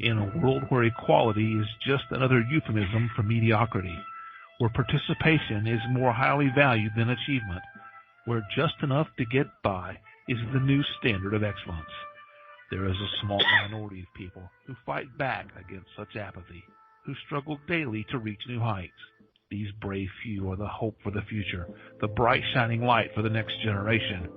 In a world where equality is just another euphemism for mediocrity, where participation is more highly valued than achievement, where just enough to get by is the new standard of excellence, there is a small minority of people who fight back against such apathy, who struggle daily to reach new heights. These brave few are the hope for the future, the bright shining light for the next generation.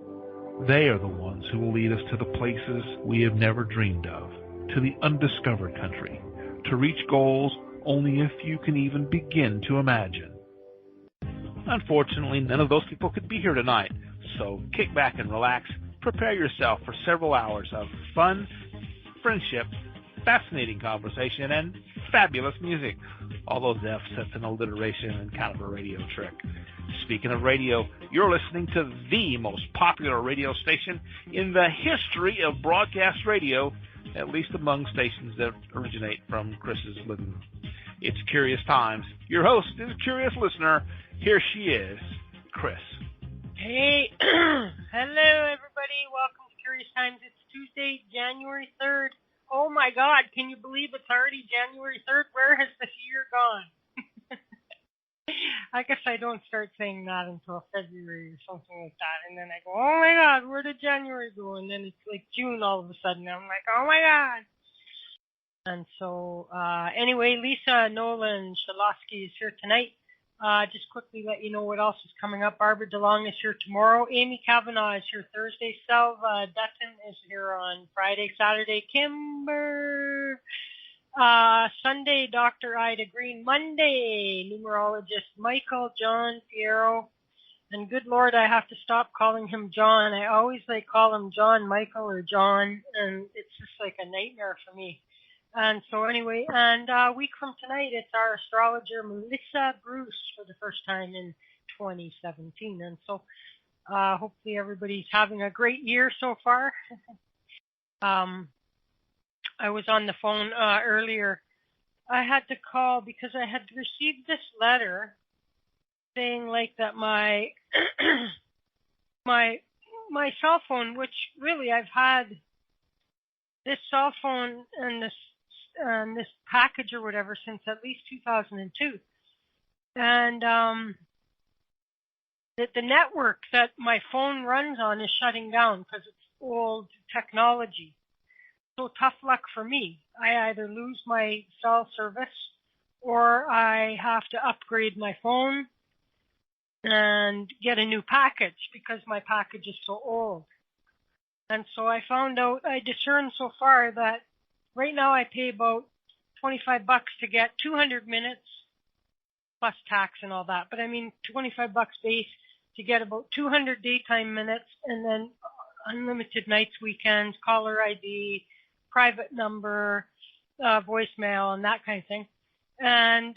They are the ones who will lead us to the places we have never dreamed of, to the undiscovered country, to reach goals only a few can even begin to imagine. Unfortunately, none of those people could be here tonight, so kick back and relax. Prepare yourself for several hours of fun, friendship, fascinating conversation, and fabulous music. All those F's, that's an alliteration and kind of a radio trick. Speaking of radio, you're listening to the most popular radio station in the history of broadcast radio, at least among stations that originate from Chris's living room. It's Curious Times. Your host is a curious listener. Here she is, Chris. Hey, hello everybody. Welcome to Curious Times. It's Tuesday, January 3rd. Oh my God, can you believe it's already January 3rd? Where has this year gone? I guess I don't start saying that until February or something like that. And then I go, oh my God, where did January go? And then it's like June all of a sudden. I'm like, oh my God. And so, anyway, Lisa Noland-Shalosky is here tonight. Just quickly let you know what else is coming up. Barbara DeLong is here tomorrow. Amy Kavanaugh is here Thursday. Selva Dutton is here on Friday. Saturday, Kimber. Sunday, Dr. Ida Green. Monday, numerologist Michael John Fierro. And good Lord, I have to stop calling him John. I always call him John Michael or John, and it's just like a nightmare for me. And so anyway, and a week from tonight, it's our astrologer Melissa Bruce for the first time in 2017. And so hopefully everybody's having a great year so far. I was on the phone earlier. I had to call because I had received this letter saying that my my cell phone, which really I've had this cell phone and this package or whatever since at least 2002. And that the network that my phone runs on is shutting down because it's old technology. So tough luck for me. I either lose my cell service or I have to upgrade my phone and get a new package because my package is so old. And so I discerned so far that right now I pay about $25 to get 200 minutes plus tax and all that. But I mean $25 base to get about 200 daytime minutes and then unlimited nights, weekends, caller ID, private number, voicemail, and that kind of thing. And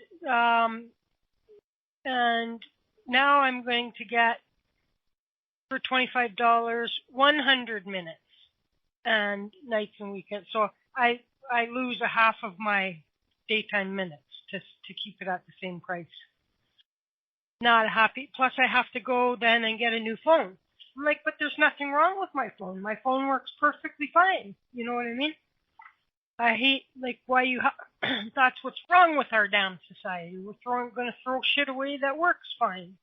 now I'm going to get for $25 100 minutes and nights and weekends. So I lose a half of my daytime minutes to keep it at the same price. Not happy. Plus I have to go then and get a new phone. I'm like, but there's nothing wrong with my phone. My phone works perfectly fine. You know what I mean? I hate why that's what's wrong with our damn society. We're going to throw shit away that works fine.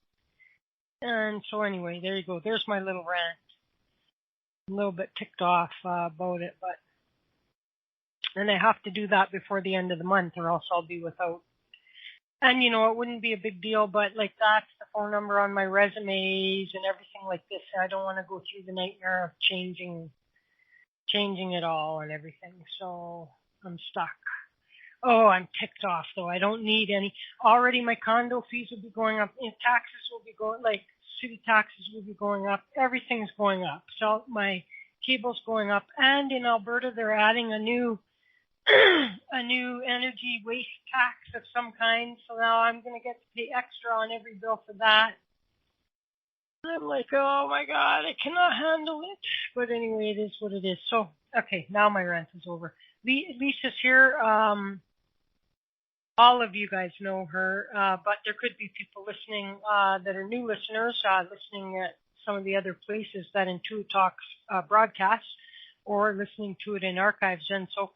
And so anyway, there you go. There's my little rant. I'm a little bit ticked off about it, but and I have to do that before the end of the month or else I'll be without. And it wouldn't be a big deal, but that's the phone number on my resumes and everything like this. I don't want to go through the nightmare of changing it all and everything. So I'm stuck. Oh, I'm ticked off though. I don't need any. Already my condo fees will be going up. Taxes will be going, city taxes will be going up. Everything's going up. So my cable's going up. And in Alberta, they're adding a new energy waste tax of some kind. So now I'm going to get to pay extra on every bill for that. I'm like, oh my God, I cannot handle it. But anyway, it is what it is. So, okay, now my rant is over. Lisa's here. All of you guys know her, but there could be people listening that are new listeners, listening at some of the other places that Intuitalks broadcasts. or listening to it in archives. And so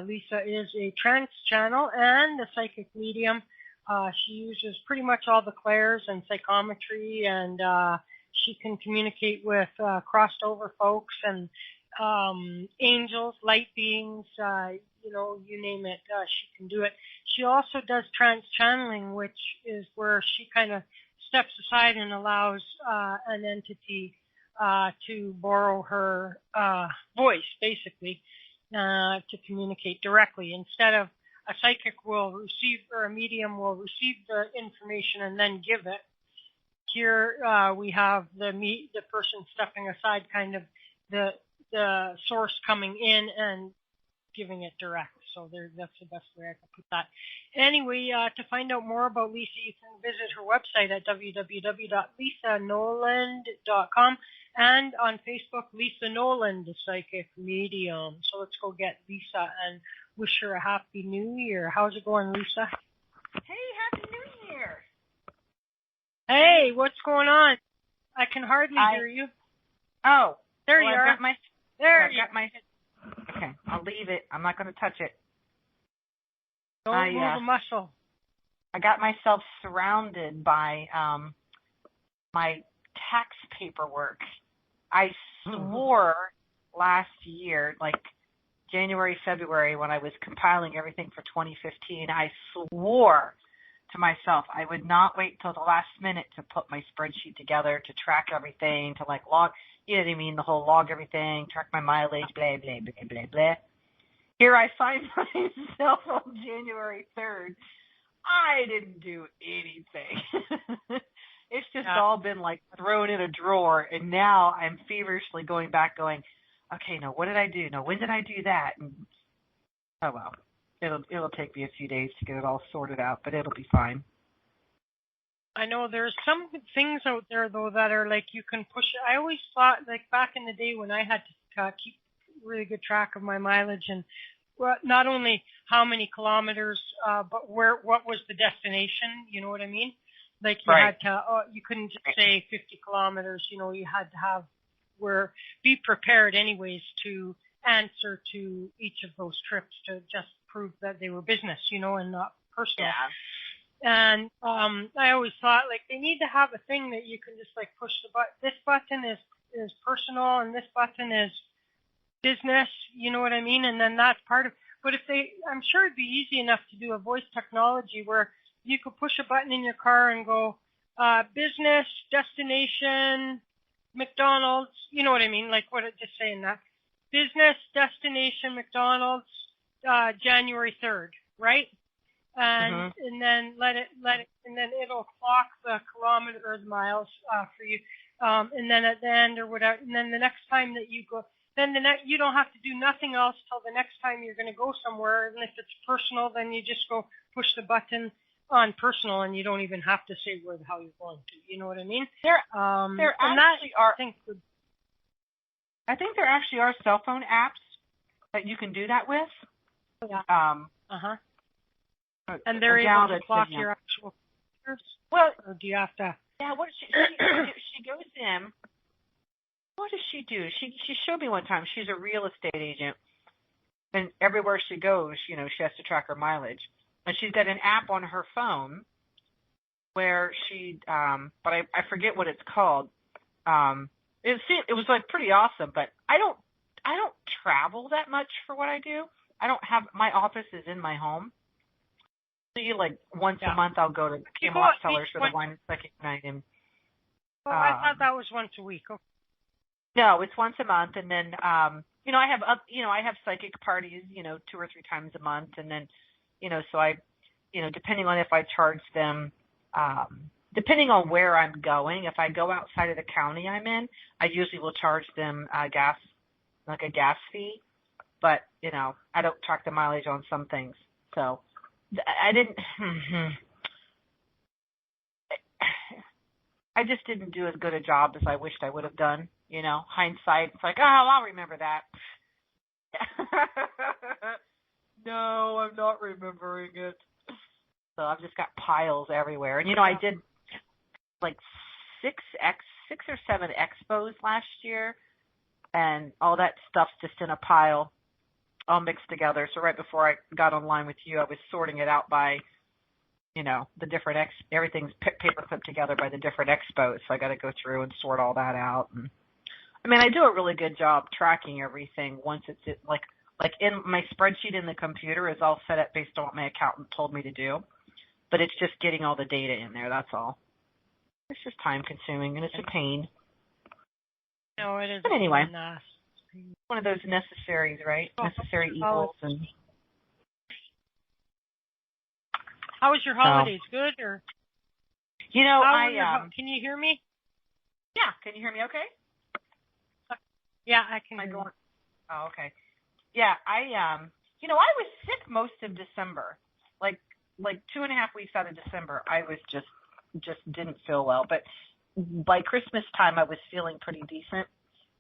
Lisa is a trance channel and a psychic medium. She uses pretty much all the clairs and psychometry, and she can communicate with crossed over folks and angels, light beings, you name it, she can do it. She also does trance channeling, which is where she kind of steps aside and allows an entity to borrow her voice, basically, to communicate directly. Instead of a psychic will receive, or a medium will receive the information and then give it. Here we have the person stepping aside, kind of the source coming in and giving it direct. So that's the best way I can put that. Anyway, to find out more about Lisa, you can visit her website at www.lisanoland.com and on Facebook, Lisa Noland, the psychic medium. So let's go get Lisa and wish her a happy new year. How's it going, Lisa? Hey, happy new year. Hey, what's going on? I can hardly hear you. Oh, there you are. Okay, I'll leave it. I'm not going to touch it. Don't move a muscle. I got myself surrounded by my tax paperwork. I swore last year, like January, February, when I was compiling everything for 2015, I swore to myself I would not wait till the last minute to put my spreadsheet together, to track everything, to like log, you know what I mean, the whole log everything, track my mileage, blah, blah, blah, blah, blah. Here I find myself on January 3rd. I didn't do anything. It's just all been like thrown in a drawer, and now I'm feverishly going back going, okay, no, what did I do? No, when did I do that? And, oh, well, it'll take me a few days to get it all sorted out, but it'll be fine. I know there's some things out there, though, that are like you can push it. I always thought, like back in the day when I had to keep really good track of my mileage and not only how many kilometers, but what was the destination, you know what I mean? Like you had to, you couldn't just say 50 kilometers, you had to be prepared anyways to answer to each of those trips to just prove that they were business, and not personal. Yeah. And I always thought, like, they need to have a thing that you can just, like, push the button. This button is personal, and this button is business, you know what I mean? And then that's part of, but I'm sure it'd be easy enough to do a voice technology where you could push a button in your car and go, business, destination, McDonald's, you know what I mean? Like, just saying that. Business, destination, McDonald's, January 3rd, right? And and then let it, and then it'll clock the kilometer or the miles for you. And then at the end or whatever, and then the next time that you go, then you don't have to do nothing else till the next time you're going to go somewhere. And if it's personal, then you just go push the button on personal, and you don't even have to say where the hell you're going to. You know what I mean? There actually are. I think there actually are cell phone apps that you can do that with. Yeah. And they're able to clock your actual pictures? Well, or do you have to? Yeah, she goes in. What does she do? She showed me one time. She's a real estate agent, and everywhere she goes, she has to track her mileage. And she's got an app on her phone where she, but I forget what it's called. It was like pretty awesome, but I don't travel that much for what I do. I don't have, my office is in my home. Like once a month, I'll go to Camelot Cellars for the wine and psychic night. And I thought that was once a week. Okay. No, it's once a month, and then I have psychic parties, 2 or 3 times a month, and then so I, depending on if I charge them, depending on where I'm going, if I go outside of the county I'm in, I usually will charge them a gas fee, but I don't track the mileage on some things, so. I just didn't do as good a job as I wished I would have done. Hindsight, it's like, I'll remember that. No, I'm not remembering it. So I've just got piles everywhere. And, I did like 6 or 7 expos last year. and all that stuff's just in a pile, all mixed together. So right before I got online with you, I was sorting it out by, the different everything's paper clipped together by the different expos. So I got to go through and sort all that out. And I do a really good job tracking everything once it's like in my spreadsheet in the computer is all set up based on what my accountant told me to do. But it's just getting all the data in there, that's all. It's just time consuming and it's a pain. No, it is. But anyway, one of those necessaries, right? Necessary evils. And how was your holidays? Good or? Can you hear me? Yeah, can you hear me okay? Yeah, I can. Oh, okay. Yeah, I was sick most of December. Like 2.5 weeks out of December, I was just didn't feel well. But by Christmas time, I was feeling pretty decent.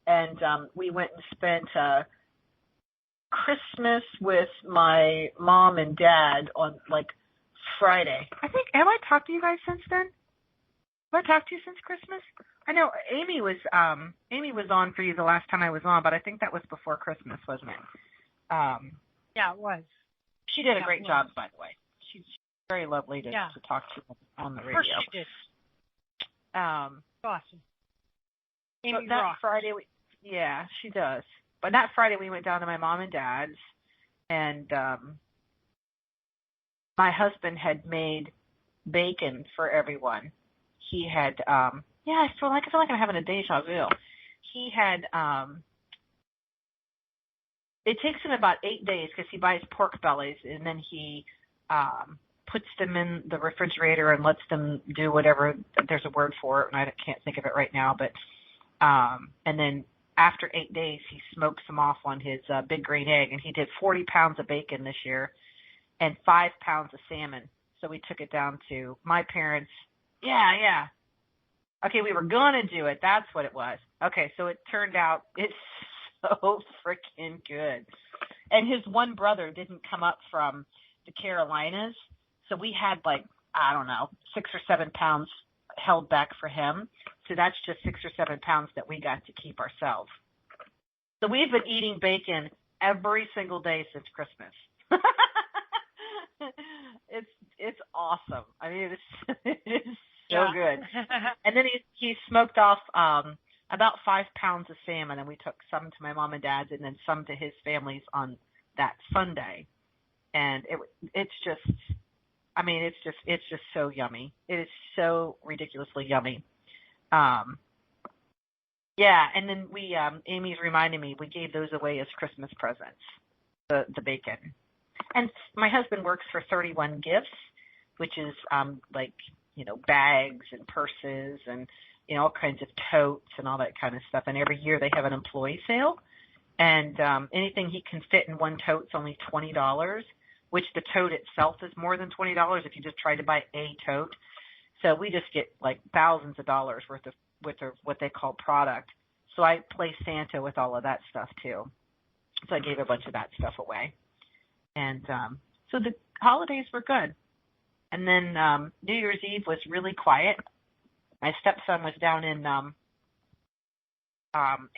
And we went and spent Christmas with my mom and dad on, Friday. I think, have I talked to you guys since then? Have I talked to you since Christmas? I know Amy was on for you the last time I was on, but I think that was before Christmas, wasn't it? Yeah, it was. She did a great job, by the way. She's very lovely to talk to on the radio. Of course she did. Awesome. Amy that rocks. Friday, she does. But that Friday we went down to my mom and dad's, and my husband had made bacon for everyone. He had, I feel like I'm having a deja vu. He had, it takes him about 8 days because he buys pork bellies and then he puts them in the refrigerator and lets them do whatever. There's a word for it, and I can't think of it right now. But and then after 8 days, he smokes them off on his big green egg, and he did 40 pounds of bacon this year and 5 pounds of salmon. So we took it down to my parents. Yeah. Okay, we were gonna do it. That's what it was. Okay, so it turned out it's so freaking good. And his one brother didn't come up from the Carolinas, so we had 6 or 7 pounds held back for him. So that's just 6 or 7 pounds that we got to keep ourselves. So we've been eating bacon every single day since Christmas. It's awesome. I mean, it's so good. And then he smoked off about 5 pounds of salmon, and we took some to my mom and dad's, and then some to his family's on that Sunday. And it's just so yummy. It is so ridiculously yummy. And then we Amy's reminding me we gave those away as Christmas presents, the bacon. And my husband works for 31 Gifts, which is bags and purses and all kinds of totes and all that kind of stuff. And every year they have an employee sale, and anything he can fit in one tote's only $20, which the tote itself is more than $20 if you just try to buy a tote. So we just get thousands of dollars worth of what they call product. So I play Santa with all of that stuff too. So I gave a bunch of that stuff away. And so the holidays were good. And then New Year's Eve was really quiet. My stepson was down in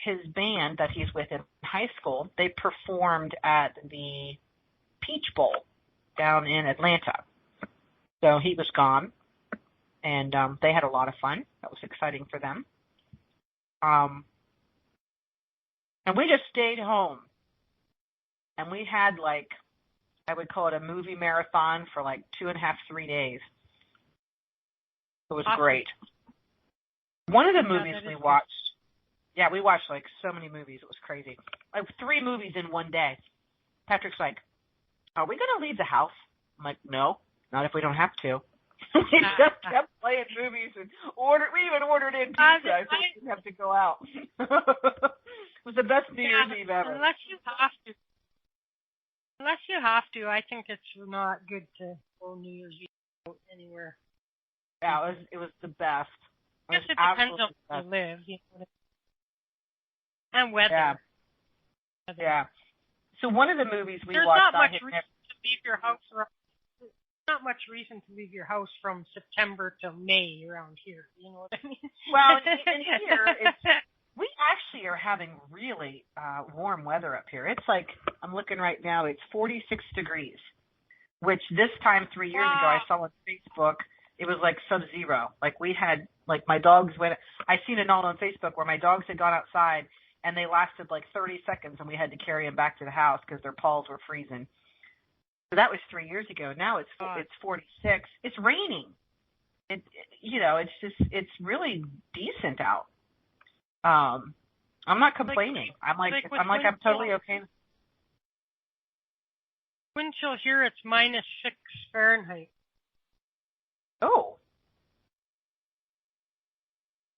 his band that he's with in high school. They performed at the Peach Bowl down in Atlanta. So he was gone. And they had a lot of fun. That was exciting for them. And we just stayed home. And we had I would call it a movie marathon for 2.5, 3 days. It was great. One of the movies we watched, we watched so many movies. It was crazy. 3 movies in one day. Patrick's like, are we going to leave the house? I'm like, no, not if we don't have to. We just kept playing movies and we even ordered in pizza so we didn't have to go out. It was the best New Year's Eve ever. Unless you have to, I think it's not good to go New Year's Eve anywhere. Yeah, it was the best. I guess it depends on where you live, and weather. Yeah. So one of the movies we There's watched. Not much reason to leave your house. Not much reason to leave your house from September to May around here. You know what I mean? Well, and here we actually are are having really warm weather up here. It's like, I'm looking right now, it's 46 degrees, which this time 3 years ago I saw on Facebook, it was like sub-zero. Like we had, like my dogs went, I seen a note on Facebook where my dogs had gone outside and they lasted like 30 seconds and we had to carry them back to the house because their paws were freezing. So that was 3 years ago. Now it's 46. It's raining. It's really decent out. I'm not complaining. I'm totally okay. Wind chill here, it's -6 Fahrenheit. Oh,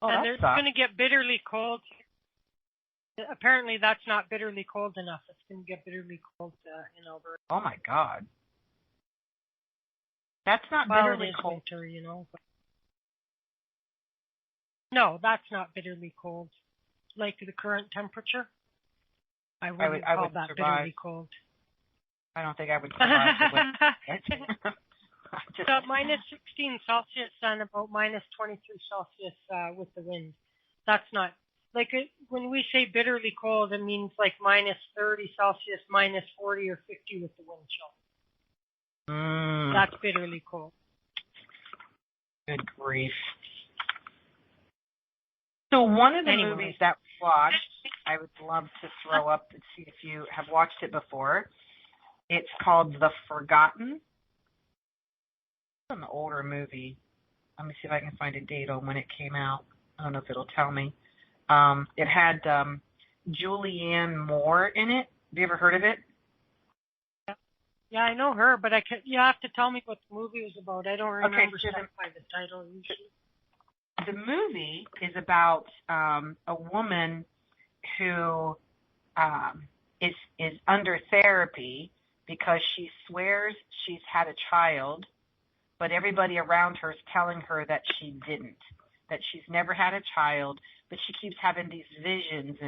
and it's going to get bitterly cold. Apparently, that's not bitterly cold enough. It's going to get bitterly cold in Alberta. Oh my God, that's not bitterly cold. Winter, But... No, that's not bitterly cold. Like the current temperature, I wouldn't call that survive. Bitterly cold. I don't think I would survive. So -16 Celsius and about -23 Celsius with the wind. That's not like when we say bitterly cold, it means like -30 Celsius, -40 or 50 with the wind chill. That's bitterly cold. Good grief. So one of the movies that we watched, I would love to throw up and see if you have watched it before. It's called The Forgotten. It's an older movie. Let me see if I can find a date on when it came out. I don't know if it'll tell me. It had Julianne Moore in it. Have you ever heard of it? Yeah, I know her, but you have to tell me what the movie was about. I don't remember stuff by the title usually. The movie is about a woman who is under therapy because she swears she's had a child, but everybody around her is telling her that she didn't, that she's never had a child, but she keeps having these visions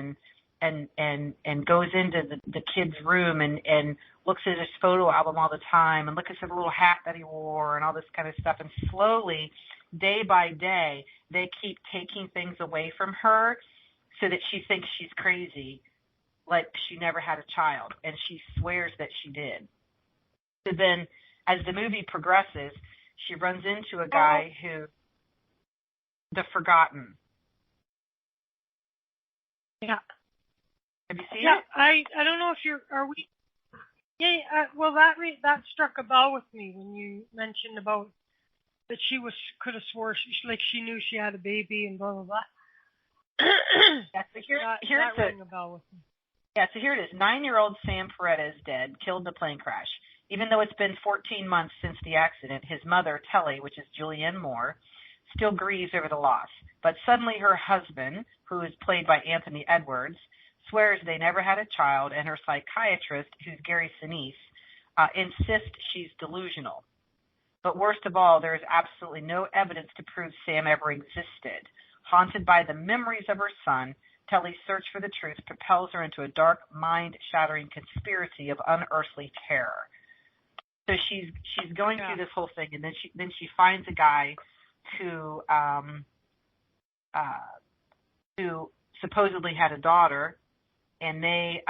and goes into the kid's room and looks at his photo album all the time and looks at the little hat that he wore and all this kind of stuff. And slowly, day by day, they keep taking things away from her so that she thinks she's crazy, like she never had a child, and she swears that she did. So then, as the movie progresses, she runs into a guy who, The Forgotten. Yeah. Have you seen it? Yeah, I don't know if are we? Yeah, well, that struck a bell with me when you mentioned about that she could have swore she knew she had a baby and blah blah blah. Rang a bell with me. Yeah, so here it is. 9-year-old Sam Peretta is dead, killed in a plane crash. Even though it's been 14 months since the accident, his mother, Telly, which is Julianne Moore, still grieves over the loss. But suddenly her husband, who is played by Anthony Edwards, swears they never had a child, and her psychiatrist, who's Gary Sinise, insists she's delusional. But worst of all, there is absolutely no evidence to prove Sam ever existed. Haunted by the memories of her son, Telly's search for the truth propels her into a dark, mind-shattering conspiracy of unearthly terror. So she's going through this whole thing, and then she finds a guy who supposedly had a daughter, and they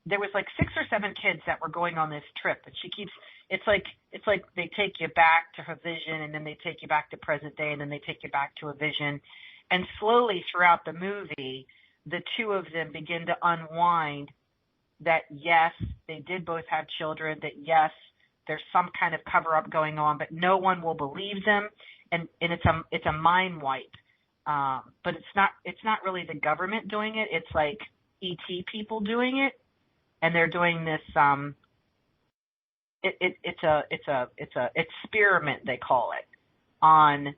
there was like 6 or 7 kids that were going on this trip, and she keeps. It's like they take you back to her vision, and then they take you back to present day, and then they take you back to a vision. And slowly throughout the movie, the two of them begin to unwind that, yes, they did both have children, that, yes, there's some kind of cover-up going on, but no one will believe them, and it's a mind wipe. But it's not really the government doing it. It's like ET people doing it, and they're doing this. It's a experiment, they call it, on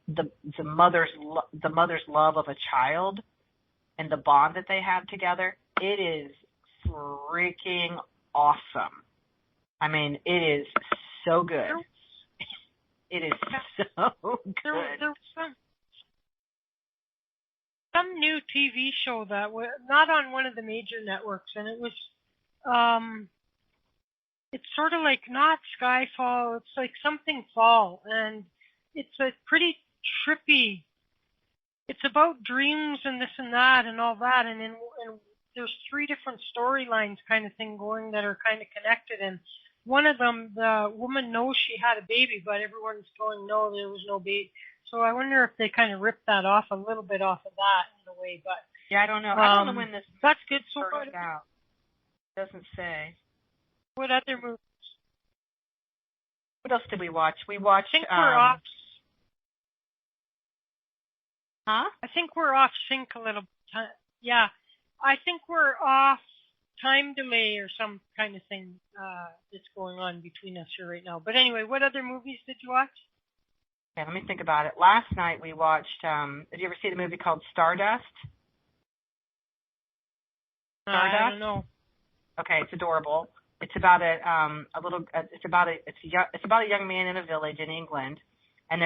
the mother's love of a child and the bond that they have together. It is freaking awesome. I mean, it is so good. It is so good. There was some new TV show that was not on one of the major networks, and it was it's sort of like not Skyfall, it's like something Fall, and it's a pretty trippy it's about dreams and this and that and all that, and there's 3 different storylines kind of thing going that are kind of connected, and one of them, the woman knows she had a baby, but everyone's going, no, there was no baby. So I wonder if they kind of ripped that off a little bit off of that in a way, but yeah, I don't know. I don't know when this that's good. So started out. It doesn't say. What other movies? What else did we watch? We watched. I think we're off. Huh? I think we're off sync a little. Yeah, I think we're off time delay or some kind of thing that's going on between us here right now. But anyway, what other movies did you watch? Okay, let me think about it. Last night we watched. Did you ever see the movie called Stardust? Stardust? I don't know. Okay, it's adorable. It's about it's about a young man in a village in England, and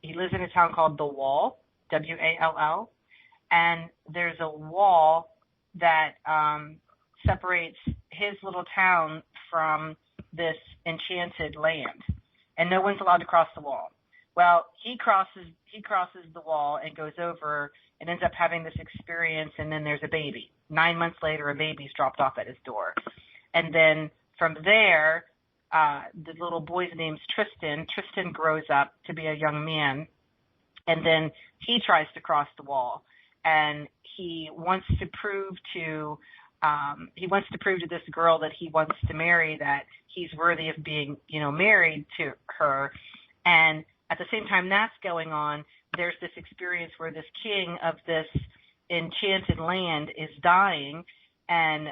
he lives in a town called The Wall, W-A-L-L, and there's a wall that separates his little town from this enchanted land, and no one's allowed to cross the wall. Well, he crosses the wall and goes over and ends up having this experience, and then there's a baby. 9 months later, a baby's dropped off at his door. And then from there, the little boy's name's Tristan. Tristan grows up to be a young man, and then he tries to cross the wall, and he wants to prove to this girl that he wants to marry that he's worthy of being, married to her. And at the same time that's going on, there's this experience where this king of this enchanted land is dying, and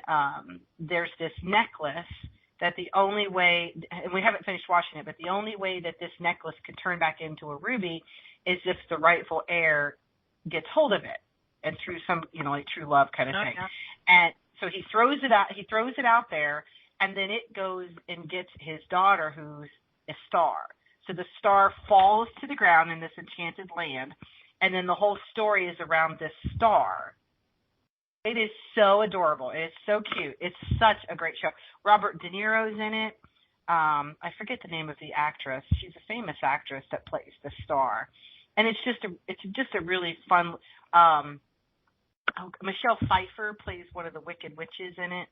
there's this necklace that the only way, and we haven't finished watching it, but the only way that this necklace could turn back into a ruby is if the rightful heir gets hold of it, and through some, like true love kind of thing. And so he throws it out there, and then it goes and gets his daughter, who's a star. So the star falls to the ground in this enchanted land, and then the whole story is around this star. It is so adorable. It is so cute. It's such a great show. Robert De Niro's in it. I forget the name of the actress. She's a famous actress that plays the star, and it's just a really fun. Michelle Pfeiffer plays one of the Wicked Witches in it,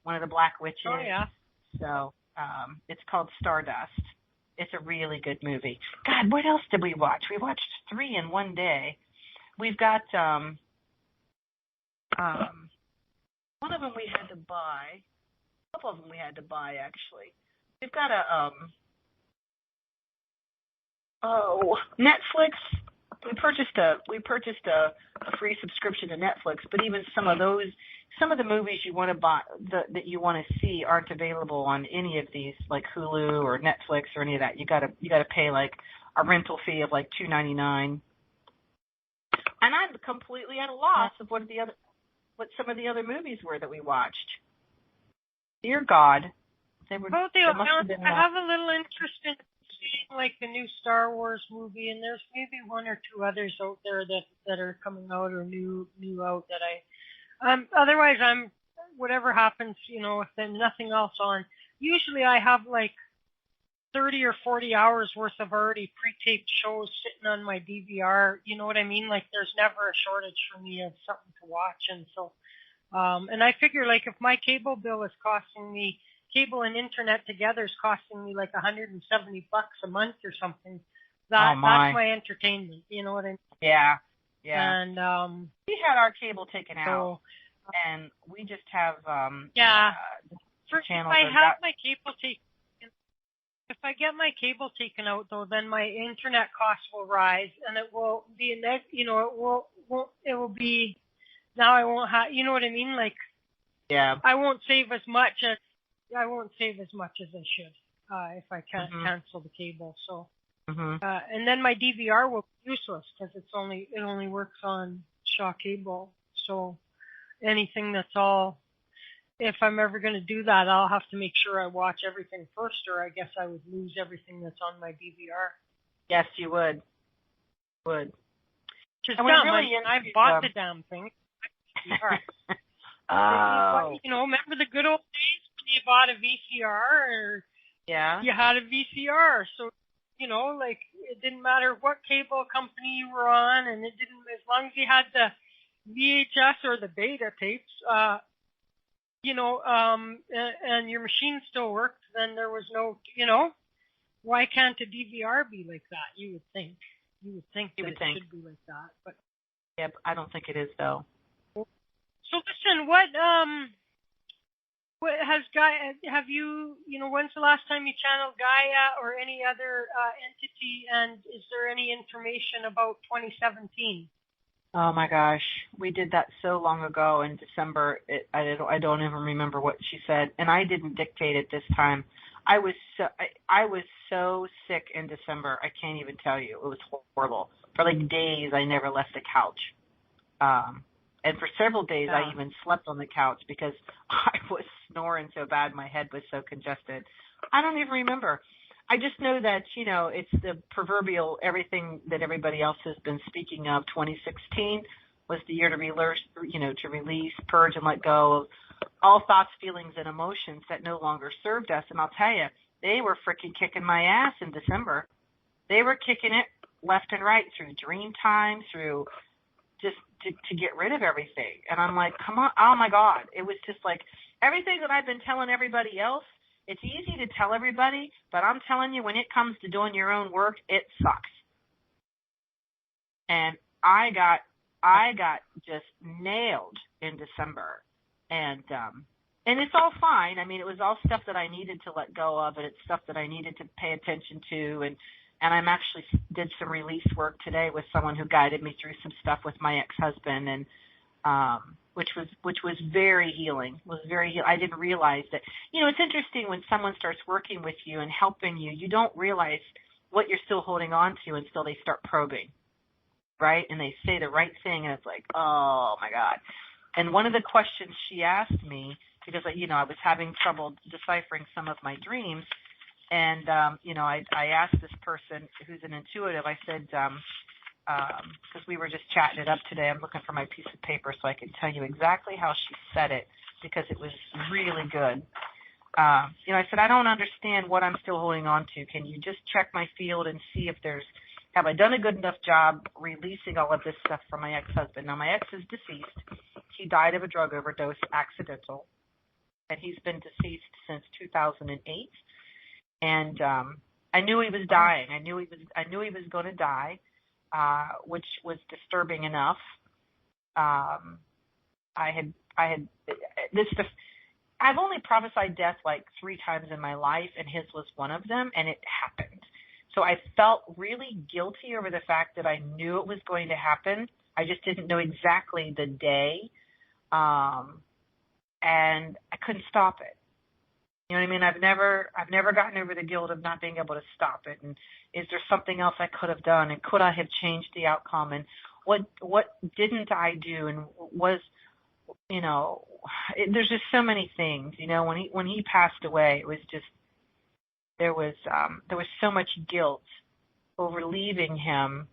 one of the Black Witches. Oh yeah. So it's called Stardust. It's a really good movie. God, what else did we watch? We watched 3 in one day. We've got one of them we had to buy. A couple of them we had to buy, actually. We've got Netflix. We purchased a free subscription to Netflix, but even some of the movies you want to buy that you want to see aren't available on any of these, like Hulu or Netflix or any of that. You gotta pay like a rental fee of like $2.99. And I'm completely at a loss of what some of the other movies were that we watched. Dear God, they must have been. I have a little interest in seeing like the new Star Wars movie, and there's maybe 1 or 2 others out there that are coming out or new out that I. Otherwise, I'm whatever happens, if there's nothing else on. Usually, I have like 30 or 40 hours worth of already pre-taped shows sitting on my DVR. You know what I mean? Like, there's never a shortage for me of something to watch, and so. And I figure, like, if my cable bill is costing me, cable and internet together is costing me like $170 a month or something, that's my entertainment. You know what I mean? Yeah. And we had our cable taken out, and we just have channels. If I get my cable taken out, though, then my internet costs will rise, and it will be it will be. Now I won't have, you know what I mean? Like, I won't save as much as I should if I can't cancel the cable. So, and then my DVR will be useless because it only works on Shaw Cable. So, anything that's all, if I'm ever going to do that, I'll have to make sure I watch everything first, or I guess I would lose everything that's on my DVR. Yes, you would. Which is dumb. I bought the damn thing. Remember the good old days when you bought a VCR, or you had a VCR, so like it didn't matter what cable company you were on, and it didn't, as long as you had the VHS or the beta tapes, and your machine still worked, then there was no, why can't a DVR be like that? You would think it should be like that, but. Yep, I don't think it is though. So listen, what has Gaia, have you, when's the last time you channeled Gaia or any other entity, and is there any information about 2017? Oh my gosh, we did that so long ago in December. I don't even remember what she said, and I didn't dictate it this time. I was so sick in December. I can't even tell you. It was horrible. For like days, I never left the couch. And for several days, I even slept on the couch because I was snoring so bad. My head was so congested. I don't even remember. I just know that, it's the proverbial everything that everybody else has been speaking of. 2016 was the year to release, purge, and let go of all thoughts, feelings, and emotions that no longer served us. And I'll tell you, they were freaking kicking my ass in December. They were kicking it left and right through dream time, through just to get rid of everything. And I'm like, come on, oh my God. It was just like everything that I've been telling everybody else. It's easy to tell everybody, but I'm telling you, when it comes to doing your own work, it sucks. And I got just nailed in December. And it's all fine. I mean, it was all stuff that I needed to let go of, and it's stuff that I needed to pay attention to. And I'm actually did some release work today with someone who guided me through some stuff with my ex-husband, and which was very healing. I didn't realize that. It's interesting when someone starts working with you and helping you. You don't realize what you're still holding on to until they start probing, right? And they say the right thing, and it's like, oh my God. And one of the questions she asked me, because I was having trouble deciphering some of my dreams, and I asked this person who's an intuitive. I said, because we were just chatting it up today, I'm looking for my piece of paper so I can tell you exactly how she said it, because it was really good. I said, I don't understand what I'm still holding on to. Can you just check my field and see if have I done a good enough job releasing all of this stuff from my ex-husband? Now, my ex is deceased. He died of a drug overdose, accidental, and he's been deceased since 2008. And I knew he was dying. I knew he was going to die, which was disturbing enough. I've only prophesied death like 3 times in my life, and his was one of them, and it happened. So I felt really guilty over the fact that I knew it was going to happen. I just didn't know exactly the day, and I couldn't stop it. You know what I mean? I've never gotten over the guilt of not being able to stop it. And is there something else I could have done? And could I have changed the outcome? And what didn't I do? And was, there's just so many things. When he passed away, it was just there was so much guilt over leaving him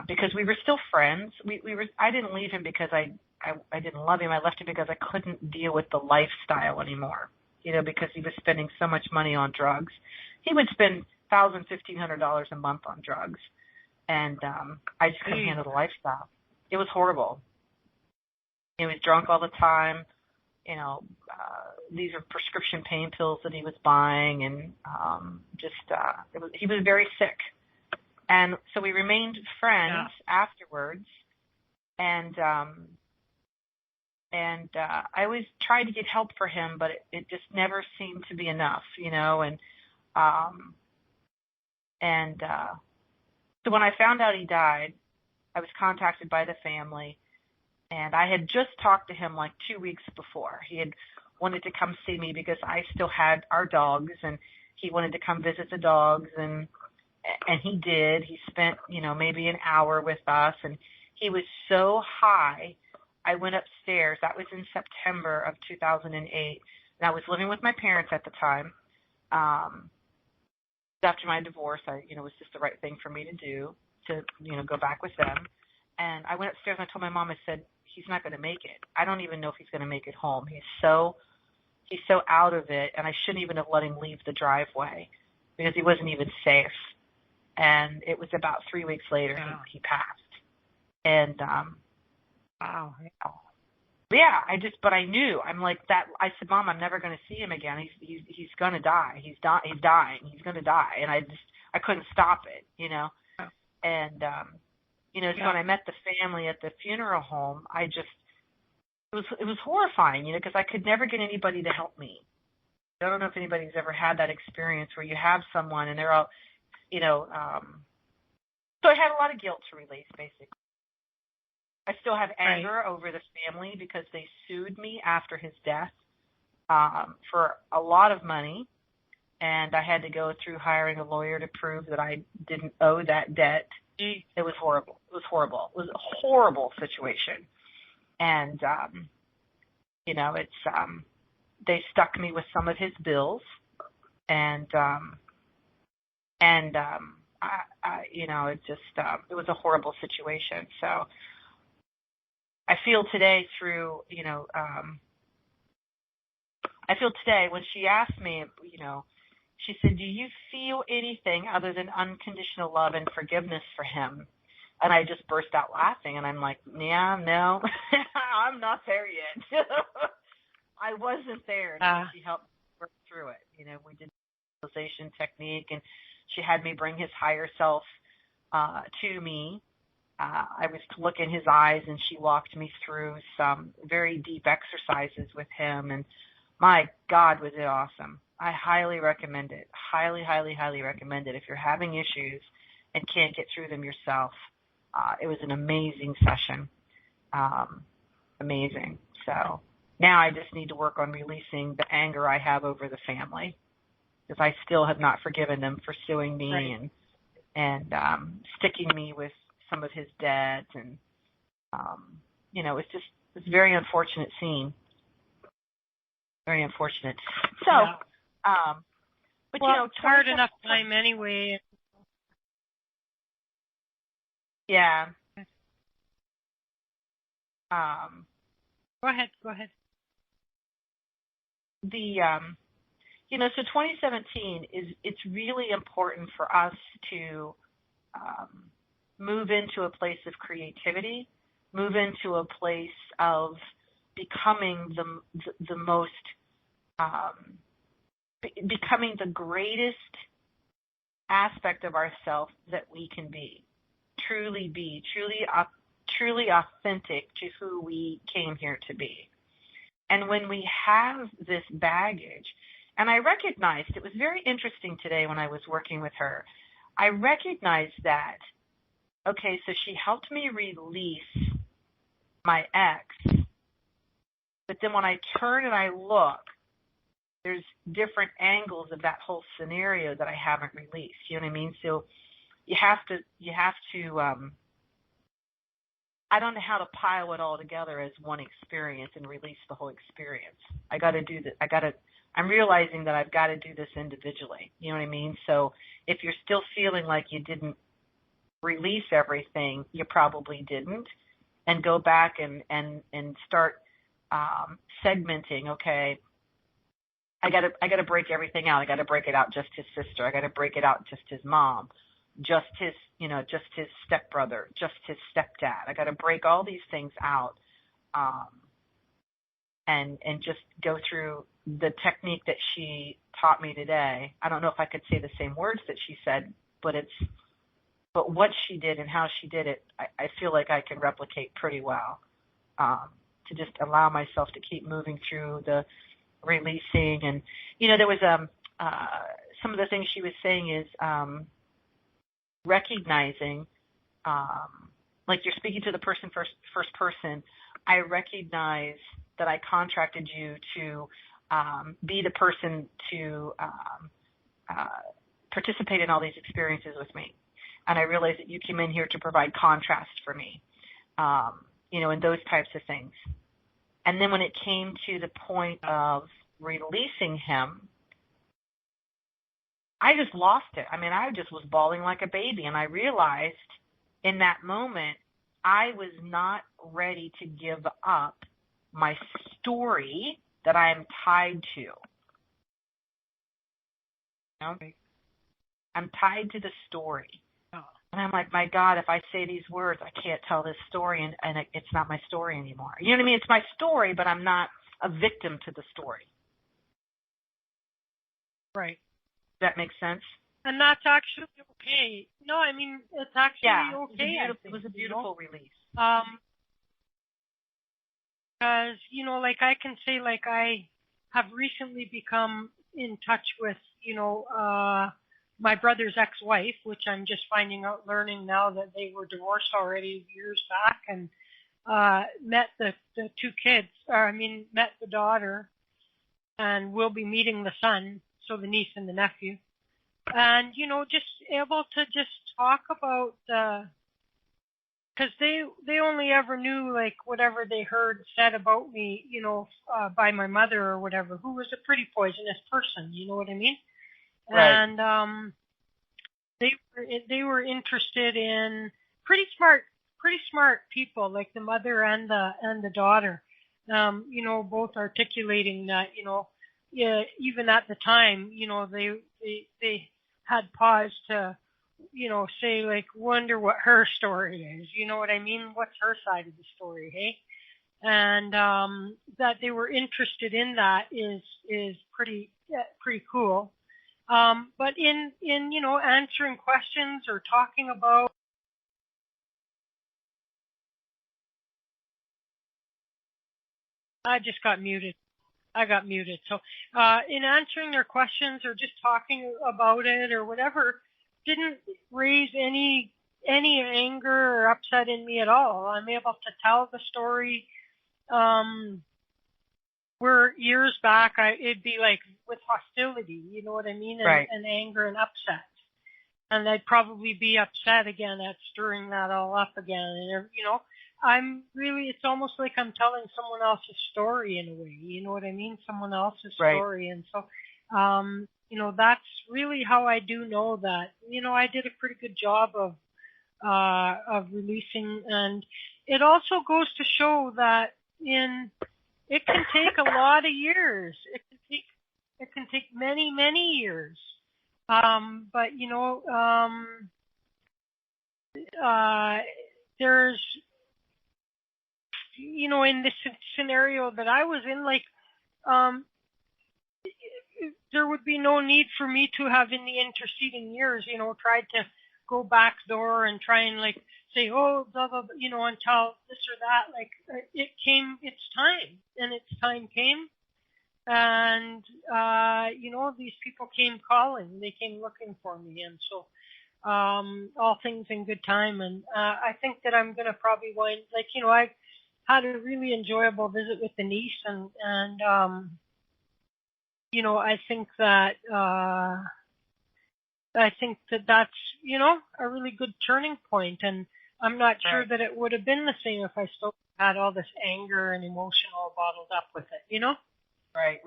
because we were still friends. I didn't leave him because I didn't love him. I left him because I couldn't deal with the lifestyle anymore. Because he was spending so much money on drugs. He would spend $1,000, $1,500 a month on drugs. And I just couldn't handle the lifestyle. It was horrible. He was drunk all the time. These are prescription pain pills that he was buying. And he was very sick. And so we remained friends afterwards. And I always tried to get help for him, but it just never seemed to be enough, so when I found out he died, I was contacted by the family, and I had just talked to him like 2 weeks before. He had wanted to come see me because I still had our dogs, and he wanted to come visit the dogs, and he did. He spent, maybe an hour with us, and he was so high. I went upstairs. That was in September of 2008. And I was living with my parents at the time. After my divorce, it was just the right thing for me to do, to, go back with them. And I went upstairs and I told my mom, I said, he's not going to make it. I don't even know if he's going to make it home. He's so out of it, and I shouldn't even have let him leave the driveway because he wasn't even safe. And it was about 3 weeks later he passed. And wow. Yeah, but I knew. I'm like that. I said, Mom, I'm never going to see him again. He's going to die. He's dying. He's going to die. And I couldn't stop it, you know. And so when I met the family at the funeral home, it was horrifying, you know, because I could never get anybody to help me. I don't know if anybody's ever had that experience where you have someone and they're all, you know. So I had a lot of guilt to release, basically. I still have anger over the family because they sued me after his death for a lot of money, and I had to go through hiring a lawyer to prove that I didn't owe that debt. It was horrible. It was horrible. It was a horrible situation. And, you know, they stuck me with some of his bills, and you know, it was a horrible situation. So I feel today through, you know, I feel today when she asked me, you know, she said, do you feel anything other than unconditional love and forgiveness for him? And I just burst out laughing, and I'm like, yeah, no, I'm not there yet. I wasn't there. And she helped work through it. You know, we did the visualization technique, and she had me bring his higher self to me. I was to look in his eyes, and she walked me through some very deep exercises with him, and my God, was it awesome. I highly recommend it. Highly, highly, highly recommend it. If you're having issues and can't get through them yourself, it was an amazing session. Amazing. So now I just need to work on releasing the anger I have over the family, because I still have not forgiven them for suing me and sticking me with some of his debt. And, you know, it's a very unfortunate scene. Very unfortunate. So, but, well, you know, it's hard enough time anyway. Yeah. Go ahead. You know, so 2017 it's really important for us to move into a place of creativity, move into a place of becoming the most, becoming the greatest aspect of ourselves that we can be, truly authentic to who we came here to be. And when we have this baggage, and I recognized, it was very interesting today when I was working with her, I recognized that, okay, so she helped me release my ex, but then when I turn and I look, there's different angles of that whole scenario that I haven't released. You know what I mean? So you have to I don't know how to pile it all together as one experience and release the whole experience. I got to do that. I'm realizing that I've got to do this individually. You know what I mean? So if you're still feeling like you didn't release everything, you probably didn't, and go back and start segmenting. Okay, I gotta break everything out. I gotta break it out just his sister. I gotta break it out just his mom, just his stepbrother, just his stepdad. I gotta break all these things out, and just go through the technique that she taught me today. I don't know if I could say the same words that she said, but what she did and how she did it, I feel like I can replicate pretty well, to just allow myself to keep moving through the releasing. And, you know, there was some of the things she was saying is recognizing, like you're speaking to the person first person. I recognize that I contracted you to be the person to participate in all these experiences with me. And I realized that you came in here to provide contrast for me, you know, and those types of things. And then when it came to the point of releasing him, I just lost it. I mean, I just was bawling like a baby. And I realized in that moment, I was not ready to give up my story that I am tied to. You know? I'm tied to the story. And I'm like, my God, if I say these words, I can't tell this story, and it's not my story anymore. You know what I mean? It's my story, but I'm not a victim to the story. Right. Does that make sense? And that's actually okay. No, I mean, it's actually okay. It was a beautiful release. Because, you know, like I can say, like I have recently become in touch with, you know, my brother's ex-wife, which I'm just learning now that they were divorced already years back, and met the two kids, met the daughter, and will be meeting the son, so the niece and the nephew. And, you know, just able to just talk about, because they only ever knew, like, whatever they heard said about me, you know, by my mother or whatever, who was a pretty poisonous person, you know what I mean? Right. And they were interested in pretty smart people, like the mother and the daughter, you know, both articulating that, you know, even at the time, you know, they had pause to, you know, say, like, wonder what her story is, you know what I mean? What's her side of the story, hey? And that they were interested in that is pretty cool. But in you know, answering questions or talking about, I just got muted. I got muted. So in answering their questions or just talking about it or whatever, didn't raise any anger or upset in me at all. I'm able to tell the story. Where years back it'd be like with hostility, you know what I mean, and anger and upset, and I'd probably be upset again at stirring that all up again. And you know, it's almost like I'm telling someone else's story in a way, you know what I mean? Someone else's story. And so, you know, that's really how I do know that, you know, I did a pretty good job of releasing. And it also goes to show that it can take a lot of years. It can take many, many years. But you know, there's, you know, in this scenario that I was in, like, there would be no need for me to have in the interceding years, you know, tried to go back door and try and like say, oh, blah, blah, blah, you know, and tell this or that. Like, its time, and its time came. And, you know, these people came calling, they came looking for me. And so, all things in good time. And, I think that I'm going to probably like, you know, I had a really enjoyable visit with the niece, and you know, I think that that's, you know, a really good turning point. And I'm not sure that it would have been the same if I still had all this anger and emotion all bottled up with it, you know? Right.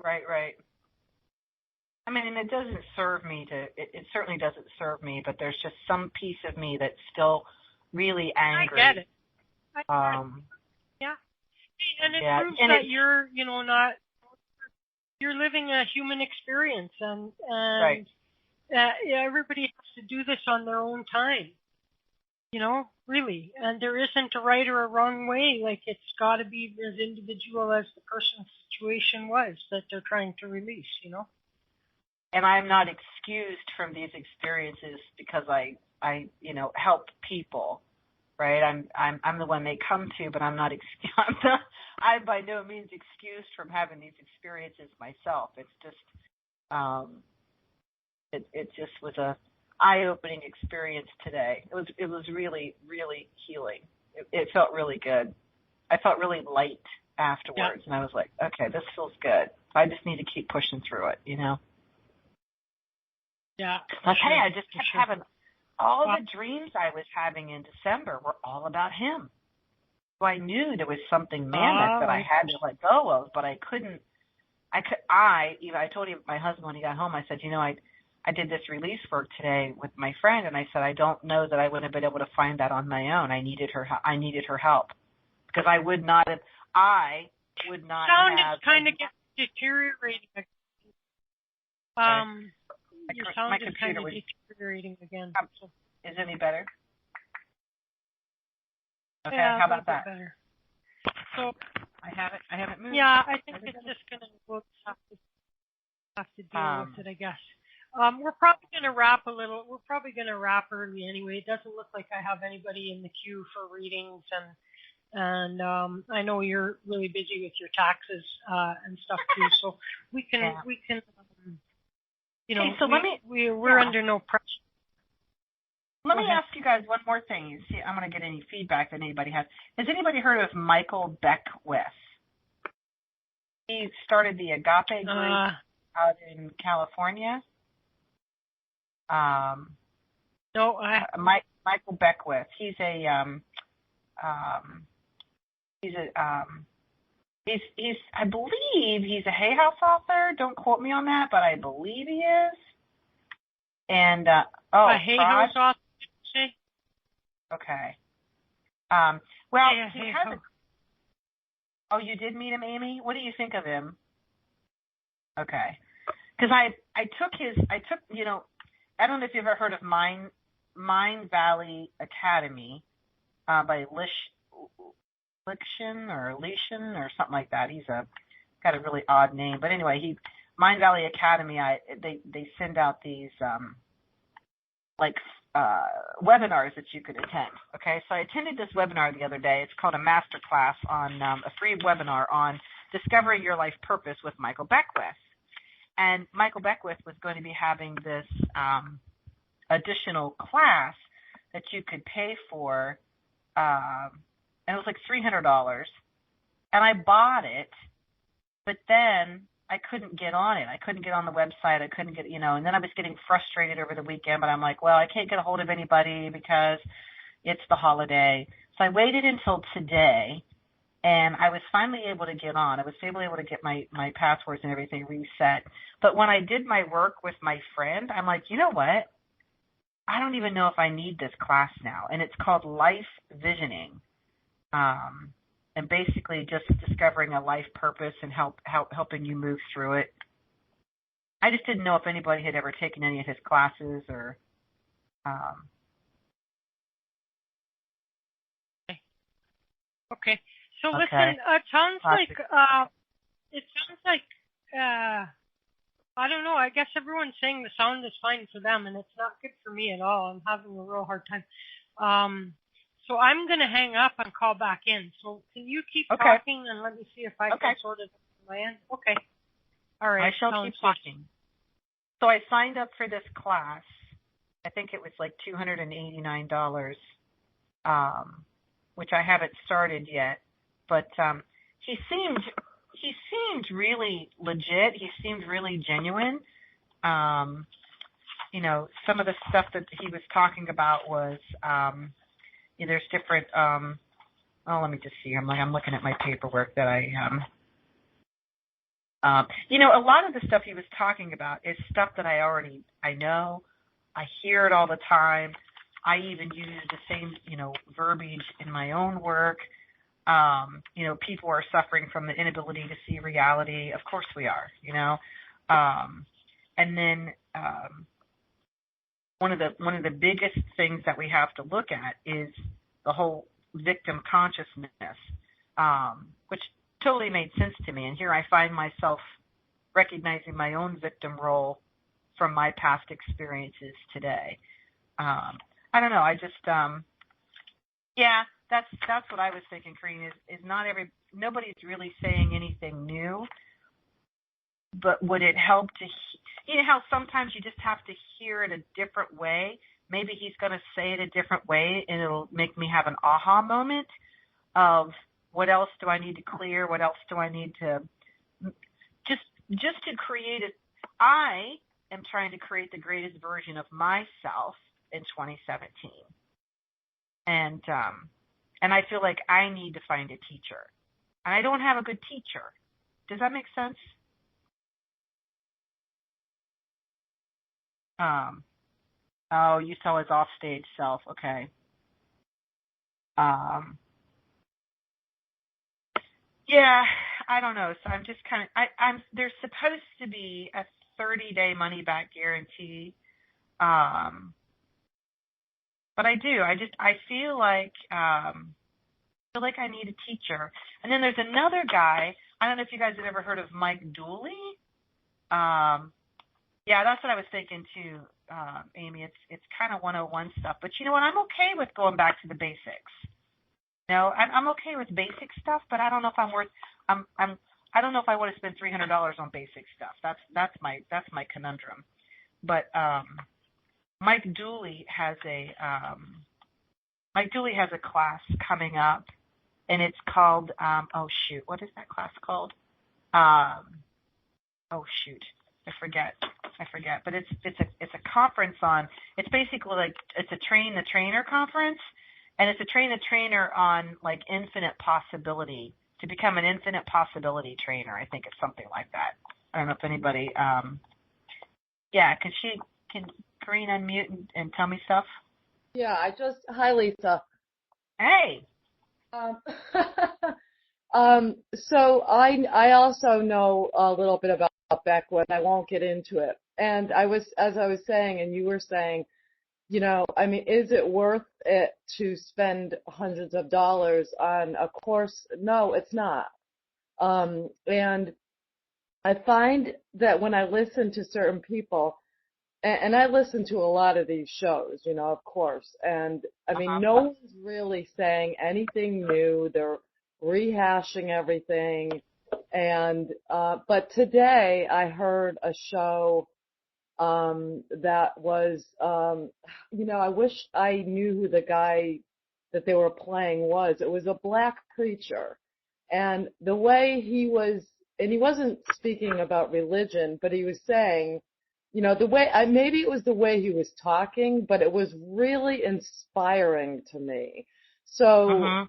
I mean, and it doesn't serve me it certainly doesn't serve me, but there's just some piece of me that's still really angry. I get it. Yeah. And it proves that you're, you know, you're living a human experience, and everybody has to do this on their own time, you know, really. And there isn't a right or a wrong way. Like, it's got to be as individual as the person's situation was that they're trying to release, you know. And I'm not excused from these experiences because I you know, help people, right? I'm the one they come to, but I'm I'm by no means excused from having these experiences myself. It's just, it just was a eye-opening experience today. It was really, really healing. It felt really good. I felt really light afterwards, and I was like, okay, this feels good. I just need to keep pushing through it, you know? Yeah. Like, hey, I just kept having all the dreams I was having in December were all about him. So I knew there was something mammoth that I had to let go of, but I couldn't. I told my husband when he got home, I said, you know, I did this release work today with my friend, and I said, I don't know that I would have been able to find that on my own. I needed her help, because I would not have. Sound is kind of deteriorating. Your sound is kind of deteriorating again. Is it any better? Okay, Yeah, how a little about that? bit better. So I haven't moved. yeah, I think it's just gonna we'll have to deal with it, I guess. We're probably gonna wrap early anyway. It doesn't look like I have anybody in the queue for readings, and I know you're really busy with your taxes and stuff too. So we can you know, okay, so we're under no pressure. Let me ask you guys one more thing. See, I'm going to get any feedback that anybody has. Has anybody heard of Michael Beckwith? He started the Agape group out in California. No, Michael Beckwith. He's I believe he's a Hay House author. Don't quote me on that, but I believe he is. And a Hay House author. Okay. Well, he Hay has House. Oh, you did meet him, Amy? What do you think of him? Okay. Because I took, you know, I don't know if you've ever heard of Mind Valley Academy by Liction or something like that. He's got a really odd name. But anyway, Mind Valley Academy, they send out these webinars that you could attend. Okay, so I attended this webinar the other day. It's called a master class on a free webinar on discovering your life purpose with Michael Beckwith. And Michael Beckwith was going to be having this additional class that you could pay for, and it was like $300. And I bought it, but then I couldn't get on it. I couldn't get on the website. I couldn't get, and then I was getting frustrated over the weekend, but I'm like, well, I can't get a hold of anybody because it's the holiday. So I waited until today, and I was finally able to get on. I was able to get my passwords and everything reset. But when I did my work with my friend, I'm like, you know what? I don't even know if I need this class now. And it's called Life Visioning. And basically just discovering a life purpose and helping you move through it. I just didn't know if anybody had ever taken any of his classes or. Okay. So okay. listen, it sounds like I don't know. I guess everyone's saying the sound is fine for them, and it's not good for me at all. I'm having a real hard time. So I'm going to hang up and call back in. So can you keep talking and let me see if I can sort it on my end? Okay. All right. I shall keep talking. So I signed up for this class. I think it was like $289, which I haven't started yet. But he seemed really legit. He seemed really genuine. Some of the stuff that he was talking about was there's different. Let me just see. I'm looking at my paperwork that I. A lot of the stuff he was talking about is stuff that I know. I hear it all the time. I even use the same, verbiage in my own work. People are suffering from the inability to see reality. Of course we are, and then one of the biggest things that we have to look at is the whole victim consciousness, which totally made sense to me. And here I find myself recognizing my own victim role from my past experiences today. I don't know. I just, that's what I was thinking, Karine, is nobody's really saying anything new, but would it help to, how sometimes you just have to hear it a different way? Maybe he's going to say it a different way, and it'll make me have an aha moment of what else do I need to clear? What else do I need to just to create it? I am trying to create the greatest version of myself in 2017, and I feel like I need to find a teacher, and I don't have a good teacher. Does that make sense? Oh, you saw his offstage self. Okay. Yeah, I don't know. So I'm just kind of, there's supposed to be a 30-day money-back guarantee. But I feel like, feel like I need a teacher. And then there's another guy. I don't know if you guys have ever heard of Mike Dooley. Yeah, that's what I was thinking too, Amy. It's kind of 101 stuff. But you know what? I'm okay with going back to the basics. You know, I'm okay with basic stuff, but I don't know if I'm worth. I don't know if I want to spend $300 on basic stuff. That's my conundrum. But Mike Dooley has a class coming up, and it's called what is that class called? I forget. But it's a conference on. It's basically like it's a train the trainer conference, and it's a train the trainer on like infinite possibility, to become an infinite possibility trainer. I think it's something like that. I don't know if anybody. Can Corrine unmute and tell me stuff? Yeah, hi Lisa. Hey. So I also know a little bit about Beckwith. I won't get into it. And as I was saying, and you were saying, you know, I mean, is it worth it to spend hundreds of dollars on a course? No, it's not. And I find that when I listen to certain people, and I listen to a lot of these shows, you know, of course, and I mean, no one's really saying anything new. They're rehashing everything. And, but today I heard a show, that was, you know, I wish I knew who the guy that they were playing was. It was a black preacher, and the way he wasn't speaking about religion, but he was saying, you know, maybe it was the way he was talking, but it was really inspiring to me. So,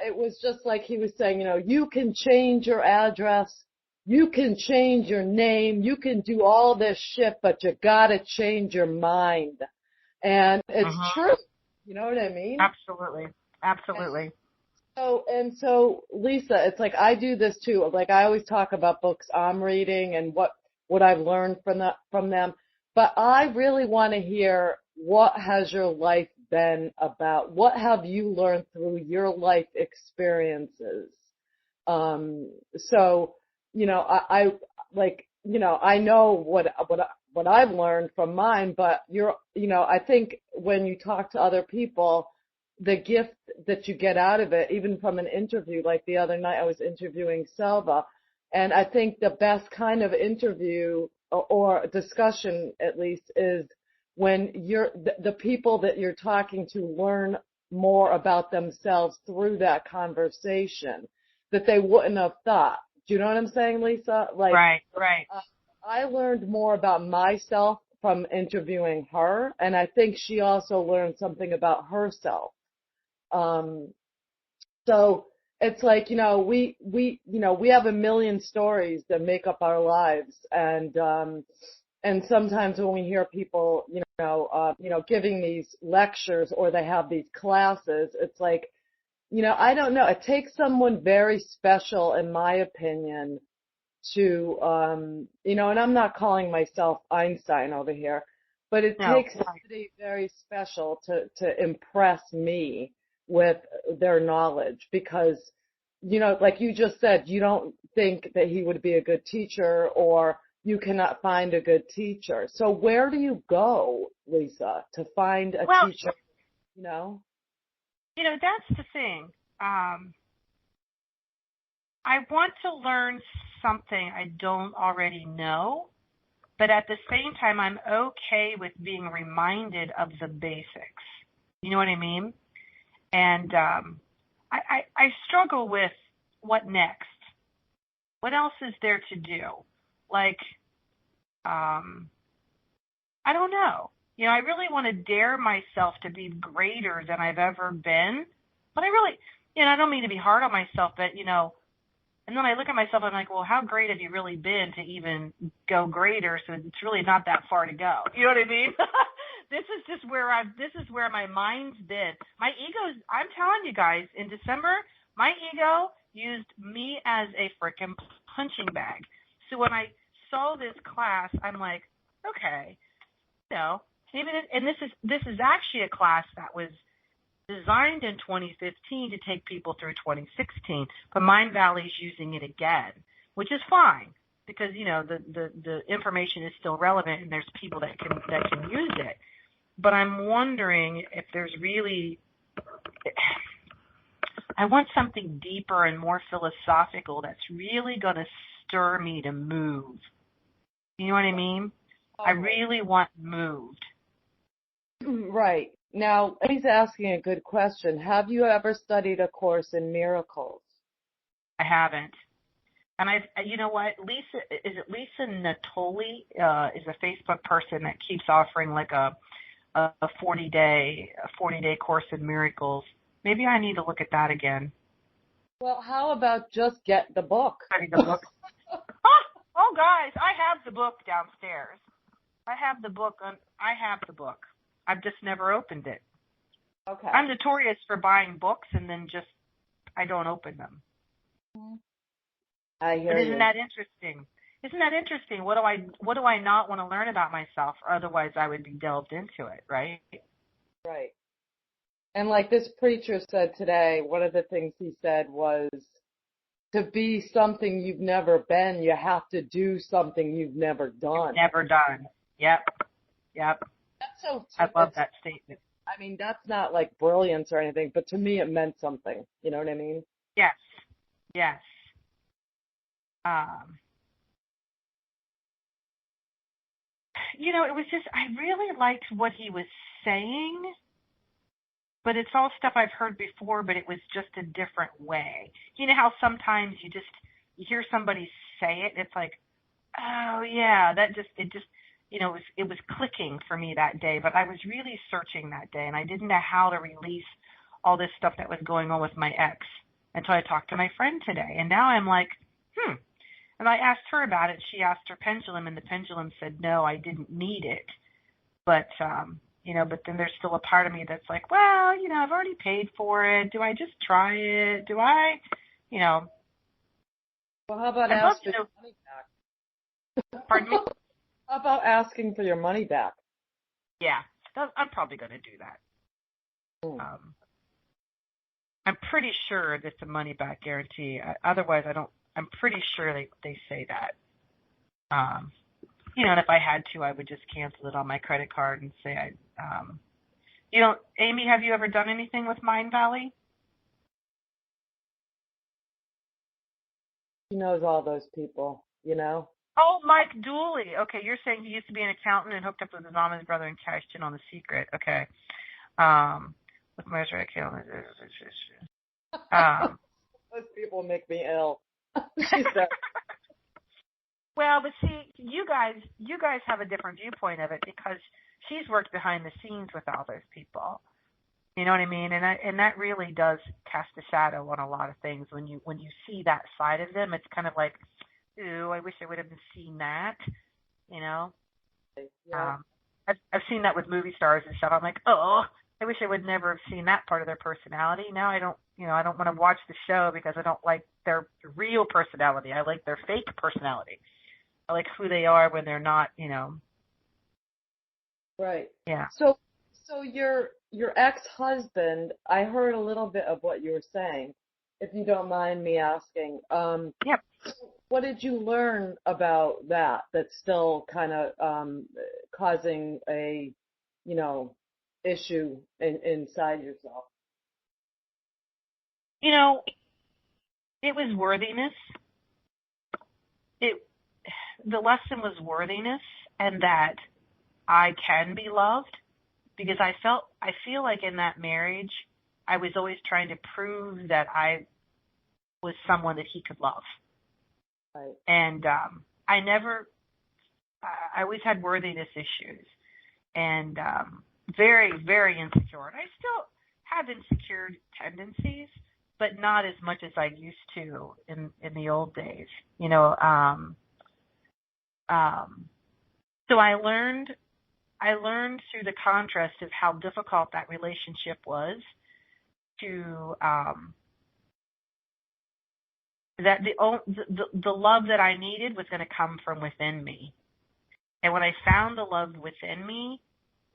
it was just like he was saying, you know, you can change your address, you can change your name, you can do all this shit, but you gotta change your mind. And it's true. You know what I mean? Absolutely. And so Lisa, it's like I do this too. Like I always talk about books I'm reading and what I've learned from them. But I really want to hear, what has your life been about? What have you learned through your life experiences? So, you know, I like, you know, I know what I've learned from mine, but you know, I think when you talk to other people, the gift that you get out of it, even from an interview, like the other night I was interviewing Selva, and I think the best kind of interview or discussion, at least, is when the people that you're talking to learn more about themselves through that conversation that they wouldn't have thought. Do you know what I'm saying, Lisa? Like, right. I learned more about myself from interviewing her, and I think she also learned something about herself. So it's like, you know, we have a million stories that make up our lives, and sometimes when we hear people, you know, giving these lectures or they have these classes, it's like, you know, I don't know. It takes someone very special, in my opinion, to, you know, and I'm not calling myself Einstein over here, but it takes somebody very special to impress me with their knowledge, because, you know, like you just said, you don't think that he would be a good teacher, or you cannot find a good teacher. So where do you go, Lisa, to find a teacher, you know? You know, that's the thing. I want to learn something I don't already know, but at the same time, I'm okay with being reminded of the basics. You know what I mean? And I struggle with what next. What else is there to do? Like, I don't know. You know, I really want to dare myself to be greater than I've ever been. But I really, you know, I don't mean to be hard on myself, but, you know, and then I look at myself and I'm like, well, how great have you really been to even go greater? So it's really not that far to go. You know what I mean? This is where my mind's been. My ego's, I'm telling you guys, in December, my ego used me as a frickin' punching bag. So when I saw this class, I'm like, okay, you know, maybe this is actually a class that was designed in 2015 to take people through 2016, but Mind Valley's using it again, which is fine because, you know, the information is still relevant and there's people that can use it. But I'm wondering if there's really, I want something deeper and more philosophical that's really going to stir me to move. You know what I mean? I really want moved. Right. Now, he's asking a good question. Have you ever studied A Course in Miracles? I haven't. And you know what? Lisa Natoli is a Facebook person that keeps offering like a 40-day Course in Miracles. Maybe I need to look at that again. Well, how about just get the book? Study the book. Oh, guys, I have the book downstairs. I have the book. I've just never opened it. Okay. I'm notorious for buying books and then I don't open them. I hear but you. Isn't that interesting? Isn't that interesting? What do I not want to learn about myself? Or otherwise, I would be delved into it, right? Right. And like this preacher said today, one of the things he said was, to be something you've never been, you have to do something you've never done. Never done. Yep. That's so. I love that statement. I mean, that's not like brilliance or anything, but to me, it meant something. You know what I mean? Yes. You know, it was just, I really liked what he was saying, but it's all stuff I've heard before, but it was just a different way. You know how sometimes you hear somebody say it, it's like, oh yeah, it was clicking for me that day, but I was really searching that day, and I didn't know how to release all this stuff that was going on with my ex until I talked to my friend today. And now I'm like, And I asked her about it. She asked her pendulum, and the pendulum said, no, I didn't need it. But, but then there's still a part of me that's like, well, I've already paid for it. Do I just try it? Do I, Well, how about asking for your money back? Pardon me? How about asking for your money back? Yeah, I'm probably going to do that. I'm pretty sure that's a money back guarantee. Otherwise, I'm pretty sure they say that. And if I had to, I would just cancel it on my credit card and say Amy, have you ever done anything with Mind Valley? She knows all those people, Oh, Mike Dooley. Okay, you're saying he used to be an accountant and hooked up with his mom and his brother and cashed in on The Secret. Okay. With my account. Those people make me ill. She said. Well, but see, you guys have a different viewpoint of it because she's worked behind the scenes with all those people. You know what I mean? And that really does cast a shadow on a lot of things. When you see that side of them, it's kind of like, ooh, I wish I would have seen that. Yeah. I've seen that with movie stars and stuff. I'm like, oh, I wish I would never have seen that part of their personality. Now I don't want to watch the show because I don't like their real personality. I like their fake personality. I like who they are when they're not, Right. Yeah. So your ex-husband, I heard a little bit of what you were saying, if you don't mind me asking. Yep. What did you learn about that that's still kind of causing a, issue inside yourself? It was worthiness. The lesson was worthiness, and that I can be loved, because I feel like in that marriage, I was always trying to prove that I was someone that he could love. Right. And I always had worthiness issues, and very, very insecure. And I still have insecure tendencies, but not as much as I used to in the old days. So I learned through the contrast of how difficult that relationship was to that the love that I needed was going to come from within me. And when I found the love within me,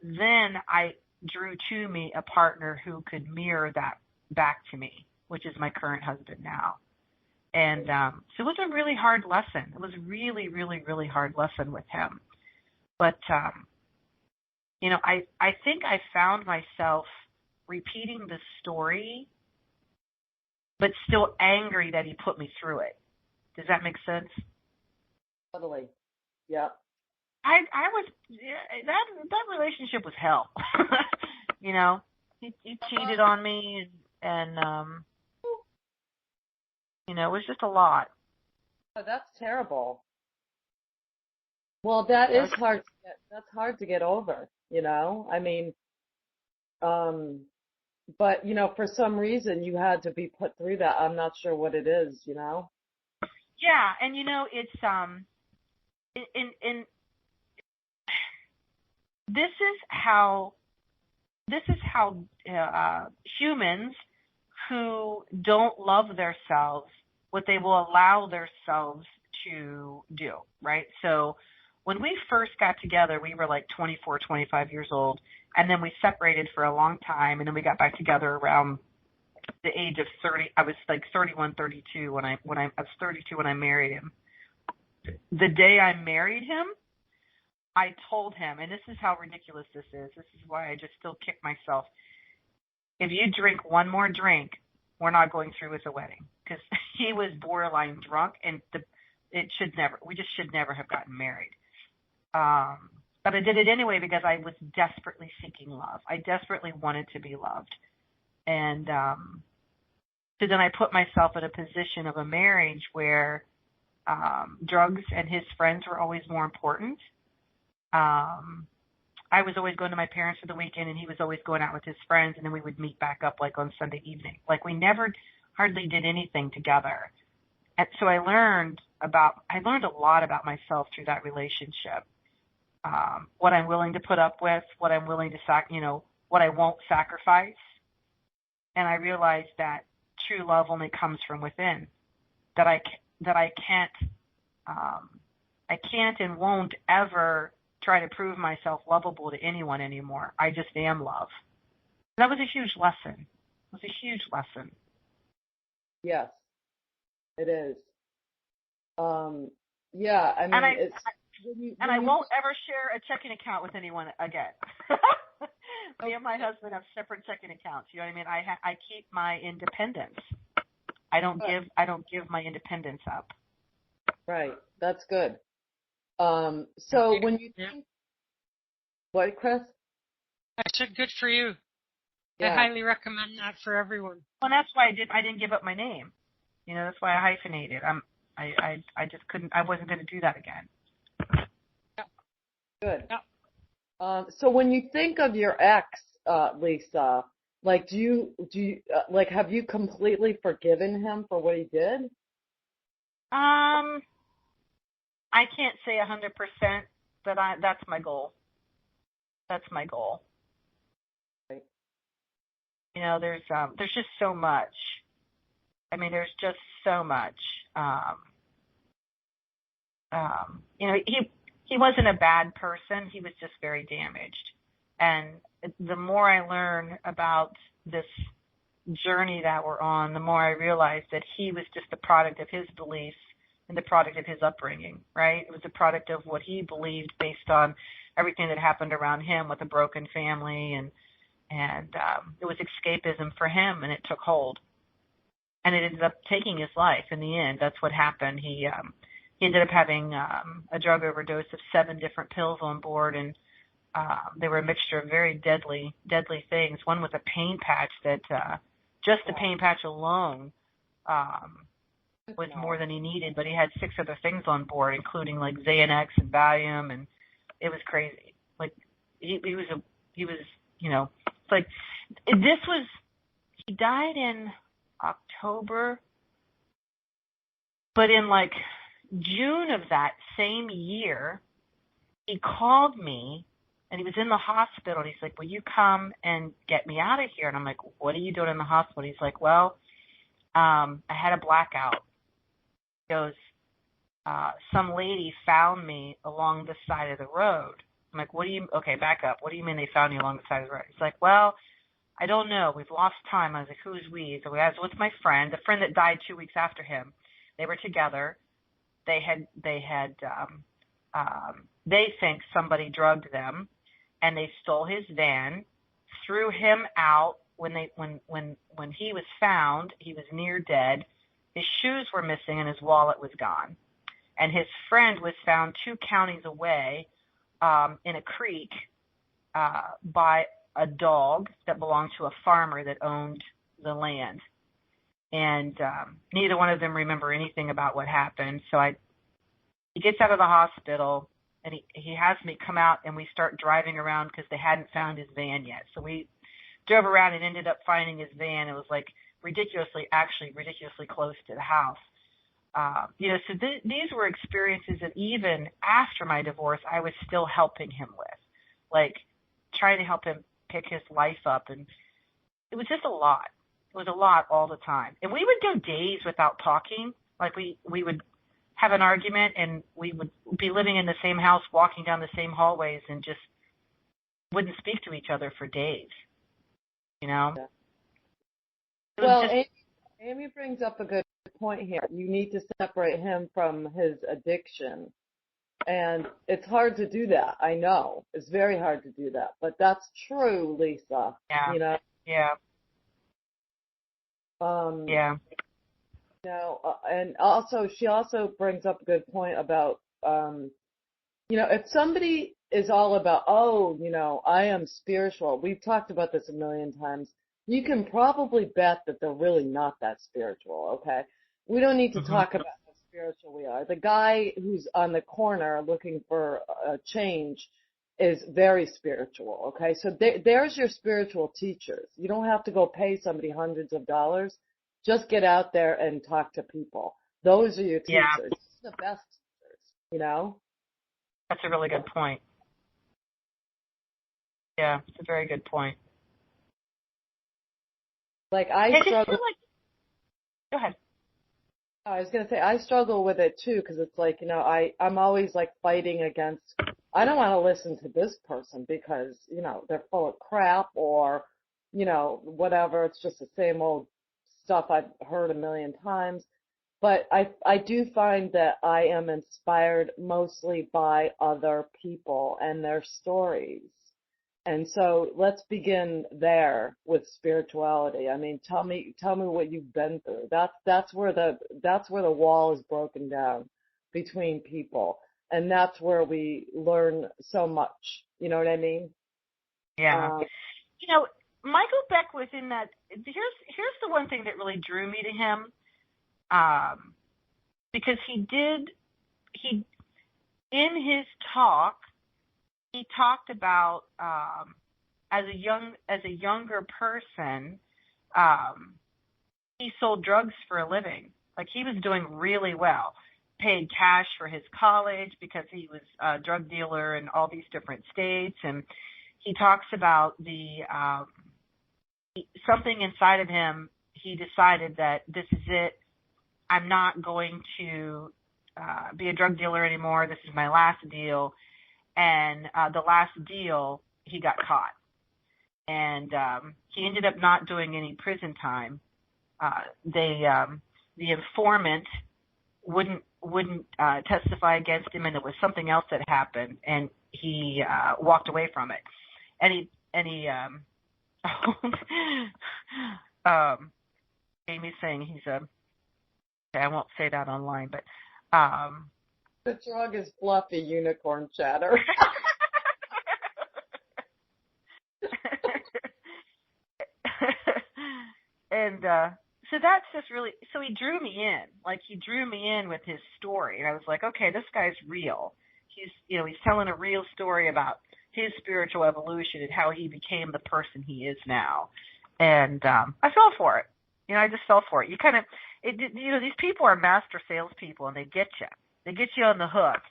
then drew to me a partner who could mirror that back to me, which is my current husband now. And so it was a really hard lesson. It was really, really, really hard lesson with him. But, you know, I think I found myself repeating the story, but still angry that he put me through it. Does that make sense? Totally. Yeah. I was, that relationship was hell. You know, he cheated on me and you know, it was just a lot. Oh, that's terrible. Well, that is hard. That's hard to get over, you know? I mean, but, you know, for some reason you had to be put through that. I'm not sure what it is, you know? Yeah, and you know, it's, in this is how humans who don't love themselves, what they will allow themselves to do, right? So when we first got together, we were like 24, 25 years old, and then we separated for a long time, and then we got back together around the age of 30. I was like 31, 32 when I was 32 when I married him. The day I married him, I told him, and this is how ridiculous this is. This is why I just still kick myself. If you drink one more drink, we're not going through with the wedding, because he was borderline drunk, and we just should never have gotten married. But I did it anyway because I was desperately seeking love. I desperately wanted to be loved. And so then I put myself in a position of a marriage where drugs and his friends were always more important. I was always going to my parents for the weekend, and he was always going out with his friends, and then we would meet back up like on Sunday evening. Like we never hardly did anything together. And so I learned a lot about myself through that relationship. What I'm willing to put up with, what I'm willing to what I won't sacrifice. And I realized that true love only comes from within. That I can't and won't ever try to prove myself lovable to anyone anymore. I just am love. That was a huge lesson. It was a huge lesson. Yes, it is. Yeah, I mean, I won't ever share a checking account with anyone again. Me and my husband have separate checking accounts. You know what I mean? I keep my independence. I don't give my independence up. Right. That's good. So when you think, what, Chris? I said good for you. Yeah. I highly recommend that for everyone. Well, that's why I didn't give up my name. You know, that's why I hyphenated. I just couldn't. I wasn't going to do that again. Yeah. Good. Yeah. So when you think of your ex, Lisa, like, do you like, have you completely forgiven him for what he did? I can't say 100%, but that's my goal. That's my goal. Right. You know, there's just so much. I mean, there's just so much. You know, he wasn't a bad person. He was just very damaged. And the more I learn about this journey that we're on, the more I realize that he was just a product of his beliefs and the product of his upbringing, right? It was a product of what he believed based on everything that happened around him with a broken family, and it was escapism for him, and it took hold. And it ended up taking his life in the end. That's what happened. He ended up having a drug overdose of 7 different pills on board, and they were a mixture of very deadly things. One was a pain patch that just the pain patch alone was more than he needed, but he had 6 other things on board, including like Xanax and Valium, and it was crazy. Like he was, you know, it's like he died in October, but in like June of that same year, he called me, and he was in the hospital, and he's like, will you come and get me out of here? And I'm like, what are you doing in the hospital? He's like, well, I had a blackout. He goes, some lady found me along the side of the road. I'm like, okay, back up. What do you mean they found you along the side of the road? He's like, well, I don't know. We've lost time. I was like, who's we? So I was with my friend, the friend that died 2 weeks after him. They were together. They think somebody drugged them, and they stole his van, threw him out. When he was found, he was near dead. His shoes were missing and his wallet was gone. And his friend was found 2 counties away in a creek by a dog that belonged to a farmer that owned the land. And neither one of them remember anything about what happened. So he gets out of the hospital, and he has me come out, and we start driving around because they hadn't found his van yet. So we drove around and ended up finding his van. It was like ridiculously close to the house. So these were experiences that even after my divorce, I was still helping him with, like trying to help him pick his life up. And it was just a lot. It was a lot all the time. And we would go days without talking. Like we would have an argument, and we would be living in the same house, walking down the same hallways, and just wouldn't speak to each other for days. Yeah. Well, Amy brings up a good point here. You need to separate him from his addiction. And it's hard to do that. I know. It's very hard to do that. But that's true, Lisa. Yeah. Yeah. Yeah. And also, she also brings up a good point about, if somebody is all about, I am spiritual. We've talked about this a million times. You can probably bet that they're really not that spiritual, okay? We don't need to talk about how spiritual we are. The guy who's on the corner looking for a change is very spiritual, okay? So there's your spiritual teachers. You don't have to go pay somebody hundreds of dollars. Just get out there and talk to people. Those are your teachers. Yeah. The best teachers, That's a really good point. Yeah, it's a very good point. Like I struggle. Go ahead. I was going to say I struggle with it too, because it's like, I'm always like fighting against, I don't want to listen to this person because, they're full of crap or, whatever. It's just the same old stuff I've heard a million times. But I do find that I am inspired mostly by other people and their stories. And so let's begin there with spirituality. I mean, tell me what you've been through. That's where the wall is broken down between people. And that's where we learn so much. You know what I mean? Yeah. Michael Beck was in that. Here's the one thing that really drew me to him. Because in his talk, he talked about, as a younger person, he sold drugs for a living. Like he was doing really well, paid cash for his college because he was a drug dealer in all these different states. And he talks about something inside of him. He decided that this is it. I'm not going to be a drug dealer anymore. This is my last deal. And the last deal, he got caught. And he ended up not doing any prison time. The informant wouldn't testify against him, and there was something else that happened, and he walked away from it. And he Amy's saying he's a, I won't say that online, but the drug is fluffy unicorn chatter. And so that's just really, so he drew me in with his story, and I was like, okay, this guy's real. He's telling a real story about his spiritual evolution and how he became the person he is now. And I fell for it. I just fell for it. These people are master salespeople, and they get you. They get you on the hook.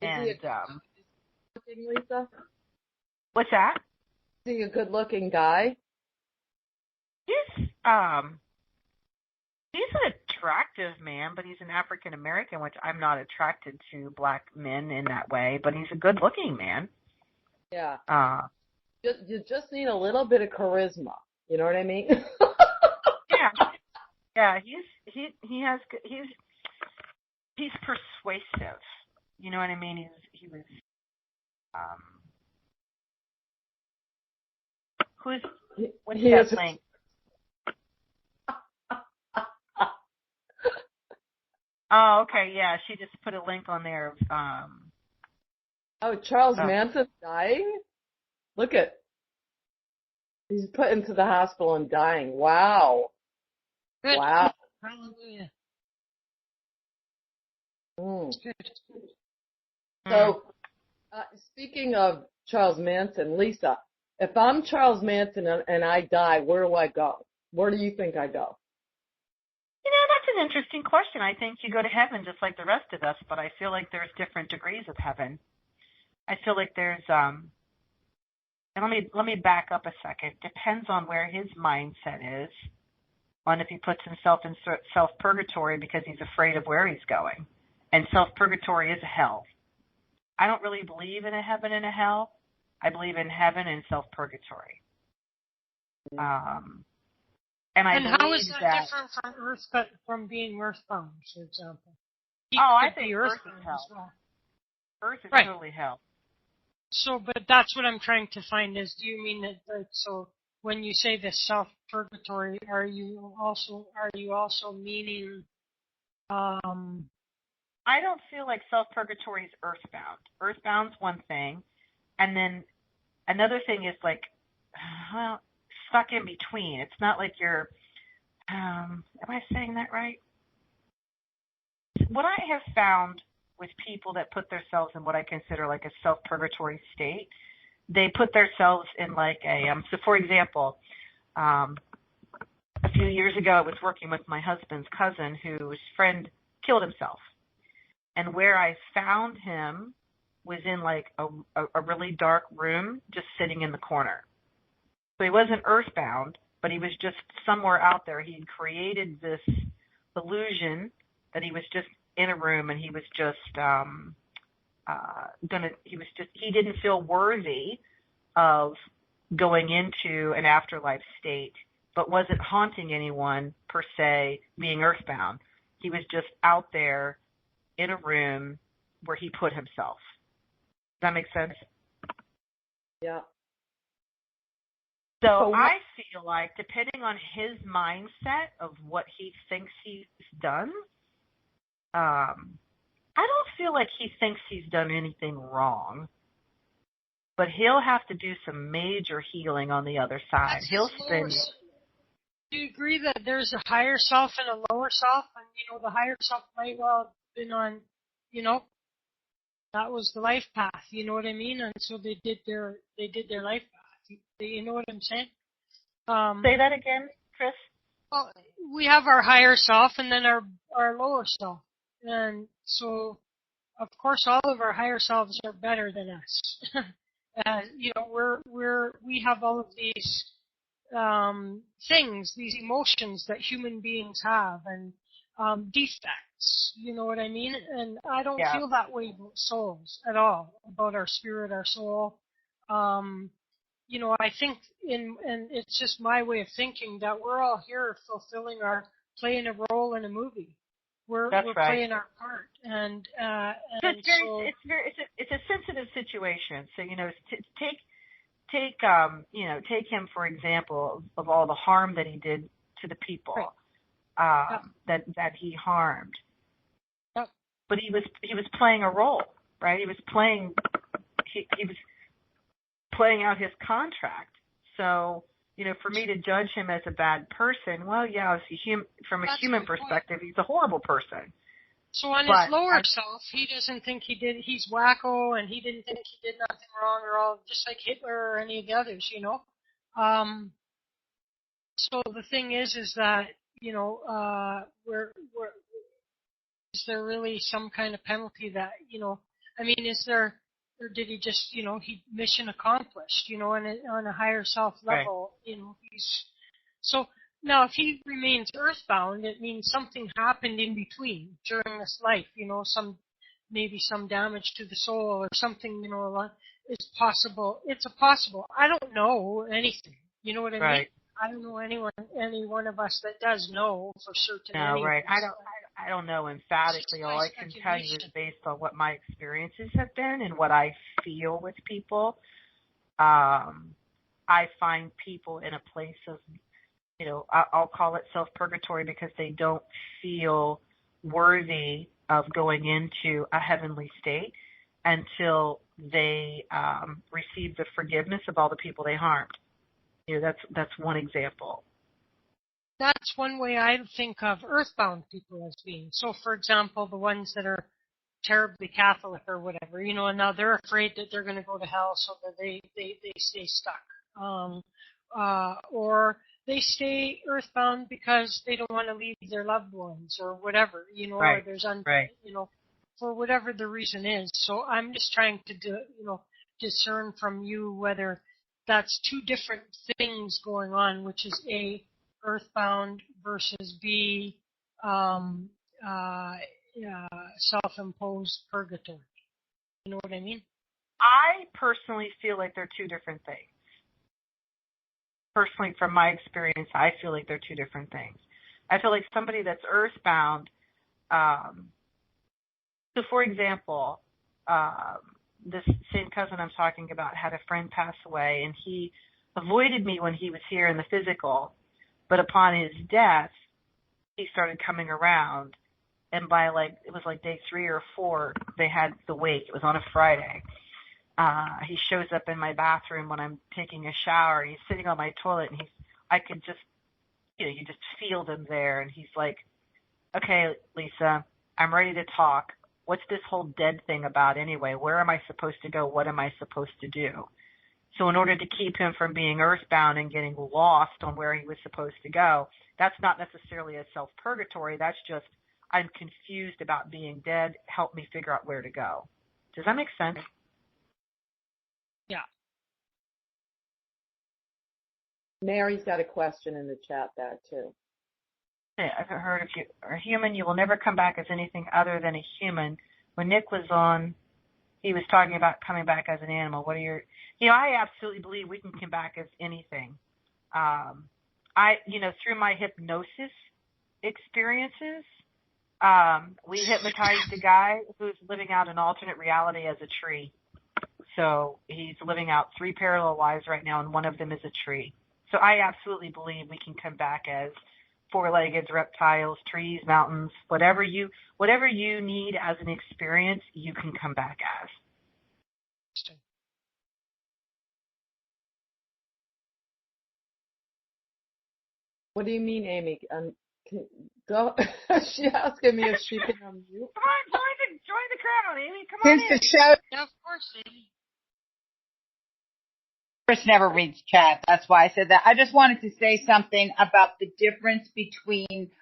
And Is he a good-looking, Lisa? What's that? Is he a good-looking guy? He's an attractive man, but he's an African American, which I'm not attracted to black men in that way. But he's a good-looking man. Yeah. Uh, You just need a little bit of charisma. You know what I mean? yeah. He's persuasive. You know what I mean? He was. What's that link? Oh, okay, yeah. She just put a link on there of Oh, Charles Manson's dying? Look at, he's put into the hospital and dying. Wow. Good. Wow. Hallelujah. Mm. Good. So, speaking of Charles Manson, Lisa, if I'm Charles Manson and I die, where do I go? Where do you think I go? That's an interesting question. I think you go to heaven just like the rest of us, but I feel like there's different degrees of heaven. I feel like there's and let me back up a second. Depends on where his mindset is, on if he puts himself in self-purgatory because he's afraid of where he's going. And self-purgatory is a hell. I don't really believe in a heaven and a hell. I believe in heaven and self-purgatory. And how is that different from Earth, from being earthbound, for example? I think Earth is hell. Well. Earth is totally hell. So, but that's what I'm trying to find is, do you mean that, like, so when you say the self-purgatory, are you also meaning, I don't feel like self-purgatory is earthbound. Earthbound's one thing, and then another thing is like, stuck in between. It's not like you're, am I saying that right? What I have found with people that put themselves in what I consider like a self-purgatory state, they put themselves in like so for example, a few years ago I was working with my husband's cousin whose friend killed himself. And where I found him was in like a really dark room, just sitting in the corner. So he wasn't earthbound, but he was just somewhere out there. He had created this illusion that he was just in a room and he was just he didn't feel worthy of going into an afterlife state, but wasn't haunting anyone per se, being earthbound. He was just out there in a room where he put himself. Does that make sense? Yeah. So I feel like, depending on his mindset of what he thinks he's done, I don't feel like he thinks he's done anything wrong. But he'll have to do some major healing on the other side. He'll spend. Do you agree that there's a higher self and a lower self? And, the higher self might well have been on, that was the life path, you know what I mean? And so they did their life path. You know what I'm saying? Say that again, Chris. Well, we have our higher self and then our lower self. And so, of course, all of our higher selves are better than us. We have all of these things, these emotions that human beings have, and defects, you know what I mean? And I don't feel that way about souls at all, about our spirit, our soul. I think and it's just my way of thinking that we're all here playing a role in a movie. We're playing our part, and it's a sensitive situation. So take him for example of all the harm that he did to the people that he harmed. Yep. But he was playing a role, right? He was playing out his contract. So, for me to judge him as a bad person, well, yeah, from a human perspective, he's a horrible person. So on his lower self, he doesn't think he's wacko, and he didn't think he did nothing wrong or all, just like Hitler or any of the others, So the thing is that, is there really some kind of penalty that, is there, or did he just, mission accomplished, on a higher self level, so now if he remains earthbound, it means something happened in between during this life, maybe some damage to the soul or something, is possible. It's a possible. I don't know anything. You know what I mean? Right. I don't know any one of us that does know for certain. No, right. anyways. I don't know emphatically. It's All my I can tell you is speculation. based on what my experiences have been and what I feel with people. I find people in a place of, I'll call it self-purgatory because they don't feel worthy of going into a heavenly state until they receive the forgiveness of all the people they harmed. That's one example. That's one way I think of earthbound people as being. So, for example, the ones that are terribly Catholic or whatever, and now they're afraid that they're going to go to hell, so that they stay stuck. Or they stay earthbound because they don't want to leave their loved ones or whatever, Right. or there's, Right. for whatever the reason is. So I'm just trying to discern from you whether that's two different things going on, which is A, earthbound versus B, self-imposed purgatory. You know what I mean? I personally feel like they're two different things. Personally, from my experience, I feel like they're two different things. I feel like somebody that's earthbound, so for example, this same cousin I'm talking about had a friend pass away, and he avoided me when he was here in the physical, but upon his death, he started coming around, and by it was like day 3 or 4, they had the wake. It was on a Friday. He shows up in my bathroom when I'm taking a shower. He's sitting on my toilet, and I could just, you just feel them there. And he's like, "Okay, Lisa, I'm ready to talk. What's this whole dead thing about anyway? Where am I supposed to go? What am I supposed to do?" So in order to keep him from being earthbound and getting lost on where he was supposed to go, that's not necessarily a self-purgatory. That's just, I'm confused about being dead. Help me figure out where to go. Does that make sense? Yeah. Mary's got a question in the chat there too. Yeah, I've heard if you are human, you will never come back as anything other than a human. When Nick was on, he was talking about coming back as an animal. What are your, I absolutely believe we can come back as anything. Through my hypnosis experiences, we hypnotized a guy who's living out an alternate reality as a tree. So he's living out 3 parallel lives right now, and one of them is a tree. So I absolutely believe we can come back as 4-legged reptiles, trees, mountains, whatever you need as an experience, you can come back as. What do you mean, Amy? Go. She's asking me if she can unmute. Come on, join the crowd, Amy. Come on in. Since the show, Yeah, of course, Amy. Chris never reads chat. That's why I said that. I just wanted to say something about the difference between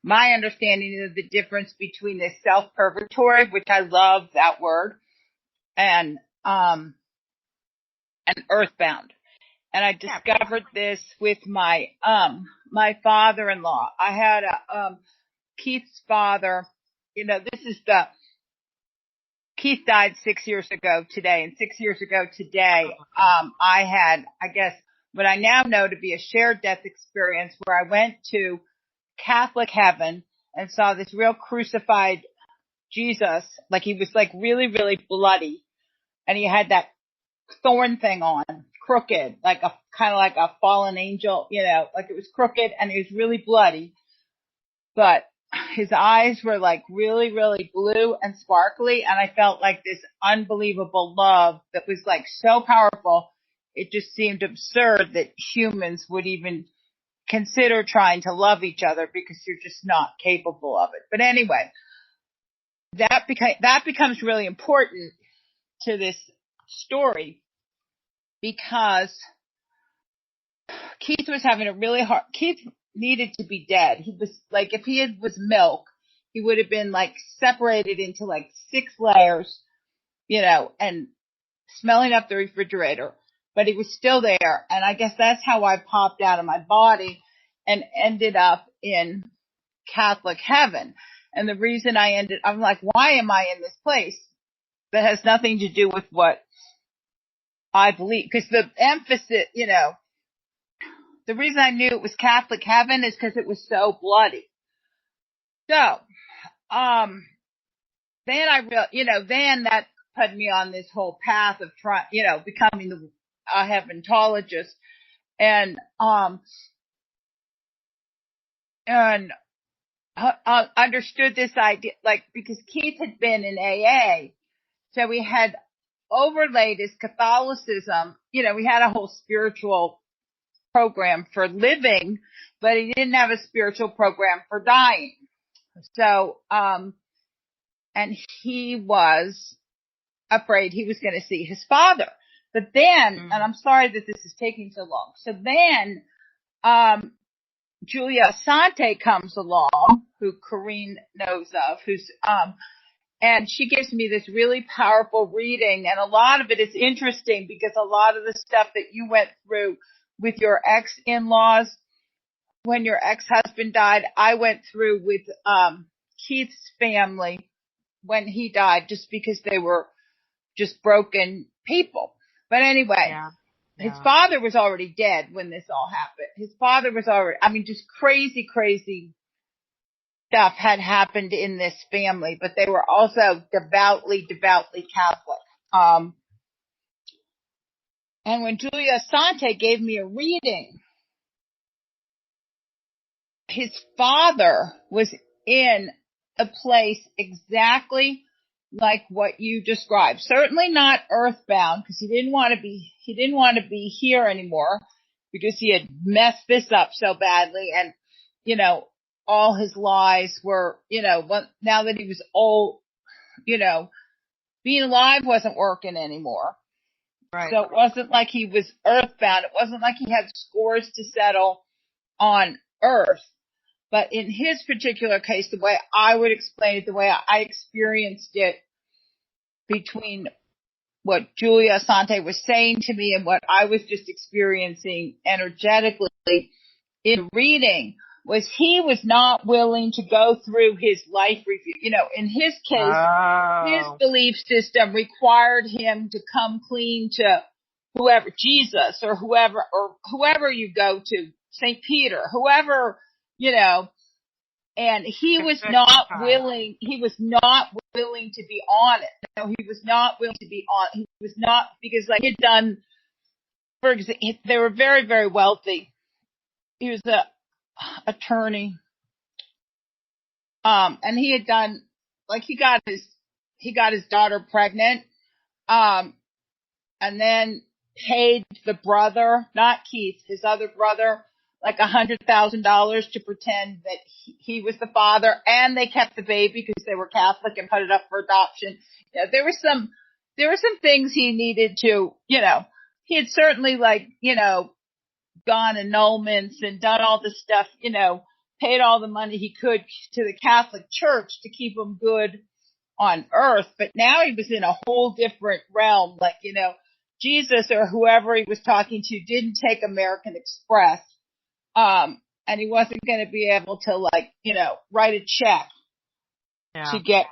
my understanding of the difference between the self-purgatory, which I love that word, and earthbound. And I discovered this with my father-in-law. I had Keith's father. Keith died 6 years ago today, and 6 years ago today, I had, I guess, what I now know to be a shared death experience where I went to Catholic heaven and saw this real crucified Jesus, like he was like really, really bloody, and he had that thorn thing on, crooked, like a kind of like a fallen angel, like it was crooked and it was really bloody, but his eyes were like really, really blue and sparkly, and I felt like this unbelievable love that was like so powerful. It just seemed absurd that humans would even consider trying to love each other because you're just not capable of it. But anyway, that becomes really important to this story because Keith was having a really hard. Keith needed to be dead. He was like, if he was milk, he would have been like separated into like 6 layers, and smelling up the refrigerator. But he was still there, and I guess that's how I popped out of my body and ended up in Catholic heaven. And the reason I'm like, why am I in this place? That has nothing to do with what I believe, because the emphasis, the reason I knew it was Catholic heaven is because it was so bloody. So, then then that put me on this whole path of becoming a heaventologist, and understood this idea, because Keith had been in AA, so we had overlaid his Catholicism. We had a whole spiritual program for living, but he didn't have a spiritual program for dying. So, and he was afraid he was going to see his father. But then, and I'm sorry that this is taking so long. So then, Julia Asante comes along, who Corrine knows of, and she gives me this really powerful reading, and a lot of it is interesting because a lot of the stuff that you went through with your ex-in-laws, when your ex-husband died, I went through with Keith's family when he died, just because they were just broken people. But anyway, his father was already dead when this all happened. His father was already, just crazy, crazy stuff had happened in this family, but they were also devoutly Catholic. And when Julia Asante gave me a reading, his father was in a place exactly like what you described. Certainly not earthbound, because he didn't want to be here anymore, because he had messed this up so badly. And, all his lies were, now that he was old, being alive wasn't working anymore. Right. So it wasn't like he was earthbound. It wasn't like he had scores to settle on earth. But in his particular case, the way I would explain it, the way I experienced it, between what Julia Asante was saying to me and what I was just experiencing energetically in reading, was he was not willing to go through his life review. In his case, his belief system required him to come clean to whoever, Jesus or whoever you go to, St. Peter, whoever, and he was not willing to be on it. He was not willing to be on. He was not, because he'd done, for example, they were very, very wealthy. He was a attorney. And he had done, he got his daughter pregnant, and then paid the brother, not Keith, his other brother, $100,000 to pretend that he was the father, and they kept the baby because they were Catholic and put it up for adoption. There were some things he needed to, he had certainly gone annulments and done all this stuff, paid all the money he could to the Catholic Church to keep him good on earth. But now he was in a whole different realm. Jesus or whoever he was talking to didn't take American Express. And he wasn't going to be able to write a check to get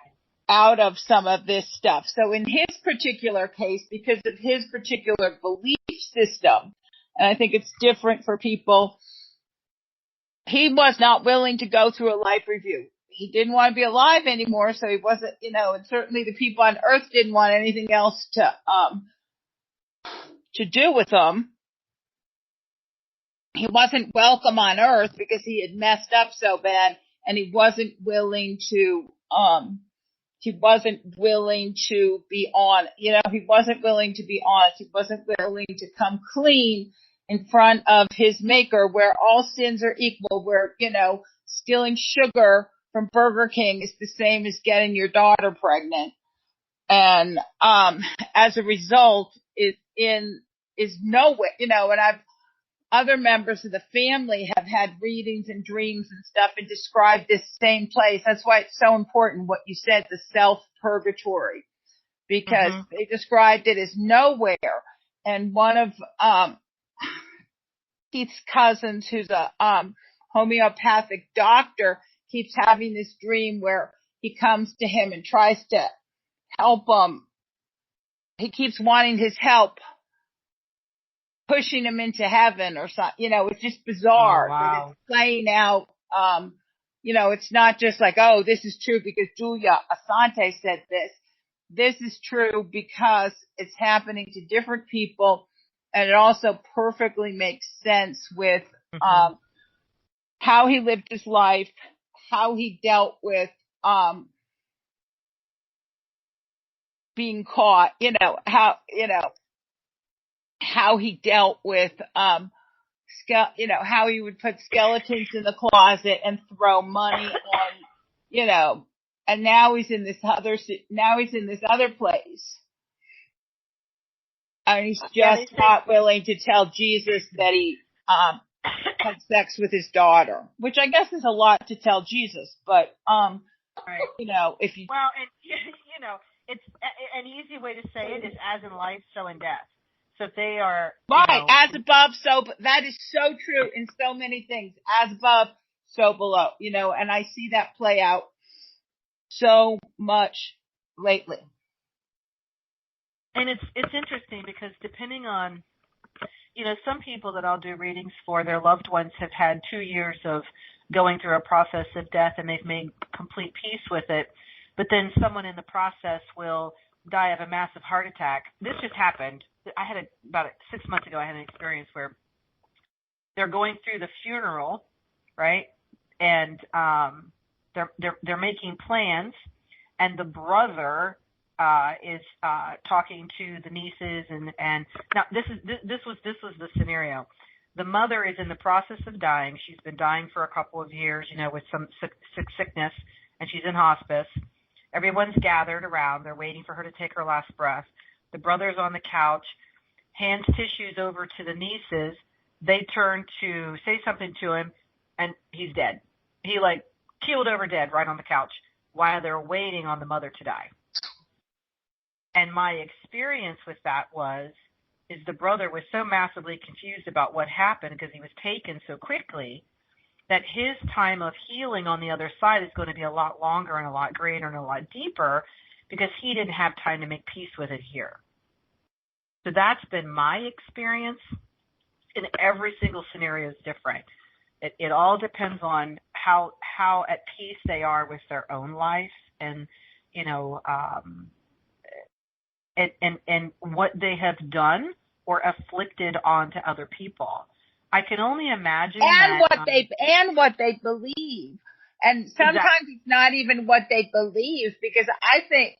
out of some of this stuff. So in his particular case, because of his particular belief system, and I think it's different for people, he was not willing to go through a life review. He didn't want to be alive anymore, so he wasn't, and certainly the people on earth didn't want anything else to do with him. He wasn't welcome on earth because he had messed up so bad, and he wasn't willing to be on, he wasn't willing to be honest. He wasn't willing to come clean in front of his maker, where all sins are equal, where, stealing sugar from Burger King is the same as getting your daughter pregnant. And, as a result is nowhere, and other members of the family have had readings and dreams and stuff and described this same place. That's why it's so important what you said, the self-purgatory, because they described it as nowhere. And one of Keith's cousins, who's a homeopathic doctor, keeps having this dream where he comes to him and tries to help him. He keeps wanting his help pushing him into heaven or something. It's just Oh, bizarre that wow. it's playing out. It's not just like, oh, this is true because Julia Asante said this. This is true because it's happening to different people, and it also perfectly makes sense with how he lived his life, how he dealt with being caught, how he dealt with how he would put skeletons in the closet and throw money on, and now he's in this other place. And he's just not willing to tell Jesus that he had sex with his daughter, which I guess is a lot to tell Jesus, but Right. if you Well, and it's an easy way to say it is as in life, so in death. So if they are right, as above, so that is so true in so many things. As above, so below. And I see that play out so much lately. And it's interesting because depending on, some people that I'll do readings for, their loved ones have had 2 years of going through a process of death and they've made complete peace with it. But then someone in the process will die of a massive heart attack. This just happened. I had about 6 months ago, I had an experience where they're going through the funeral, right? And they're making plans, and the brother is talking to the nieces, and now this was the scenario. The mother is in the process of dying. She's been dying for a couple of years, with some sickness, and she's in hospice. Everyone's gathered around. They're waiting for her to take her last breath. The brother's on the couch, hands tissues over to the nieces. They turn to say something to him, and he's dead. He keeled over dead right on the couch while they're waiting on the mother to die. And my experience with that is the brother was so massively confused about what happened because he was taken so quickly that his time of healing on the other side is going to be a lot longer and a lot greater and a lot deeper because he didn't have time to make peace with it here. So that's been my experience. And every single scenario is different. It all depends on how at peace they are with their own life and, and what they have done or afflicted onto other people. I can only imagine what they believe. And sometimes It's not even what they believe, because I think,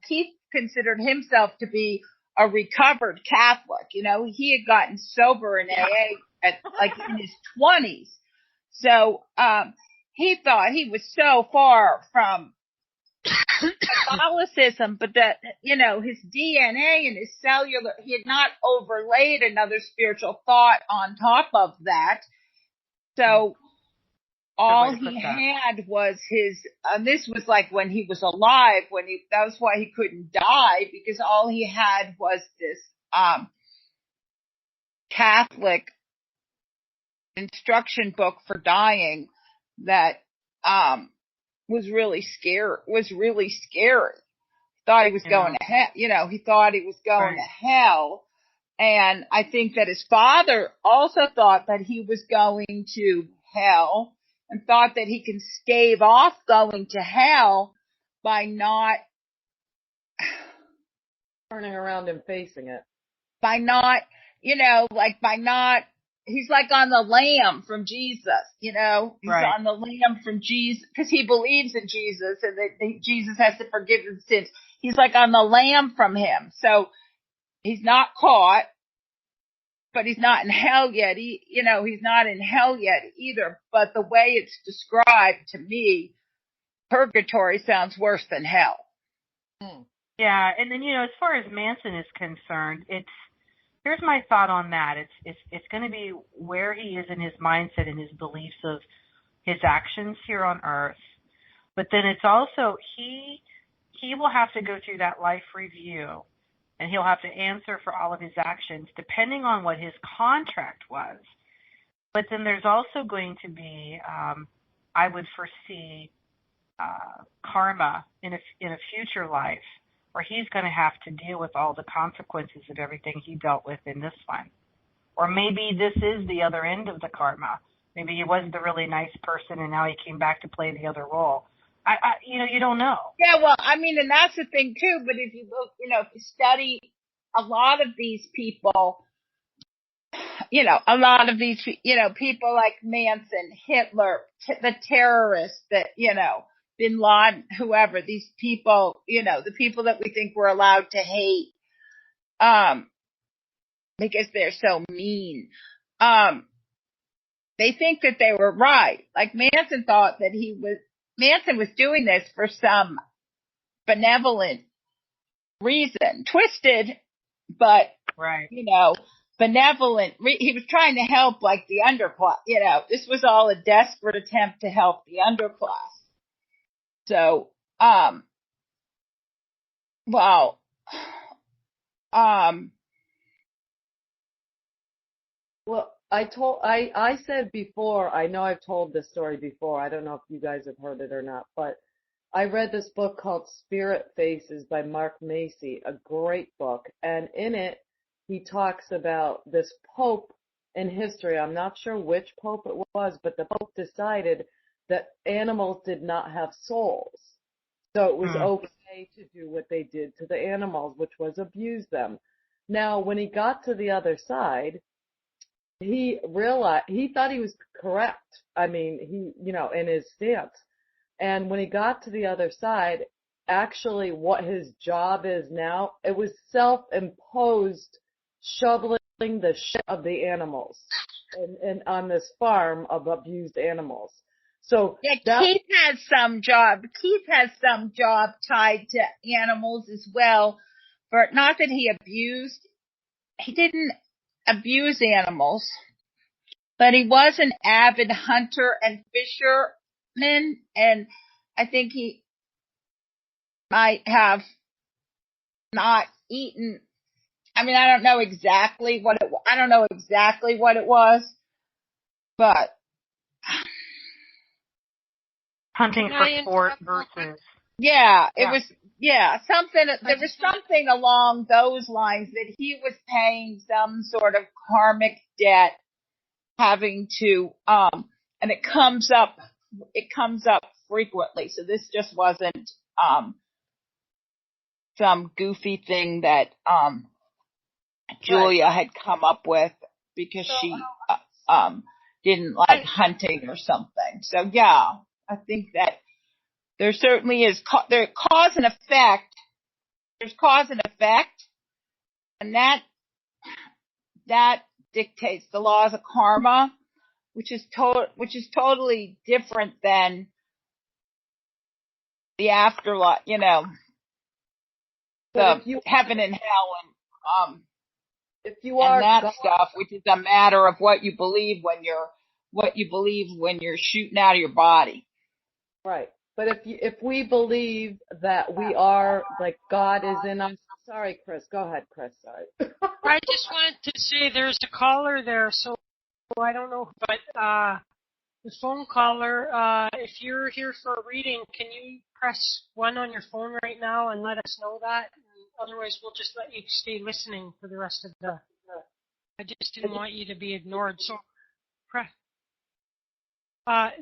Keith considered himself to be a recovered Catholic. He had gotten sober in AA in his 20s. So, he thought he was so far from Catholicism, but that, his DNA and his cellular, he had not overlaid another spiritual thought on top of that. So all he had was this was like when he was alive, that was why he couldn't die, because all he had was this, Catholic instruction book for dying that, was really scary. Thought he was going to hell. He thought he was going to hell. And I think that his father also thought that he was going to hell and thought that he can stave off going to hell by not turning around and facing it. He's like on the lamb from Jesus, he's on the lamb from Jesus because he believes in Jesus and that Jesus has to forgive his sins. He's like on the lamb from him. So he's not caught, but he's not in hell yet. He's not in hell yet either. But the way it's described to me, purgatory sounds worse than hell. Yeah. And then, as far as Manson is concerned, here's my thought on that. It's going to be where he is in his mindset and his beliefs of his actions here on Earth. But then it's also he will have to go through that life review, and he'll have to answer for all of his actions depending on what his contract was. But then there's also going to be, I would foresee, karma in a future life, where he's going to have to deal with all the consequences of everything he dealt with in this one, Or maybe this is the other end of the karma. Maybe he was the really nice person and now he came back to play the other role. You don't know. Yeah, well, I mean, and that's the thing too, but if you look, if you study a lot of these people, people like Manson, Hitler, the terrorists that, Bin Laden, whoever, these people, the people that we think we're allowed to hate, because they're so mean, they think that they were right. Like Manson thought that Manson was doing this for some benevolent reason. Twisted, but, right. Benevolent. He was trying to help like the underclass. This was all a desperate attempt to help the underclass. So, well, I said before, I know I've told this story before. I don't know if you guys have heard it or not, but I read this book called Spirit Faces by Mark Macy, a great book. And in it, he talks about this pope in history. I'm not sure which pope it was, but the pope decided that animals did not have souls. So it was okay to do what they did to the animals, which was abuse them. Now, when he got to the other side, he realized, he thought he was correct. I mean, in his stance. And when he got to the other side, actually what his job is now, it was self-imposed shoveling the shit of the animals and on this farm of abused animals. So yeah, Keith has some job tied to animals as well. But not that he didn't abuse animals, but he was an avid hunter and fisherman, and I think he might have not eaten. I mean, I don't know exactly what it was, but hunting for sport versus. Yeah, it was. Yeah, something. There was something along those lines that he was paying some sort of karmic debt, having to. And it comes up frequently. So this just wasn't some goofy thing that Julia had come up with because she didn't like hunting or something. So yeah, I think that there certainly is cause and effect. There's cause and effect, and that dictates the laws of karma, which is totally different than the afterlife. The heaven and hell and if you are and that God, stuff, which is a matter of what you believe when you're shooting out of your body. Right. But if we believe that we are, like, God is in us. Sorry, Chris. Go ahead, Chris. Sorry. I just wanted to say there's a caller there, so I don't know, but the phone caller, if you're here for a reading, can you press 1 on your phone right now and let us know that? Otherwise, we'll just let you stay listening for the rest of the. I just didn't want you to be ignored. So, press.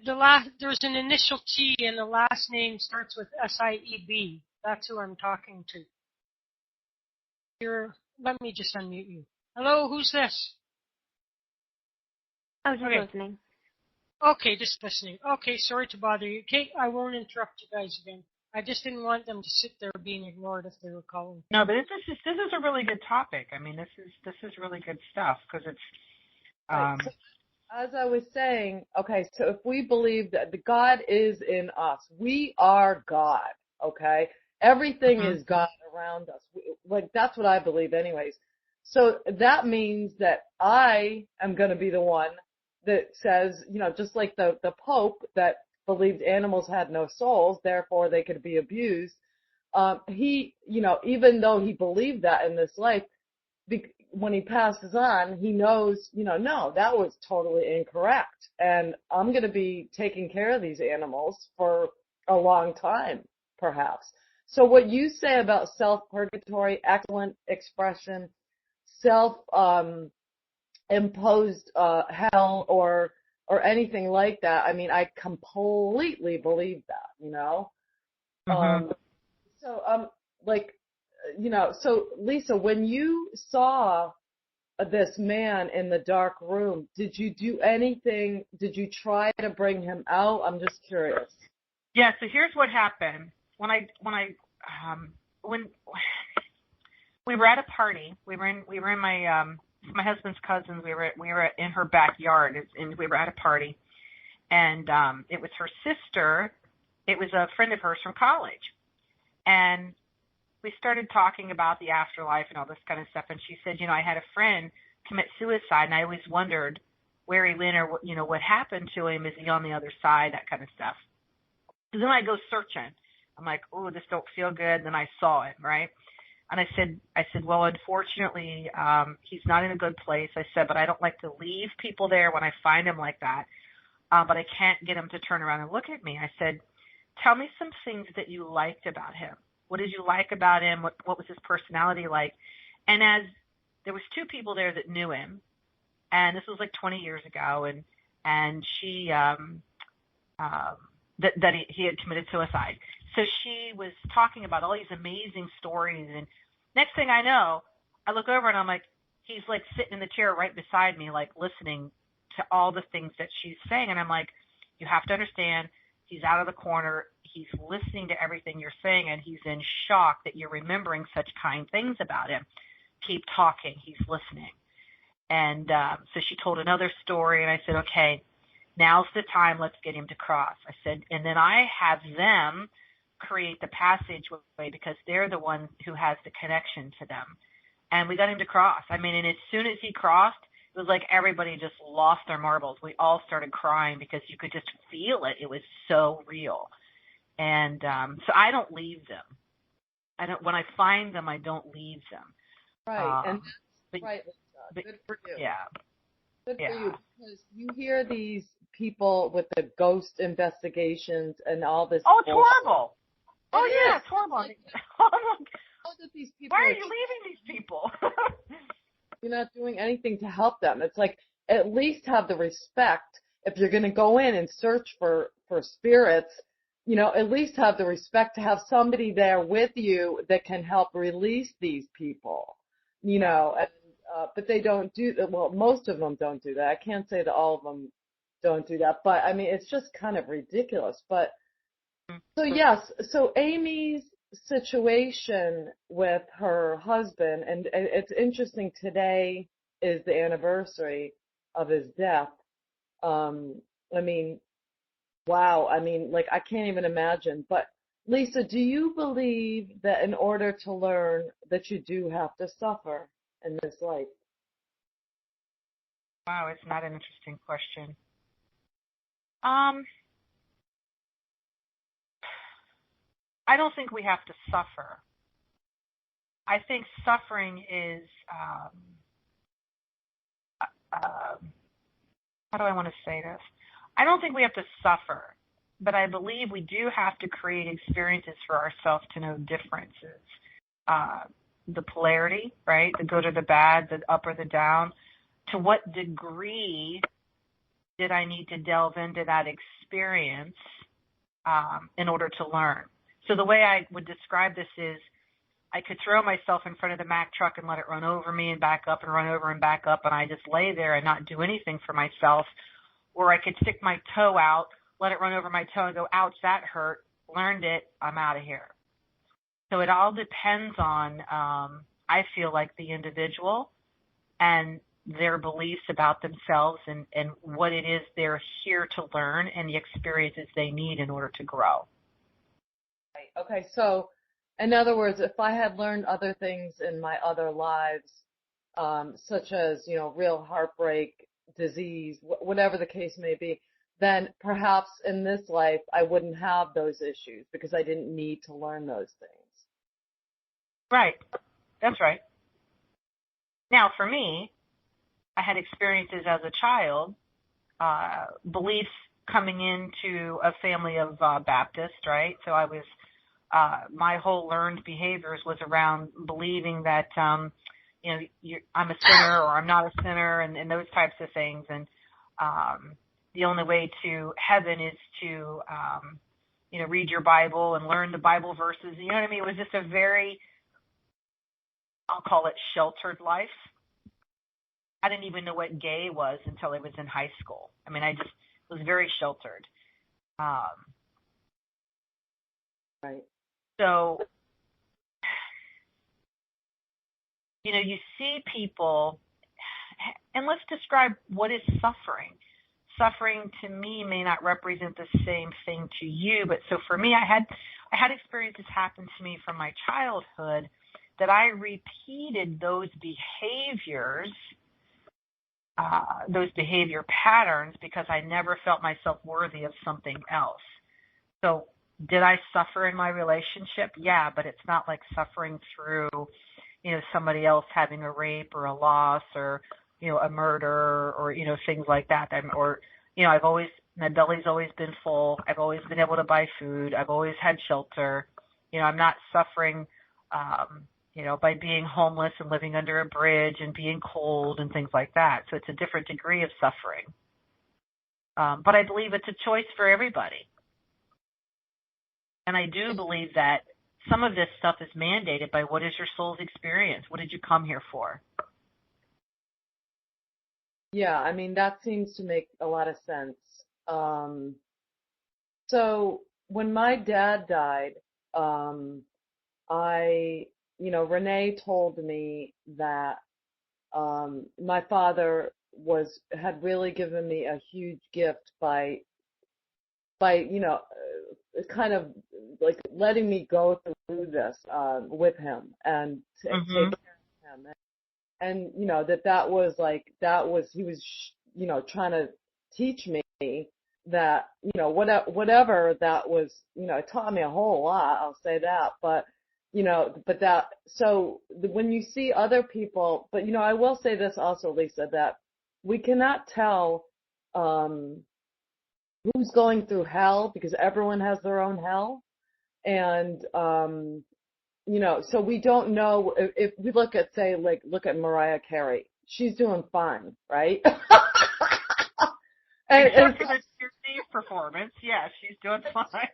There's an initial T, and the last name starts with SIEB. That's who I'm talking to. Let me just unmute you. Hello, who's this? I was just listening. Okay, just listening. Okay, sorry to bother you. Okay, I won't interrupt you guys again. I just didn't want them to sit there being ignored if they were calling. No, but this is a really good topic. I mean, this is really good stuff because it's. Right. So, as I was saying, okay, so if we believe that the God is in us, we are God. Okay, everything is God around us. Like that's what I believe, anyways. So that means that I am going to be the one that says, just like the Pope that believed animals had no souls, therefore they could be abused. He, even though he believed that in this life, when he passes on, he knows, no, that was totally incorrect. And I'm going to be taking care of these animals for a long time, perhaps. So what you say about self-purgatory, excellent expression, imposed hell or anything like that. I mean, I completely believe that, you know. Mm-hmm. So like, you know, so Lisa, when you saw this man in the dark room, did you do anything? Did you try to bring him out? I'm just curious. Yeah. So here's what happened when we were at a party. We were in my husband's cousins. We were in her backyard, and we were at a party, and it was her sister. It was a friend of hers from college, and we started talking about the afterlife and all this kind of stuff. And she said, you know, I had a friend commit suicide, and I always wondered where he went or what happened to him. Is he on the other side? That kind of stuff. So then I go searching. I'm like, oh, this don't feel good. Then I saw it, right? And I said, well, unfortunately, he's not in a good place. I said, but I don't like to leave people there when I find him like that. But I can't get him to turn around and look at me. I said, tell me some things that you liked about him. What did you like about him? What was his personality like? And as there was two people there that knew him, and this was like 20 years ago, and she that he had committed suicide. So she was talking about all these amazing stories, and next thing I know, I look over and I'm like, he's like sitting in the chair right beside me, like listening to all the things that she's saying, and I'm like, you have to understand, he's out of the corner, he's listening to everything you're saying, and he's in shock that you're remembering such kind things about him. Keep talking, he's listening. And so she told another story, and I said, okay, now's the time, let's get him to cross. I said, and then I have them create the passageway because they're the one who has the connection to them. And we got him to cross. I mean, and as soon as he crossed, it was like everybody just lost their marbles. We all started crying because you could just feel it. It was so real. And so I don't leave them. When I find them, I don't leave them. Right, and that's right, Lisa. Good for you. Yeah. Good for you, because you hear these people with the ghost investigations and all this. Oh, it's horrible. It's horrible. Like, these people why are you leaving these people? You're not doing anything to help them. It's like, at least have the respect. If you're going to go in and search for spirits, you know, at least have the respect to have somebody there with you that can help release these people, you know, and, but they don't do that. Well, most of them don't do that. I can't say that all of them don't do that, but I mean, it's just kind of ridiculous. But so yes, so Amy's situation with her husband, and it's interesting, today is the anniversary of his death. I mean, wow, I mean, like, I can't even imagine. But Lisa, do you believe that in order to learn that you do have to suffer in this life? Wow, it's not an interesting question. I don't think we have to suffer. I think suffering is, how do I want to say this? I don't think we have to suffer, but I believe we do have to create experiences for ourselves to know differences. The polarity, right? The good or the bad, the up or the down. To what degree did I need to delve into that experience in order to learn? So the way I would describe this is, I could throw myself in front of the Mack truck and let it run over me and back up and run over and back up, and I just lay there and not do anything for myself. Or I could stick my toe out, let it run over my toe and go, ouch, that hurt, learned it, I'm out of here. So it all depends on, I feel like, the individual and their beliefs about themselves and what it is they're here to learn and the experiences they need in order to grow. Okay, so in other words, if I had learned other things in my other lives, such as, you know, real heartbreak, disease, whatever the case may be, then perhaps in this life I wouldn't have those issues because I didn't need to learn those things. Right. That's right. Now, for me, I had experiences as a child, beliefs coming into a family of Baptist, right? So I was, my whole learned behaviors was around believing that I'm a sinner or I'm not a sinner, and those types of things. And the only way to heaven is to, read your Bible and learn the Bible verses. You know what I mean? It was just a very, I'll call it sheltered life. I didn't even know what gay was until I was in high school. I mean, I just was very sheltered. Right. So, you see people, and let's describe what is suffering. Suffering to me may not represent the same thing to you, but so for me, I had experiences happen to me from my childhood that I repeated those behaviors, those behavior patterns, because I never felt myself worthy of something else. So did I suffer in my relationship? Yeah, but it's not like suffering through, somebody else having a rape or a loss or, a murder or, things like that. Or, my belly's always been full. I've always been able to buy food. I've always had shelter. I'm not suffering, by being homeless and living under a bridge and being cold and things like that. So it's a different degree of suffering. But I believe it's a choice for everybody. And I do believe that some of this stuff is mandated by what is your soul's experience? What did you come here for? Yeah, I mean, that seems to make a lot of sense. So when my dad died, Renee told me that my father had really given me a huge gift by kind of like letting me go through this with him and take care of him. And he was trying to teach me that whatever that was, it taught me a whole lot, I'll say that, but when you see other people, but I will say this also, Lisa, that we cannot tell who's going through hell, because everyone has their own hell. And, so we don't know if we look at Mariah Carey, she's doing fine, right? Except for the New Year's Eve performance, yeah, she's doing fine.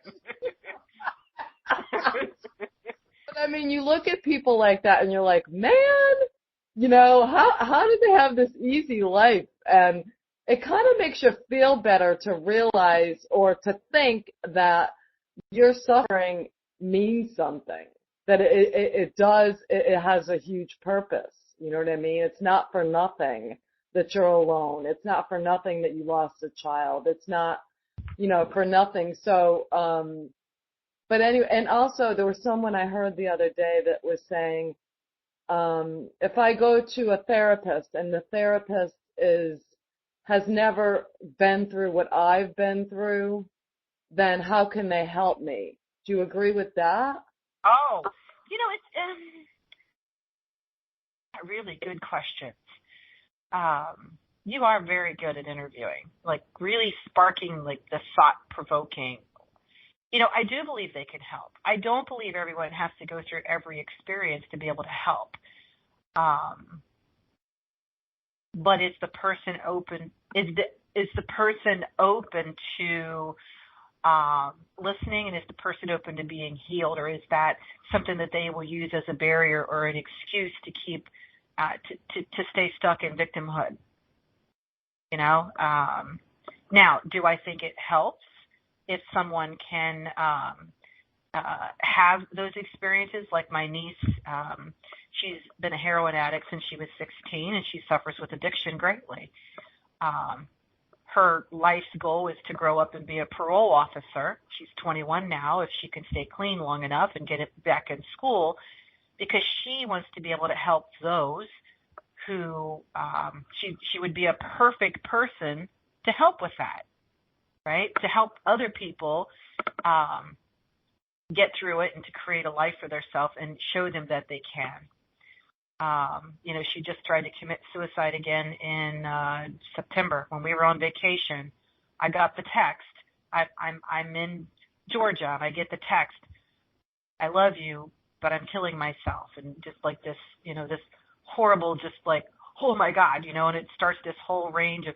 But I mean, you look at people like that and you're like, man, how did they have this easy life? And it kind of makes you feel better to realize or to think that your suffering means something, that it has a huge purpose. You know what I mean? It's not for nothing that you're alone. It's not for nothing that you lost a child. It's not, for nothing. So, but anyway, and also there was someone I heard the other day that was saying, if I go to a therapist and the therapist has never been through what I've been through, then how can they help me? Do you agree with that? Oh, it's a really good question. You are very good at interviewing, like really sparking like the thought-provoking. I do believe they can help. I don't believe everyone has to go through every experience to be able to help. But is the person open? Is the person open to listening, and is the person open to being healed, or is that something that they will use as a barrier or an excuse to keep to stay stuck in victimhood? Now, do I think it helps if someone can have those experiences? Like my niece, she's been a heroin addict since she was 16, and she suffers with addiction greatly. Her life's goal is to grow up and be a parole officer. She's 21 now, if she can stay clean long enough and get it back in school, because she wants to be able to help those who she would be a perfect person to help with that, right? To help other people get through it and to create a life for themselves and show them that they can. She just tried to commit suicide again in September when we were on vacation. I got the text. I'm in Georgia, and I get the text, I love you, but I'm killing myself. And just like this, this horrible, just like, oh my God, and it starts this whole range of,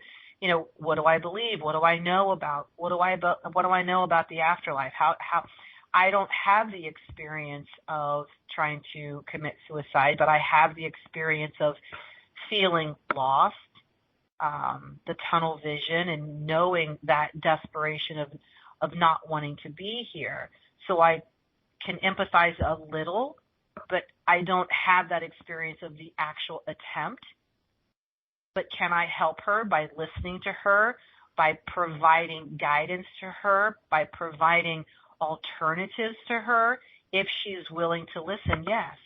what do I believe? What do I know about? What do I know about the afterlife? How I don't have the experience of trying to commit suicide, but I have the experience of feeling lost, the tunnel vision, and knowing that desperation of not wanting to be here. So I can empathize a little, but I don't have that experience of the actual attempt. But can I help her by listening to her, by providing guidance to her, by providing alternatives to her, if she's willing to listen? Yes.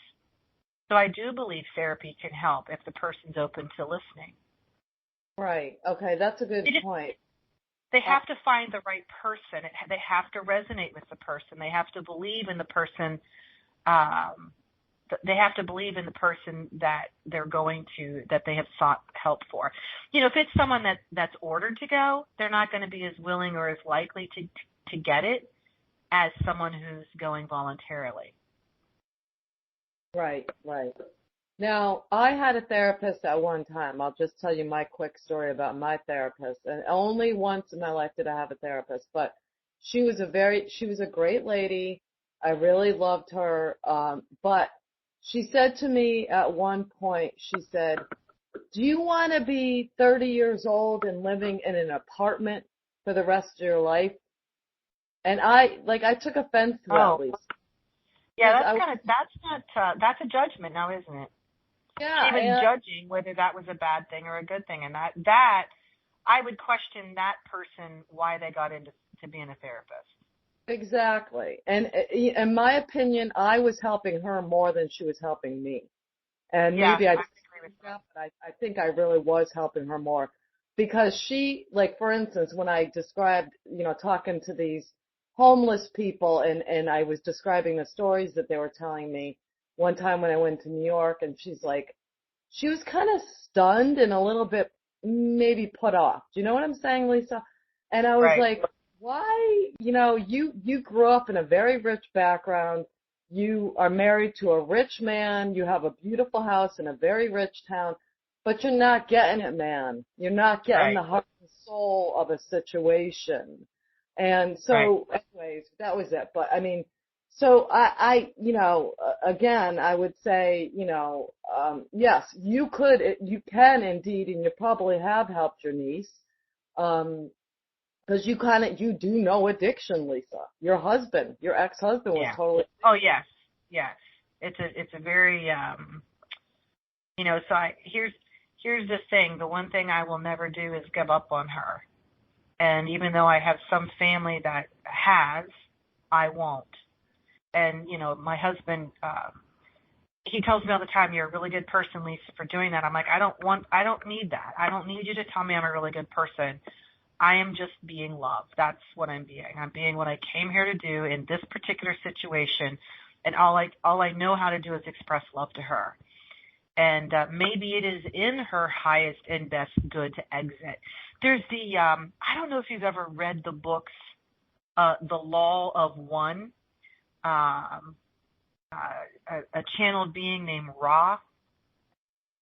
So I do believe therapy can help if the person's open to listening. Right. Okay, that's a good point. They have to find the right person. They have to resonate with the person. They have to believe in the person. They have to believe in the person that that they have sought help for. If it's someone that's ordered to go, they're not going to be as willing or as likely to get it as someone who's going voluntarily. Right. Now, I had a therapist at one time. I'll just tell you my quick story about my therapist. And only once in my life did I have a therapist, but she was a great lady. I really loved her. But she said to me at one point, she said, do you want to be 30 years old and living in an apartment for the rest of your life? And I took offense to that, Lisa. Yeah, that's a judgment now, isn't it? Yeah. She was judging whether that was a bad thing or a good thing. And that I would question that person why they got into being a therapist. Exactly. And in my opinion, I was helping her more than she was helping me. And maybe I disagree with that, but I think I really was helping her more. Because she, like, for instance, when I described, talking to these homeless people and I was describing the stories that they were telling me one time when I went to New York, and she was kind of stunned and a little bit maybe put off. Do you know what I'm saying, Lisa? And I was like, why, you grew up in a very rich background. You are married to a rich man. You have a beautiful house in a very rich town, but you're not getting it, man. You're not getting the heart and soul of a situation. And so anyways, that was it. But I mean, so I again, I would say, yes, you can indeed, and you probably have helped your niece. Because you do know addiction, Lisa. Your ex-husband was totally. Oh, yes. It's a very, so here's the thing. The one thing I will never do is give up on her. And even though I have some family that has, I won't. And, my husband, he tells me all the time, you're a really good person, Lisa, for doing that. I'm like, I don't need that. I don't need you to tell me I'm a really good person. I am just being love. That's what I'm being. I'm being what I came here to do in this particular situation. And all I know how to do is express love to her. And maybe it is in her highest and best good to exit. There's I don't know if you've ever read the books, The Law of One, a channeled being named Ra.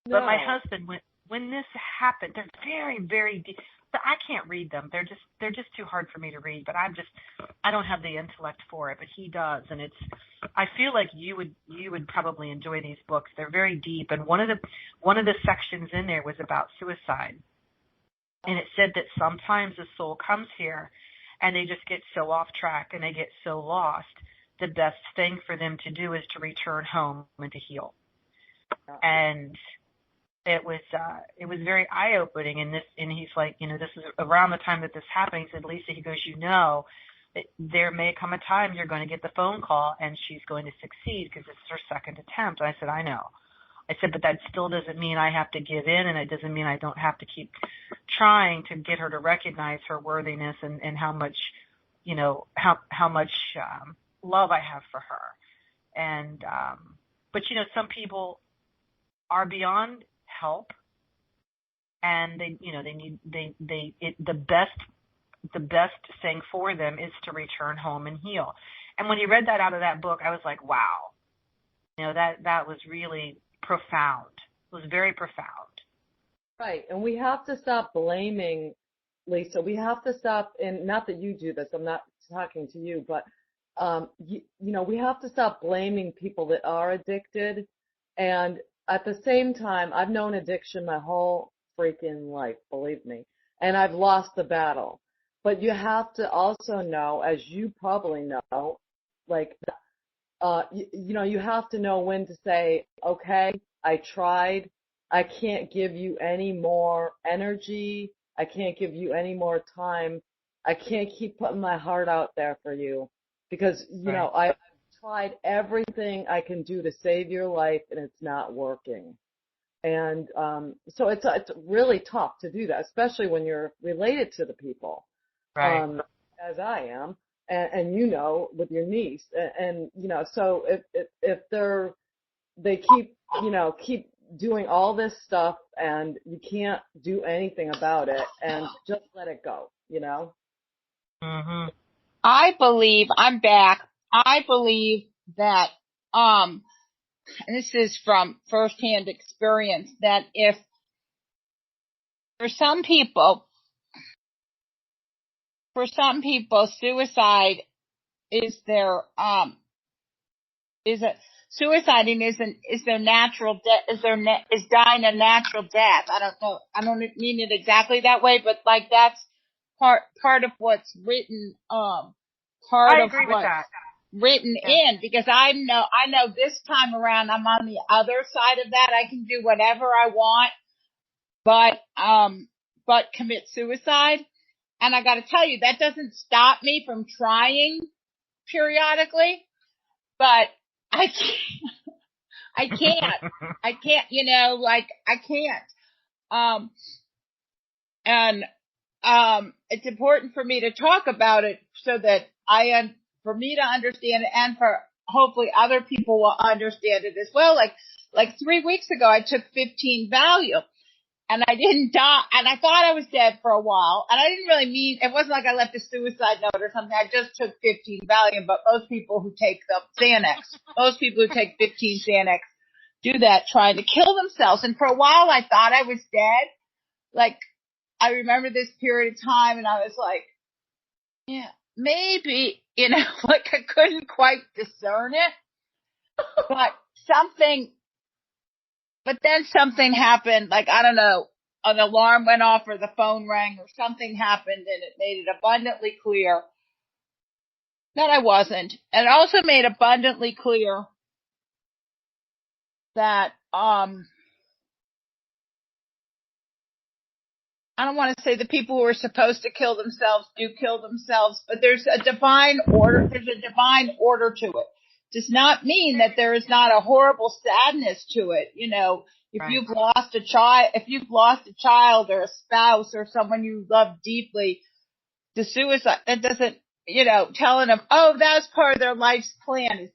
No. But my husband, when this happened, they're very, very deep. But I can't read them. They're just too hard for me to read. But I don't have the intellect for it. But he does, and I feel like you would probably enjoy these books. They're very deep, and one of the sections in there was about suicide, and it said that sometimes the soul comes here, and they just get so off track and they get so lost. The best thing for them to do is to return home and to heal, and it was very eye-opening. And he's like, this is around the time that this happened. He said, Lisa, he goes, there may come a time you're going to get the phone call and she's going to succeed because it's her second attempt. And I said, I know. I said, but that still doesn't mean I have to give in, and it doesn't mean I don't have to keep trying to get her to recognize her worthiness and how much, how much love I have for her. And but some people are beyond help, and the best thing for them is to return home and heal. And when he read that out of that book, I was like, wow, that was really profound. was very profound. Right. And we have to stop blaming, Lisa. We have to stop, and not that you do this, I'm not talking to you, but, we have to stop blaming people that are addicted. And at the same time, I've known addiction my whole freaking life, believe me, and I've lost the battle. But you have to also know, as you probably know, like, you have to know when to say, okay, I tried. I can't give you any more energy. I can't give you any more time. I can't keep putting my heart out there for you because, I've tried everything I can do to save your life and it's not working. And so it's really tough to do that, especially when you're related to the people, Right. As I am, and with your niece, and so if they keep doing all this stuff and you can't do anything about it, and just let it go, Mm-hmm. I'm back. I believe that, and this is from firsthand experience, that if for some people, suicide is their, suiciding is their natural death, is dying a natural death. I don't know. I don't mean it exactly that way, but like that's part of what's written, I agree with that. written in, because I know this time around I'm on the other side of that. I can do whatever I want, but commit suicide. And I got to tell you, that doesn't stop me from trying periodically, but I can't, I can't, I can't. And it's important for me to talk about it so that for me to understand it, and for hopefully other people will understand it as well. Like 3 weeks ago, I took 15 Valium and I didn't die, and I thought I was dead for a while, and I didn't really mean, it wasn't like I left a suicide note or something. I just took 15 Valium, but most people who take most people who take 15 Xanax do that trying to kill themselves. And for a while I thought I was dead. Like, I remember this period of time and I was like, yeah, maybe, like I couldn't quite discern it, but then something happened, like, I don't know, an alarm went off or the phone rang or something happened, and it made it abundantly clear that I wasn't. And it also made abundantly clear that, I don't want to say the people who are supposed to kill themselves do kill themselves, but there's a divine order. There's a divine order to it. Does not mean that there is not a horrible sadness to it. If Right. you've lost a child or a spouse or someone you love deeply to suicide, that doesn't, telling them, oh, that's part of their life's plan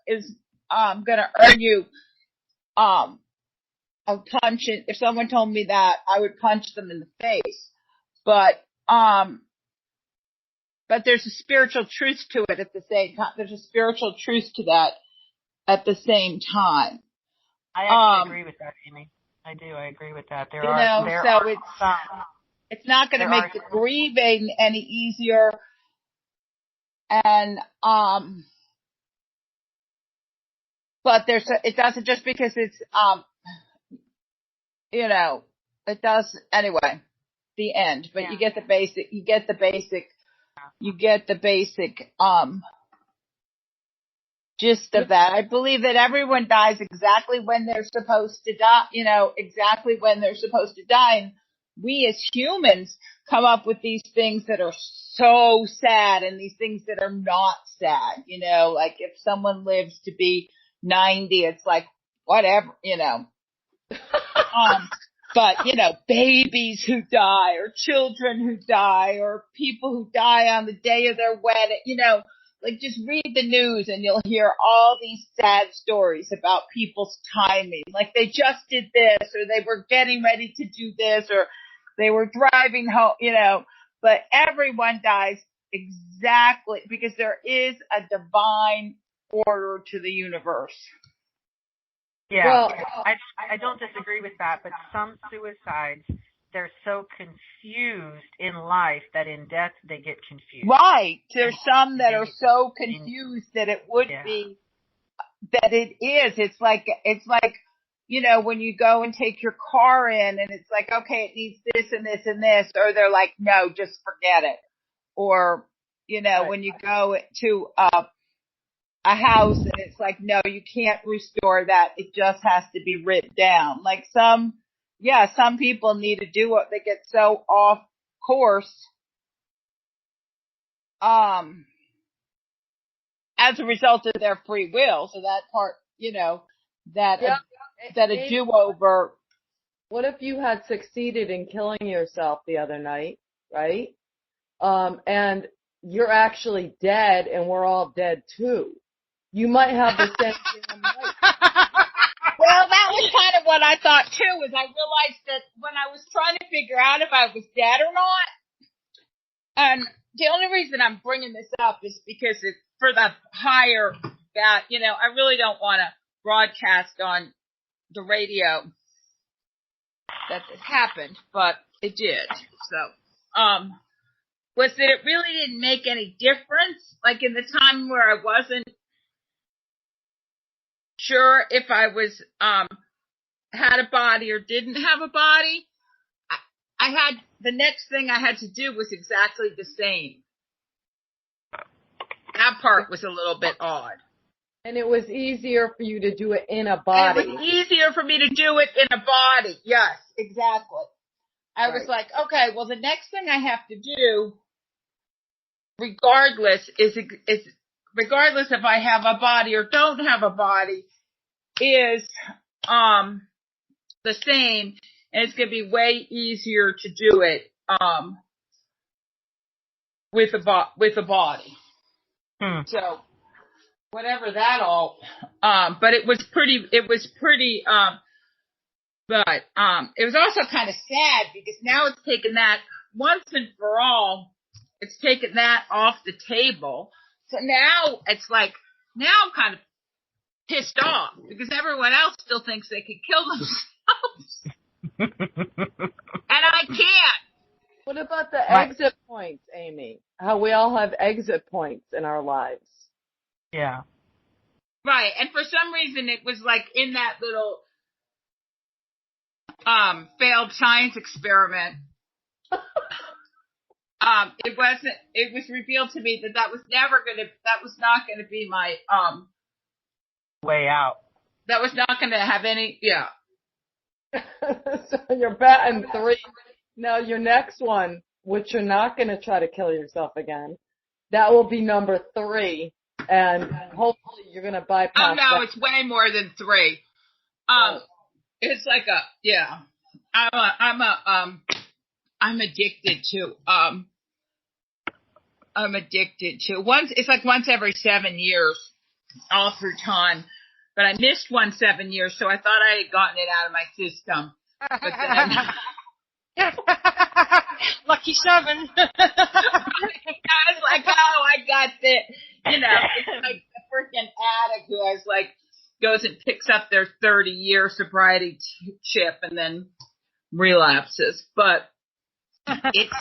is going to earn you, a punch. If someone told me that, I would punch them in the face. But there's a spiritual truth to it at the same time. There's a spiritual truth to that at the same time. I actually agree with that, Amy. I do. I agree with that. It's not going to make the grieving any easier. And, but it doesn't, just because it's, it does anyway, the end, but you get the basic, gist of that. I believe that everyone dies exactly when they're supposed to die, exactly when they're supposed to die. And we as humans come up with these things that are so sad and these things that are not sad, like if someone lives to be 90, it's like, whatever, but, babies who die or children who die or people who die on the day of their wedding, like just read the news and you'll hear all these sad stories about people's timing. Like they just did this or they were getting ready to do this or they were driving home, but everyone dies exactly because there is a divine order to the universe. Yeah, Well, I don't disagree with that, but some suicides, they're so confused in life that in death they get confused. Right. There's some that are so confused that it would be, that it is. It's like, when you go and take your car in and it's like, okay, it needs this and this and this, or they're like, no, just forget it. Or, right. when you go to a house and it's like, no, you can't restore that. It just has to be ripped down. Like some people need to do what they get so off course, as a result of their free will. So that part, that a do-over. What if you had succeeded in killing yourself the other night, right? And you're actually dead and we're all dead too. You might have the same damn life. Well, that was kind of what I thought too, is I realized that when I was trying to figure out if I was dead or not, and the only reason I'm bringing this up is because it's for the higher that, I really don't want to broadcast on the radio that this happened, but it did. So, was that it really didn't make any difference, like in the time where I wasn't sure if I was, had a body or didn't have a body. I had, the next thing I had to do was exactly the same. That part was a little bit odd. And it was easier for you to do it in a body. It was easier for me to do it in a body. Yes, exactly. I was like, okay, well, the next thing I have to do, regardless if I have a body or don't have a body, is the same, and it's going to be way easier to do it with a body. So whatever that all, but it was pretty, but it was also kind of sad because now it's taken that once and for all, it's taken that off the table. So now it's like, now I'm kind of pissed off because everyone else still thinks they can kill themselves. And I can't. What about the exit points, Amy? How we all have exit points in our lives. Yeah. Right. And for some reason it was like in that little failed science experiment. It was revealed to me that was not gonna be my way out. That was not gonna have any, So you're batting 3. Now your next one, which you're not going to try to kill yourself again, that will be number 3, and hopefully you're going to bypass. Oh no, that. it's way more than 3. It's like I'm addicted to it's like once every 7 years, all through time. But I missed 7 years, so I thought I had gotten it out of my system. But then Lucky 7. I was like, oh, I got it. It's like the freaking addict who goes and picks up their 30-year sobriety chip and then relapses. But it's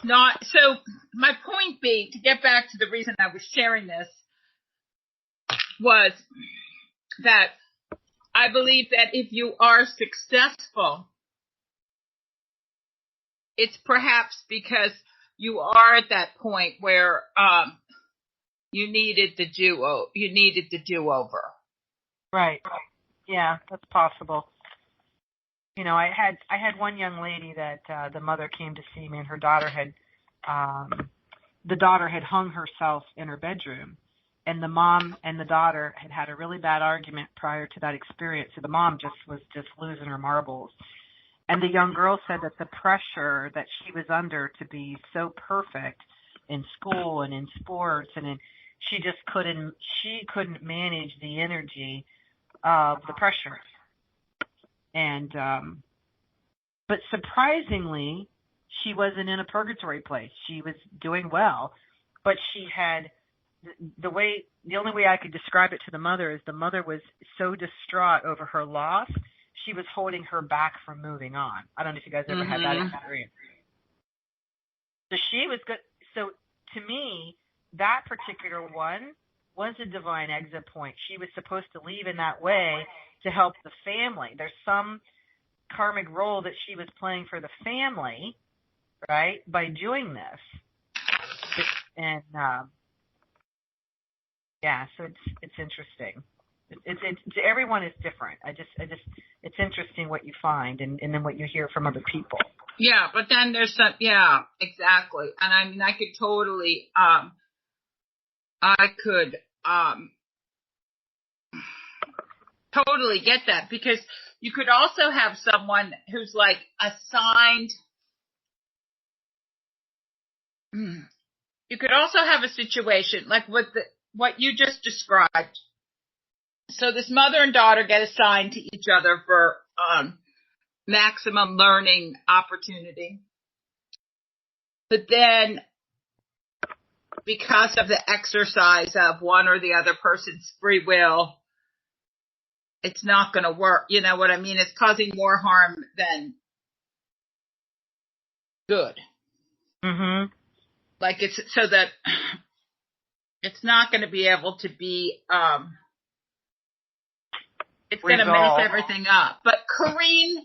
not. So my point being, to get back to the reason I was sharing this, was that I believe that if you are successful, it's perhaps because you are at that point where you needed the do-over. Right. Yeah, that's possible. I had one young lady that the mother came to see me, and her daughter had hung herself in her bedroom, and the mom and the daughter had a really bad argument prior to that experience. So the mom was losing her marbles, and the young girl said that the pressure that she was under to be so perfect in school and in sports she couldn't manage the energy of the pressure. And, but surprisingly, she wasn't in a purgatory place. She was doing well, but she had the only way I could describe it to the mother is the mother was so distraught over her loss, she was holding her back from moving on. I don't know if you guys ever had that experience. So she was good. So to me, that particular one was a divine exit point. She was supposed to leave in that way to help the family. There's some karmic role that she was playing for the family, right, by doing this. And yeah, so it's interesting. It's everyone is different. It's interesting what you find and then what you hear from other people. Yeah, but then there's some, yeah, exactly. And I mean, I could totally, totally get that, because you could also have someone who's like assigned, you could also have a situation like what you just described. So this mother and daughter get assigned to each other for maximum learning opportunity. But then, because of the exercise of one or the other person's free will, it's not going to work. You know what I mean? It's causing more harm than good. Mm-hmm. Like it's so that it's not going to be able to be, it's going to mess everything up. But Corrine,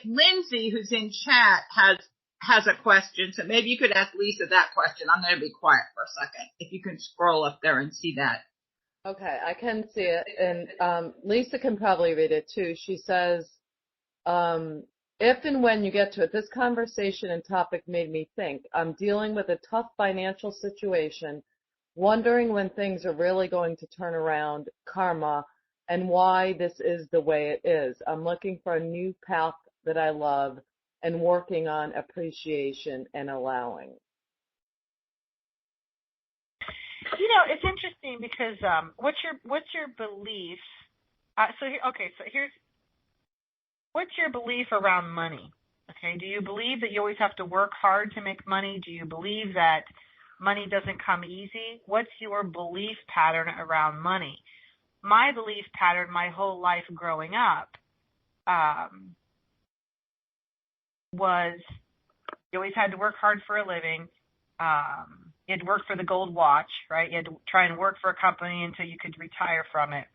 Lindsay, who's in chat, has a question. So maybe you could ask Lisa that question. I'm going to be quiet for a second. If you can scroll up there and see that. Okay, I can see it. And Lisa can probably read it too. She says, if and when you get to it, this conversation and topic made me think. I'm dealing with a tough financial situation, wondering when things are really going to turn around, karma, and why this is the way it is. I'm looking for a new path that I love and working on appreciation and allowing. You know, it's interesting because what's your belief? What's your belief around money? Okay, do you believe that you always have to work hard to make money? Do you believe that money doesn't come easy? What's your belief pattern around money? My belief pattern my whole life growing up was you always had to work hard for a living. You had to work for the gold watch, right? You had to try and work for a company until you could retire from it.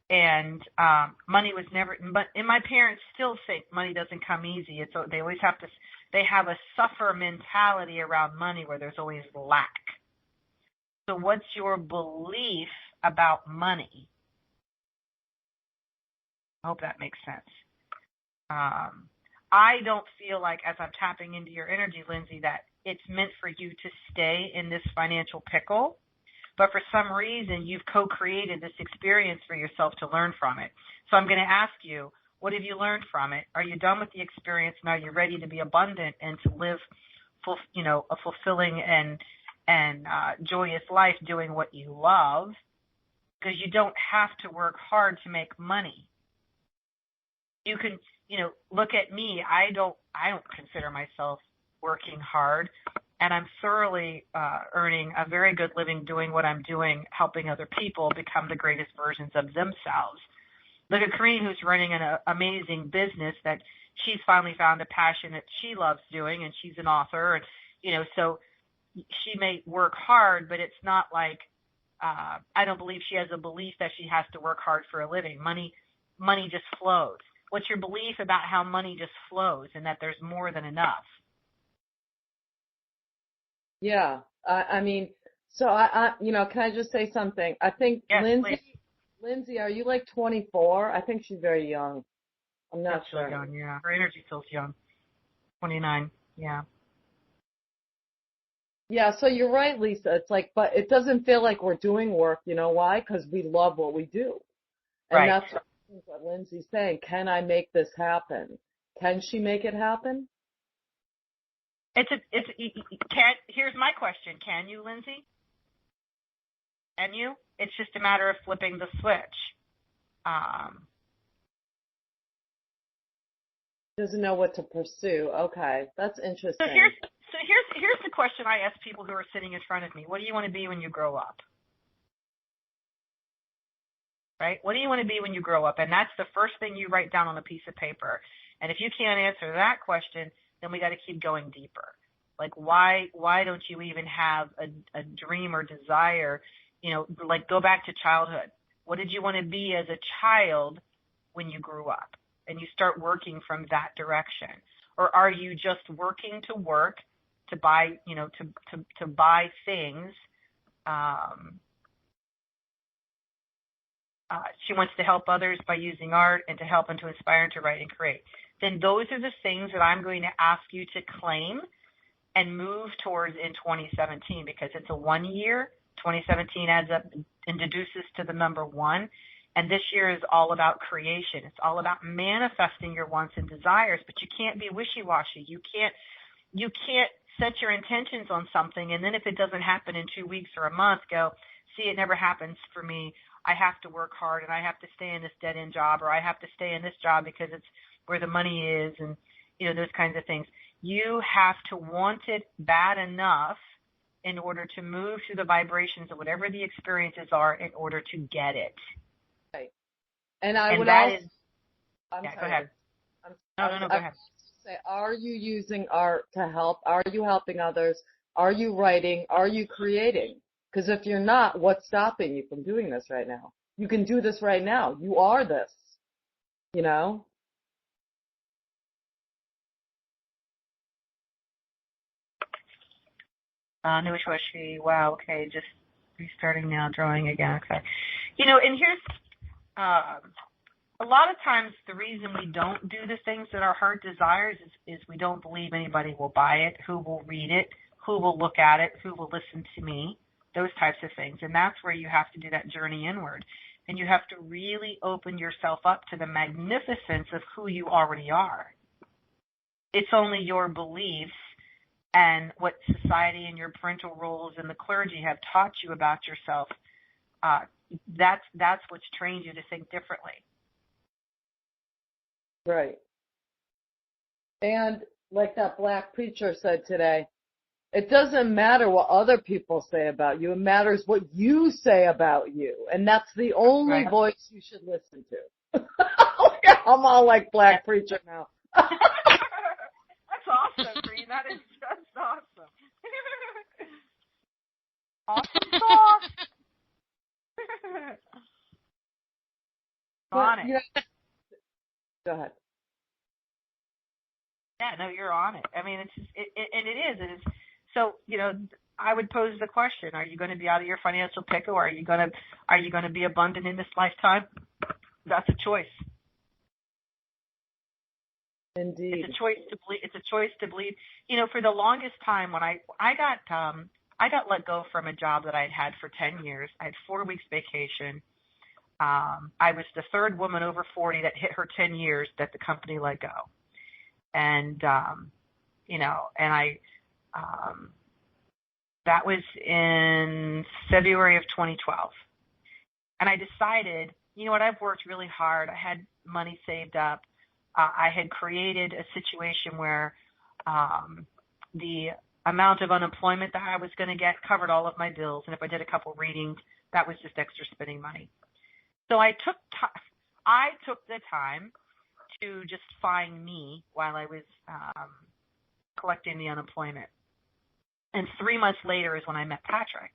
And money was never, and my parents still think money doesn't come easy. They always they have a suffer mentality around money where there's always lack. So what's your belief about money? I hope that makes sense. I don't feel like, as I'm tapping into your energy, Lindsay, that it's meant for you to stay in this financial pickle. But for some reason, you've co-created this experience for yourself to learn from it. So I'm going to ask you, what have you learned from it? Are you done with the experience and are you ready to be abundant and to live a fulfilling and joyous life doing what you love? Because you don't have to work hard to make money. You can, look at me. I don't consider myself working hard, and I'm thoroughly earning a very good living doing what I'm doing, helping other people become the greatest versions of themselves. Look at Corrine, who's running an amazing business that she's finally found a passion that she loves doing, and she's an author, and so she may work hard, but it's not like I don't believe she has a belief that she has to work hard for a living. Money just flows. What's your belief about how money just flows and that there's more than enough? Yeah, I mean, so can I just say something? I think yes, Lindsay, are you like 24? I think she's very young. I'm not sure. Young, yeah. Her energy feels young. 29, yeah. Yeah, so you're right, Lisa. It's like, but it doesn't feel like we're doing work. You know why? Because we love what we do. And right. That's what Lindsay's saying. Can I make this happen? Can she make it happen? Here's my question. Can you, Lindsay? Can you? It's just a matter of flipping the switch. Doesn't know what to pursue. Okay, that's interesting. So here's the question I ask people who are sitting in front of me. What do you want to be when you grow up? right? What do you want to be when you grow up? And that's the first thing you write down on a piece of paper. And if you can't answer that question, then we got to keep going deeper. Like, why don't you even have a dream or desire? You know, like, go back to childhood. What did you want to be as a child when you grew up? And you start working from that direction. Or are you just working to work to buy, you know, to buy things? She wants to help others by using art and to help and to inspire and to write and create. Then those are the things that I'm going to ask you to claim and move towards in 2017, because it's a 1 year. 2017 adds up and deduces to the number 1. And this year is all about creation. It's all about manifesting your wants and desires, but you can't be wishy-washy. You can't set your intentions on something, and then if it doesn't happen in 2 weeks or a month, go, see, it never happens for me. I have to work hard, and I have to stay in this dead-end job, or I have to stay in this job because it's where the money is, and, you know, those kinds of things. You have to want it bad enough in order to move through the vibrations of whatever the experiences are in order to get it. Right. And I would that also, is, I'm yeah, sorry. go ahead. No, go ahead. Say, are you using art to help? Are you helping others? Are you writing? Are you creating? Because if you're not, what's stopping you from doing this right now? You can do this right now. You are this, you know? Noland-Shalosky, wow, okay, just restarting now, drawing again, okay. You know, and here's, a lot of times the reason we don't do the things that our heart desires is we don't believe anybody will buy it, who will read it, who will look at it, who will listen to me, those types of things. And that's where you have to do that journey inward. And you have to really open yourself up to the magnificence of who you already are. It's only your beliefs and what society and your parental roles and the clergy have taught you about yourself. That's what's trained you to think differently. Right. And like that black preacher said today, it doesn't matter what other people say about you. It matters what you say about you. And that's the only voice you should listen to. I'm all like black preacher now. That's awesome, Bree. That's awesome. Awesome sauce. On it. Yeah. Go ahead. Yeah, no, you're on it. I mean, it is. So, you know, I would pose the question: are you going to be out of your financial pickle, or are you going to be abundant in this lifetime? That's a choice. Indeed. It's a choice to believe. It's a choice to believe. You know, for the longest time, when I got let go from a job that I had for 10 years. I had 4 weeks vacation. I was the third woman over 40 that hit her 10 years that the company let go. And, you know, and that was in February of 2012. And I decided, you know what, I've worked really hard. I had money saved up. I had created a situation where the amount of unemployment that I was going to get covered all of my bills. And if I did a couple readings, that was just extra spending money. So I took the time to just find me while I was collecting the unemployment. And 3 months later is when I met Patrick.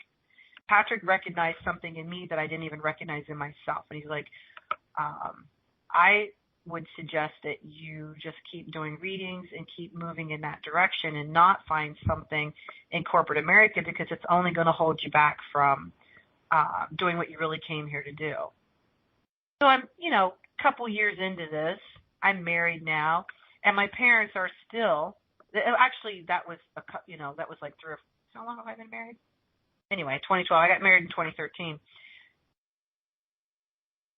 Patrick recognized something in me that I didn't even recognize in myself. And he's like, I would suggest that you just keep doing readings and keep moving in that direction and not find something in corporate America, because it's only going to hold you back from doing what you really came here to do. So I'm, you know, a couple years into this. I'm married now, and my parents are still. Actually, that was that was like how long have I been married? Anyway, 2012. I got married in 2013.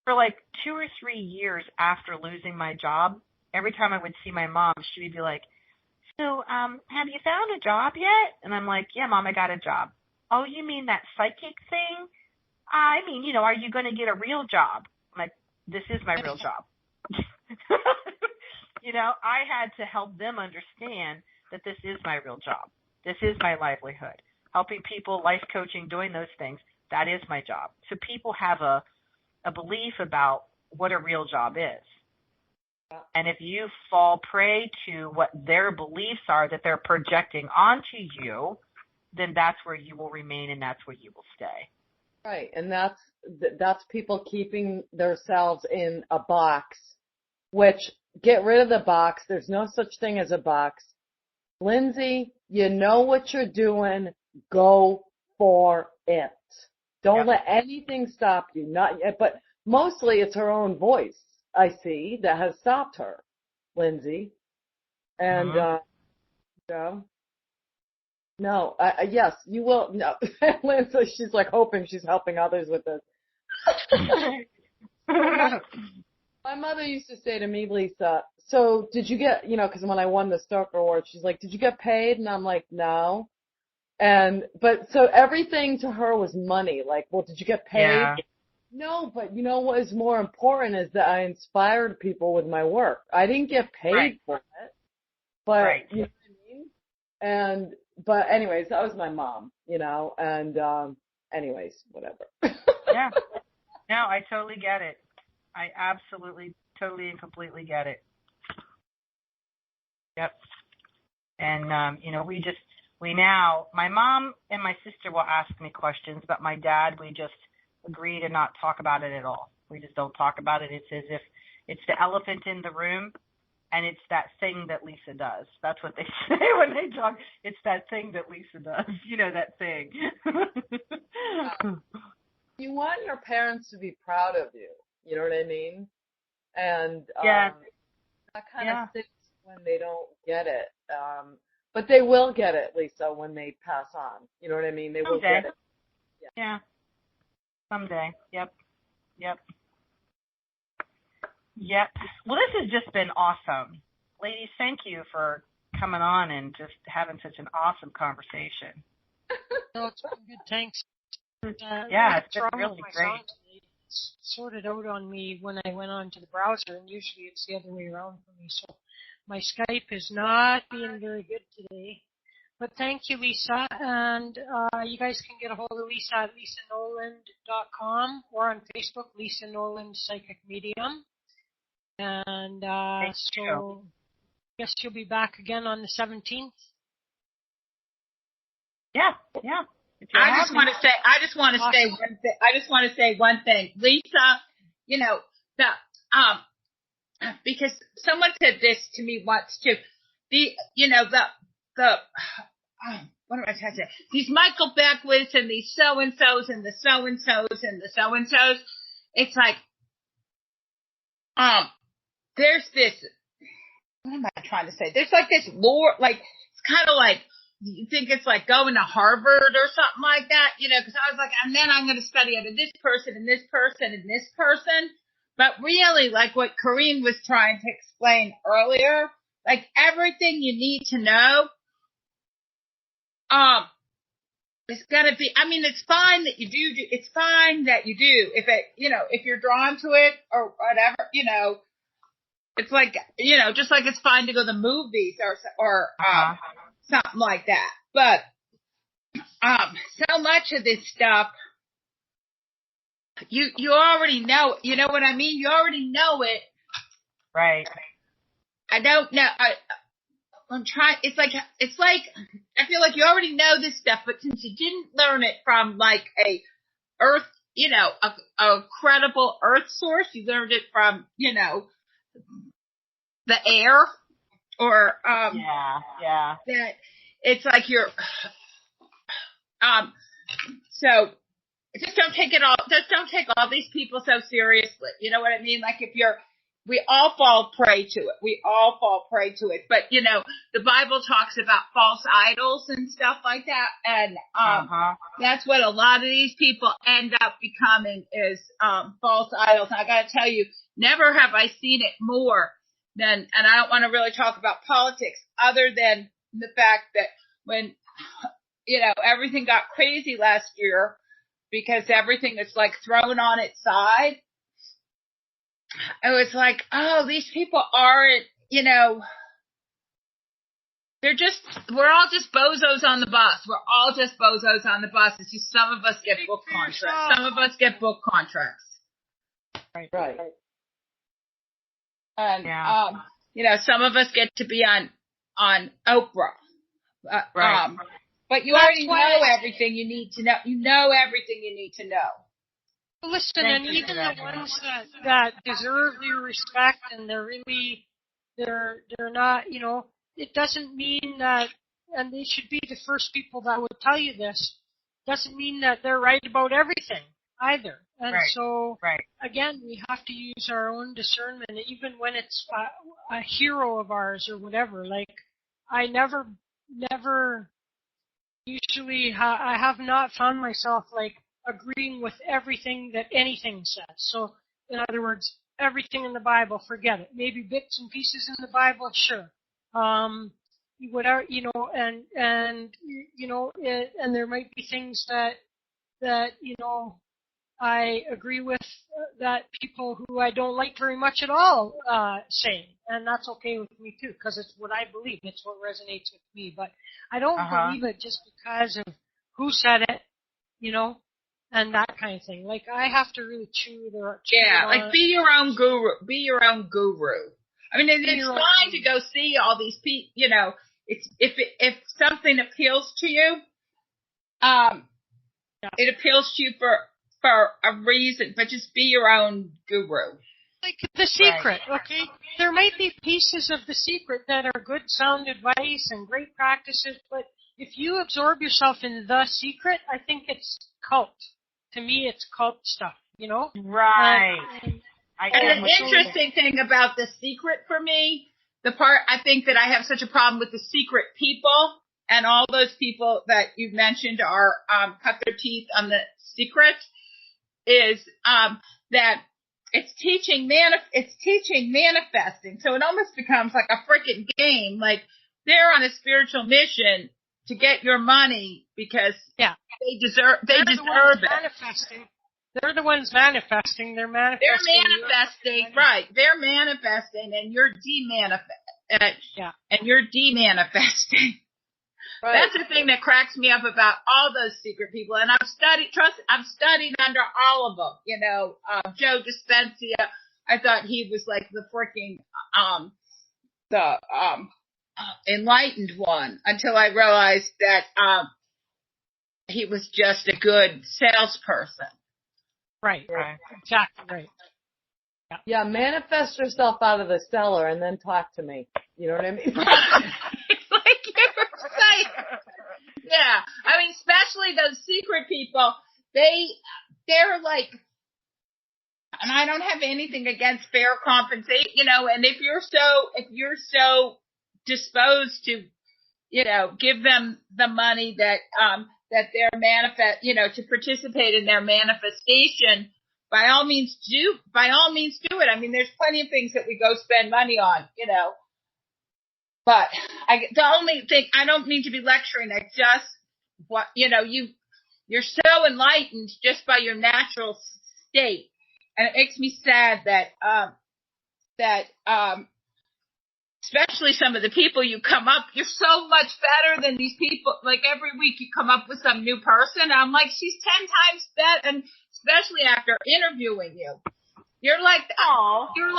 For like 2 or 3 years after losing my job, every time I would see my mom, she would be like, "So, have you found a job yet?" And I'm like, "Yeah, Mom, I got a job." "Oh, you mean that psychic thing?" "I mean, you know, are you going to get a real job?" I'm like, "This is my real job." You know, I had to help them understand that this is my real job. This is my livelihood. Helping people, life coaching, doing those things, that is my job. So people have a a belief about what a real job is. And if you fall prey to what their beliefs are that they're projecting onto you, then that's where you will remain and that's where you will stay. Right. And that's people keeping themselves in a box, which get rid of the box. There's no such thing as a box. Lindsay, you know what you're doing. Go for it. Don't let anything stop you. But mostly it's her own voice, I see, that has stopped her, Lindsay. And, no, yes, you will. No, Lindsay, she's like hoping she's helping others with this. My mother used to say to me, Lisa, so did you get, because when I won the Stoker Award, she's like, did you get paid? And I'm like, no. But so everything to her was money. Like, well, did you get paid? Yeah. No, but you know what is more important is that I inspired people with my work. I didn't get paid for it, but you know what I mean? But anyways, that was my mom, and anyways, whatever. Yeah. No, I totally get it. I absolutely, totally and completely get it. Yep. And, my mom and my sister will ask me questions, but my dad, we just agree to not talk about it at all. We just don't talk about it. It's as if it's the elephant in the room, and it's that thing that Lisa does. That's what they say when they talk. It's that thing that Lisa does. That thing. You want your parents to be proud of you. You know what I mean? And that kind of sticks when they don't get it. But they will get it, Lisa, when they pass on. You know what I mean? They will get it. Yeah. Someday. Yep. Well, this has just been awesome. Ladies, thank you for coming on and just having such an awesome conversation. No, it's been good. Thanks. It's been really great. It sorted out on me when I went on to the browser, and usually it's the other way around for me. So my Skype is not being very good today. But thank you, Lisa. And you guys can get a hold of Lisa at lisanoland.com or on Facebook, Lisa Noland Psychic Medium. And so I guess you'll be back again on the 17th. Yeah. I just want to say one thing. Lisa, because someone said this to me once too. What am I trying to say? These Michael Beckwiths and these so-and-sos and the so-and-sos and the so-and-sos. It's like, there's this, what am I trying to say? There's like this lore, like, it's kind of like, you think it's like going to Harvard or something like that, because I was like, and then I'm going to study under this person and this person and this person. But really, like what Corrine was trying to explain earlier, like everything you need to know, it's going to be, it's fine that you do, it's fine that you do. If it, if you're drawn to it or whatever, it's like, just like it's fine to go to the movies or something like that. But, so much of this stuff, you already know, you know what I mean? You already know it. Right. I don't know. I'm trying, it's like, I feel like you already know this stuff, but since you didn't learn it from like a earth, a credible earth source, you learned it from, the air or, that it's like you're, so just don't take all these people so seriously. You know what I mean? Like we all fall prey to it. But, the Bible talks about false idols and stuff like that. And, that's what a lot of these people end up becoming is, false idols. And I got to tell you, never have I seen it more than, and I don't want to really talk about politics other than the fact that when, everything got crazy last year because everything is like thrown on its side. It was like, oh, these people aren't, we're all just bozos on the bus. We're all just bozos on the bus. It's just some of us get book contracts. Some of us get book contracts. Right. And, Yeah. some of us get to be on Oprah. Right. But you That's already why know everything you need to know. You know everything you need to know. listen, Thank and you even for the that, ones that deserve your respect, and they're not, it doesn't mean that, and they should be the first people that would tell you this, doesn't mean that they're right about everything either. And Right. so, Right. again, we have to use our own discernment, even when it's a hero of ours or whatever. Like, I never usually, I have not found myself like agreeing with everything that anything says. So, in other words, everything in the Bible, forget it. Maybe bits and pieces in the Bible, sure. Whatever, and there might be things that I agree with that people who I don't like very much at all say, and that's okay with me too, because it's what I believe. It's what resonates with me. But I don't believe it just because of who said it, and that kind of thing. Like, I have to really chew Like be your own guru. Be your own guru. I mean, it's fine to go see all these people. It's if something appeals to you, it appeals to you for a reason. But just be your own guru. Like The Secret, okay? There might be pieces of The Secret that are good sound advice and great practices, but if you absorb yourself in The Secret, I think it's cult. To me, it's cult stuff, Right. And the interesting thing about The Secret for me, the part I think that I have such a problem with The Secret people, and all those people that you've mentioned are cut their teeth on The Secret, is that it's teaching manifesting. So it almost becomes like a freaking game. Like, they're on a spiritual mission to get your money because they deserve it. Manifesting. They're the ones manifesting. They're manifesting. Right. They're manifesting, and you're and you're demanifesting. Right. That's the thing that cracks me up about all those secret people. And I've studied under all of them. Joe Dispenza, I thought he was like the freaking, enlightened one, until I realized that, he was just a good salesperson. Right. Exactly right. Yeah, manifest yourself out of the cellar and then talk to me. You know what I mean? It's like you were saying. Yeah. I mean, especially those secret people, they're like, and I don't have anything against fair compensation, and if you're so disposed to, give them the money that they're to participate in their manifestation, by all means do it. I mean, there's plenty of things that we go spend money on, but the only thing, I don't mean to be lecturing, I just, you're so enlightened just by your natural state. And it makes me sad that especially some of the people you come up, you're so much better than these people. Like, every week you come up with some new person. I'm like, she's 10 times better. And especially after interviewing you, you're like, you're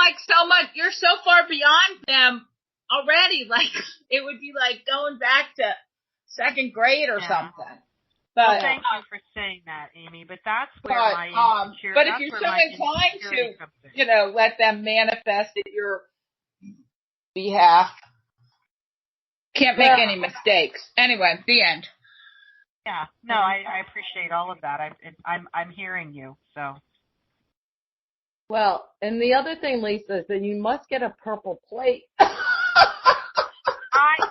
so far beyond them already. Like, it would be like going back to second grade or something. But thank you for saying that, Amy. But that's where my insecurity. But if you're so inclined to, let them manifest at your behalf, can't make any mistakes. Anyway, the end. Yeah. No, I appreciate all of that. I'm hearing you. So. Well, and the other thing, Lisa, is that you must get a purple plate. I know.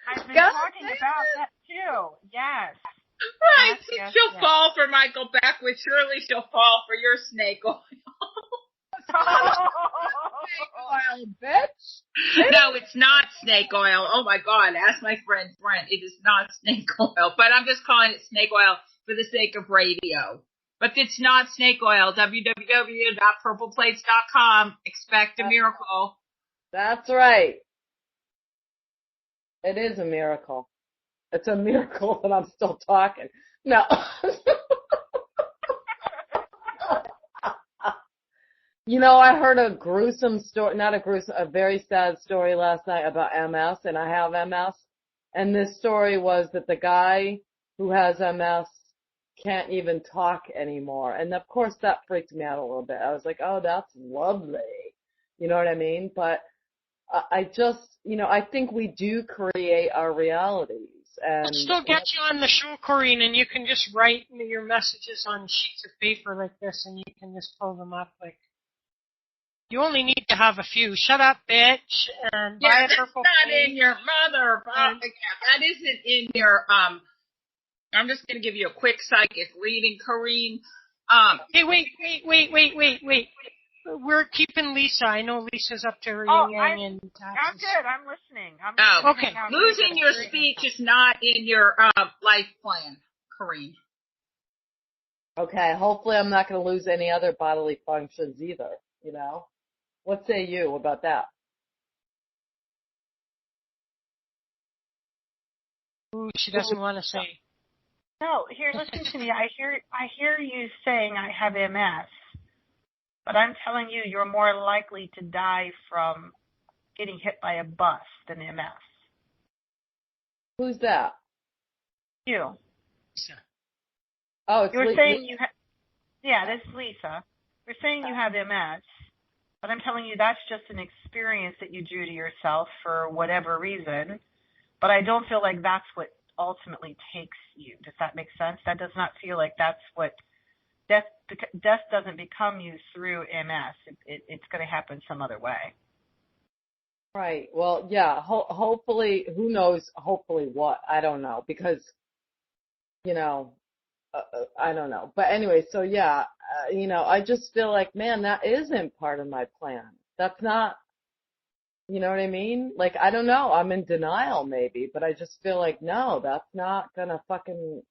I've been talking about that too. Yes. Right. She'll fall for Michael Beckwith. Surely she'll fall for your snake oil. Oil, bitch. No, it's not snake oil. Oh my God. Ask my friend Brent. It is not snake oil. But I'm just calling it snake oil for the sake of radio. But it's not snake oil. www.purpleplates.com. Expect a miracle. That's right. It is a miracle. It's a miracle that I'm still talking. No. You know, I heard a gruesome story, a very sad story last night about MS, and I have MS. And this story was that the guy who has MS can't even talk anymore. And of course that freaked me out a little bit. I was like, oh, that's lovely. You know what I mean? But I just, I think we do create our realities. And We'll still get you on the show, Corrine, and you can just write me your messages on sheets of paper like this, and you can just pull them up. Like, you only need to have a few. Shut up, bitch, and buy a purple that's not in your mother. That isn't in your. I'm just going to give you a quick psychic reading, Corrine. Hey, wait. We're keeping Lisa. I know Lisa's up to her yin-yang and taxes. I'm good. I'm listening. Okay. Losing your speech is not in your life plan, Corrine. Okay, hopefully I'm not going to lose any other bodily functions either, What say you about that? Ooh, she doesn't want to say. No, here, listen to me. I hear you saying I have MS, but I'm telling you, you're more likely to die from getting hit by a bus than MS. Who's that? You. Oh, it's You're saying you have. Yeah, this is Lisa. You're saying you have MS, but I'm telling you that's just an experience that you drew to yourself for whatever reason. But I don't feel like that's what ultimately takes you. Does that make sense? That does not feel like that's what death doesn't become you through MS. It's going to happen some other way. Right. Well, yeah, hopefully, who knows, hopefully what? I don't know, because, I don't know. But anyway, so yeah, I just feel like, man, that isn't part of my plan. That's not, you know what I mean? Like, I don't know. I'm in denial maybe, but I just feel like, no, that's not going to fucking,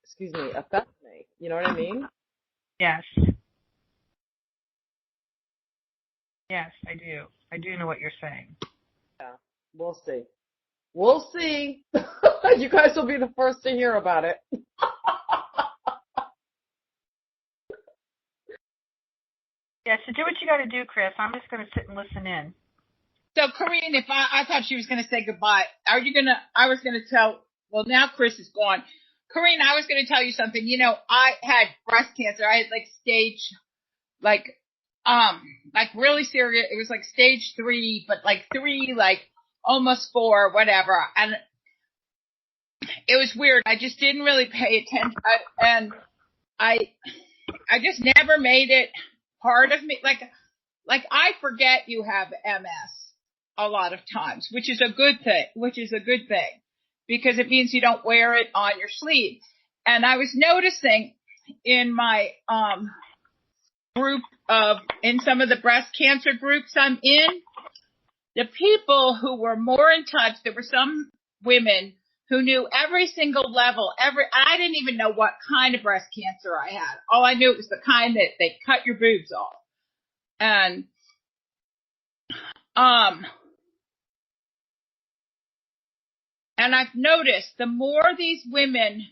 affect me. You know what I mean? Yes. Yes, I do. I do know what you're saying. Yeah, we'll see. We'll see. You guys will be the first to hear about it. Yeah, so do what you got to do, Chris. I'm just going to sit and listen in. So, Corrine, if I thought she was going to say goodbye. I was going to tell, well, now Chris is gone. Corrine, I was going to tell you something. I had breast cancer. I had stage, really serious. It was stage 3, but 3, almost 4, whatever. And it was weird. I just didn't really pay attention. And I just never made it part of me. I forget you have MS a lot of times, which is a good thing because it means you don't wear it on your sleeve. And I was noticing in my, group in some of the breast cancer groups I'm in, the people who were more in touch, there were some women who knew every single level, I didn't even know what kind of breast cancer I had. All I knew it was the kind that they cut your boobs off. And, and I've noticed the more these women,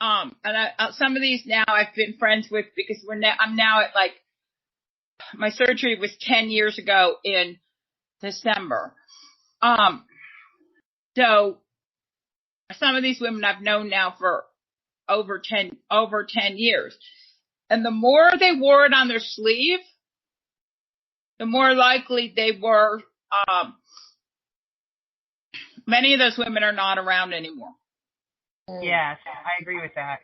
some of these now I've been friends with because I'm now at my surgery was 10 years ago in December. So some of these women I've known now for over 10 years. And the more they wore it on their sleeve, the more likely they were, many of those women are not around anymore. Yes, I agree with that.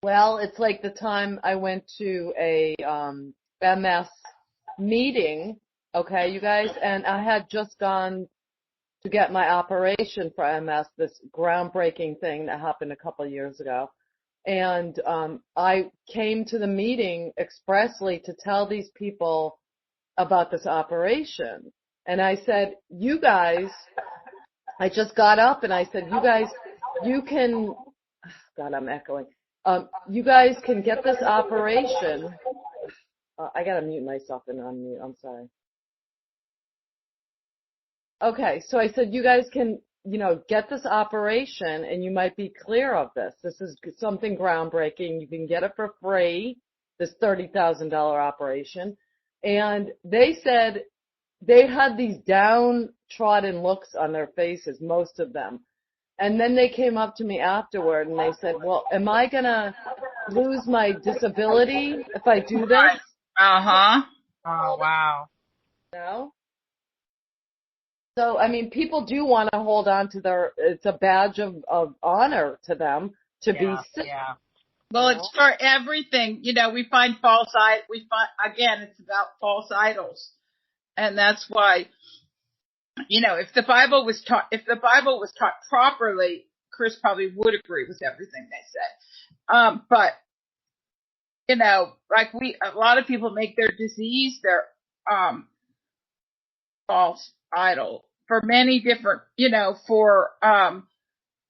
Well, it's like the time I went to a MS meeting, okay, you guys, and I had just gone to get my operation for MS, this groundbreaking thing that happened a couple of years ago. And I came to the meeting expressly to tell these people about this operation. And I said, you guys, I just got up and I said, you guys, you can, God, I'm echoing. You guys can get this operation. I gotta mute myself and unmute. I'm sorry. Okay, so I said, you guys can, get this operation and you might be clear of this. This is something groundbreaking. You can get it for free, this $30,000 operation. And they said they had these downtrodden looks on their faces, most of them. And then they came up to me afterward and they said, well, am I going to lose my disability if I do this? Uh-huh. Oh, wow. No. So, I mean, people do want to hold on to it's a badge of honor to them to be sick. Yeah. Well, it's for everything. We find again, it's about false idols. And that's why, if the Bible was taught properly, Chris probably would agree with everything they said. But, like a lot of people make their disease their, false idol for many different,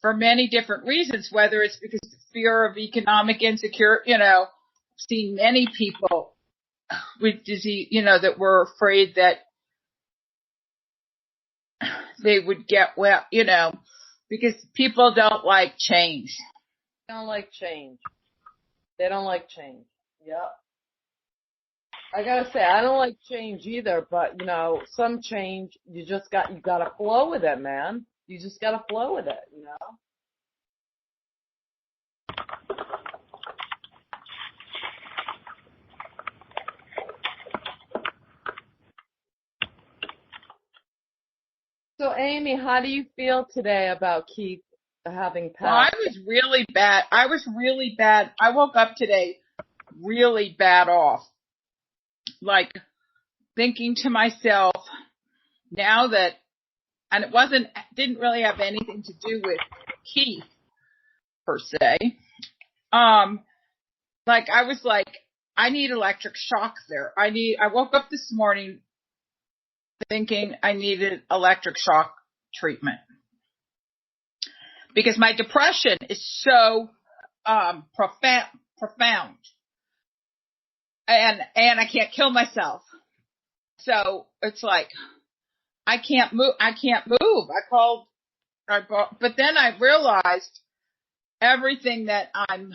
for many different reasons, whether it's because of fear of economic insecurity, seen many people with disease, that were afraid that they would get well, because people don't like change. They don't like change. They don't like change. Yep. I gotta say, I don't like change either, but some change, you gotta flow with it, man. You just gotta flow with it, So, Amy, how do you feel today about Keith having passed? Well, I was really bad. I woke up today really bad off. Like thinking to myself now that, and it didn't really have anything to do with Keith per se. Like I was like, I need electric shock there. I woke up this morning thinking I needed electric shock treatment because my depression is so profound, and I can't kill myself. So it's like I can't move. I but then I realized everything that I'm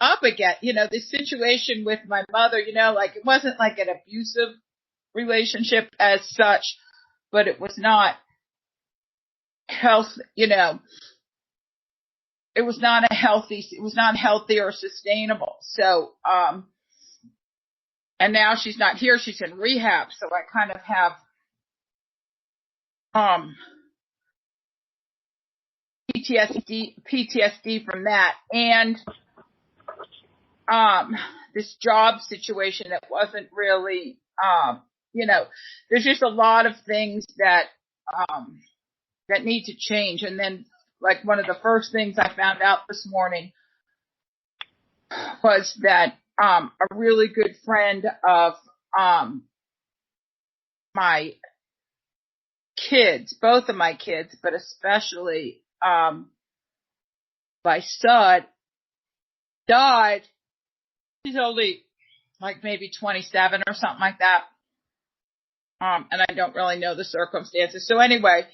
up against. This situation with my mother. Like it wasn't like an abusive relationship as such, but it was not health. It was not healthy or sustainable. So, and now she's not here. She's in rehab. So I kind of have, PTSD from that. And, this job situation that wasn't really, there's just a lot of things that need to change. And then like one of the first things I found out this morning was that, a really good friend of, my kids, both of my kids, but especially, my son died. He's only like maybe 27 or something like that. And I don't really know the circumstances. So anyway,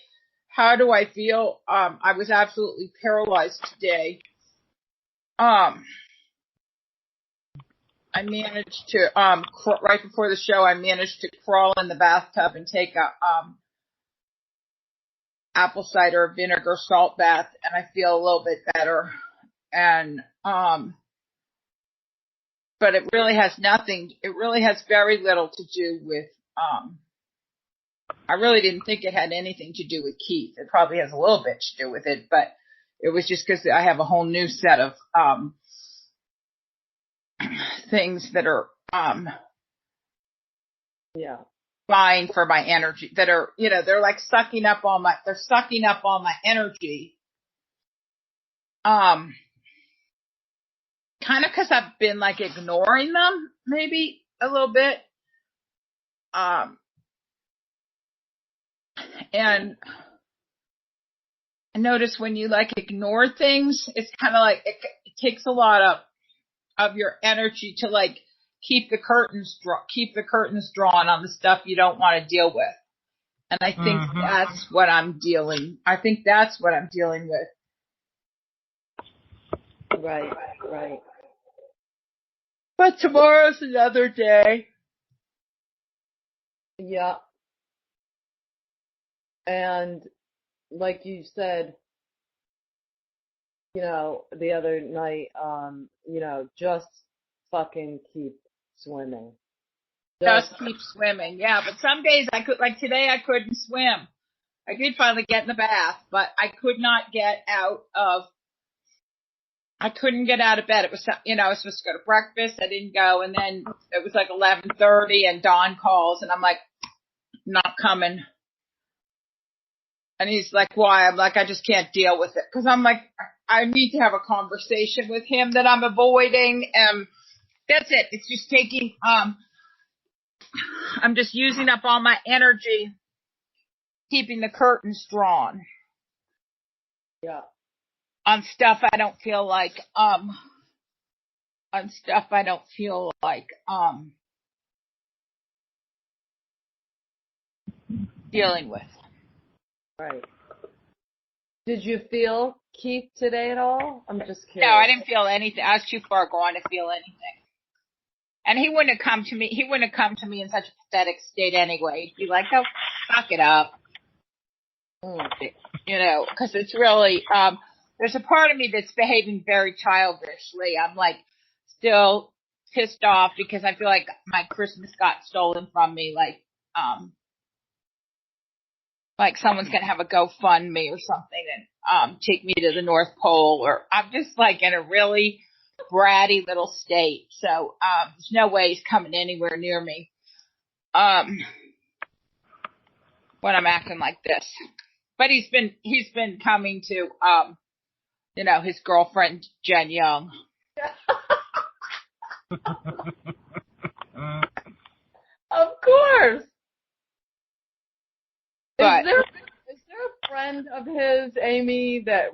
how do I feel? I was absolutely paralyzed today. I managed to, right before the show, I managed to crawl in the bathtub and take a, apple cider vinegar salt bath, and I feel a little bit better. And, but it really has very little to do with, I really didn't think it had anything to do with Keith. It probably has a little bit to do with it, but it was just because I have a whole new set of, things that are, vying for my energy, that are, they're like sucking up all my energy. Kind of because I've been like ignoring them, maybe a little bit. And I notice when you like ignore things, it's kind of like it takes a lot of your energy to like keep the curtains drawn on the stuff you don't want to deal with. And I think that's what I'm dealing with. Right. But tomorrow's another day. Yeah. And like you said, the other night, just fucking keep swimming. Just keep swimming. Yeah, but some days like today I couldn't swim. I did finally get in the bath, but I could not get I couldn't get out of bed. It was, I was supposed to go to breakfast. I didn't go. And then it was like 11:30 and Don calls and I'm like, not coming. And he's like, why? I'm like, I just can't deal with it. Cause I'm like, I need to have a conversation with him that I'm avoiding. And that's it. It's just taking, I'm just using up all my energy, keeping the curtains drawn. Yeah. On stuff I don't feel like, dealing with. Right. Did you feel Keith today at all? I'm just curious. No, I didn't feel anything. I was too far gone to feel anything. And he wouldn't have come to me. He wouldn't have come to me in such a pathetic state anyway. He'd be like, "Oh, suck it up," because it's really. There's a part of me that's behaving very childishly. I'm like still pissed off because I feel like my Christmas got stolen from me. Like someone's gonna have a GoFundMe or something and take me to the North Pole, or I'm just like in a really bratty little state. So there's no way he's coming anywhere near me when I'm acting like this. But he's been coming to his girlfriend Jen Young. Of course. But is there a friend of his, Amy, that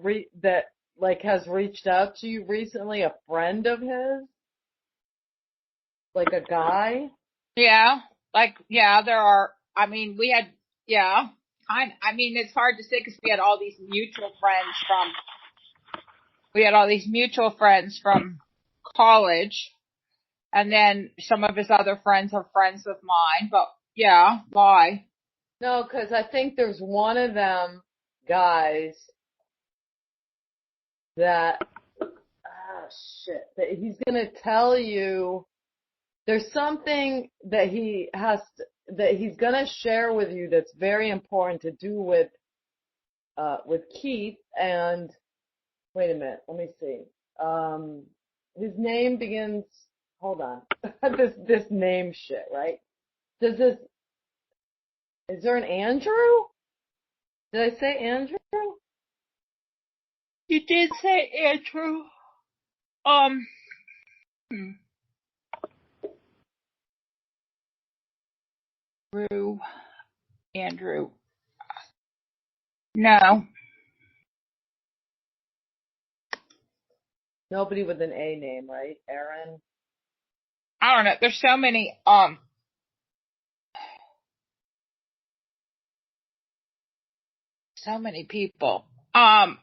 has reached out to you recently? A friend of his, like a guy? Yeah, there are. I mean, we had I mean, it's hard to say because we had all these mutual friends from college, and then some of his other friends are friends with mine. But yeah, why? No, because I think there's one of them guys that that he's gonna tell you. There's something that that he's gonna share with you that's very important to do with Keith. And wait a minute, let me see. His name begins. Hold on. this name shit, right? Is there an Andrew? Did I say Andrew? You did say Andrew. Andrew. No. Nobody with an A name, right? Aaron? I don't know. There's so many, people. I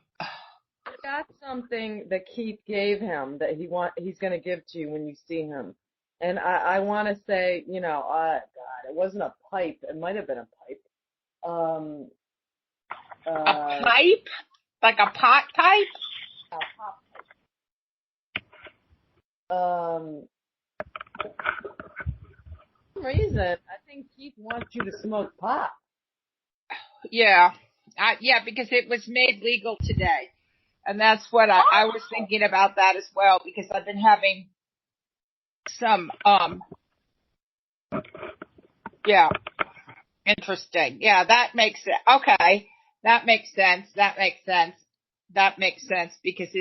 got something that Keith gave him that he's going to give to you when you see him. And I want to say, God, it wasn't a pipe. It might have been a pipe. A pipe? Like a pot pipe? A pop pipe. For some reason, I think Keith wants you to smoke pot. Yeah. Because it was made legal today. And that's what I was thinking about that as well, because I've been having some, interesting. Yeah, that makes sense. Okay. That makes sense. Because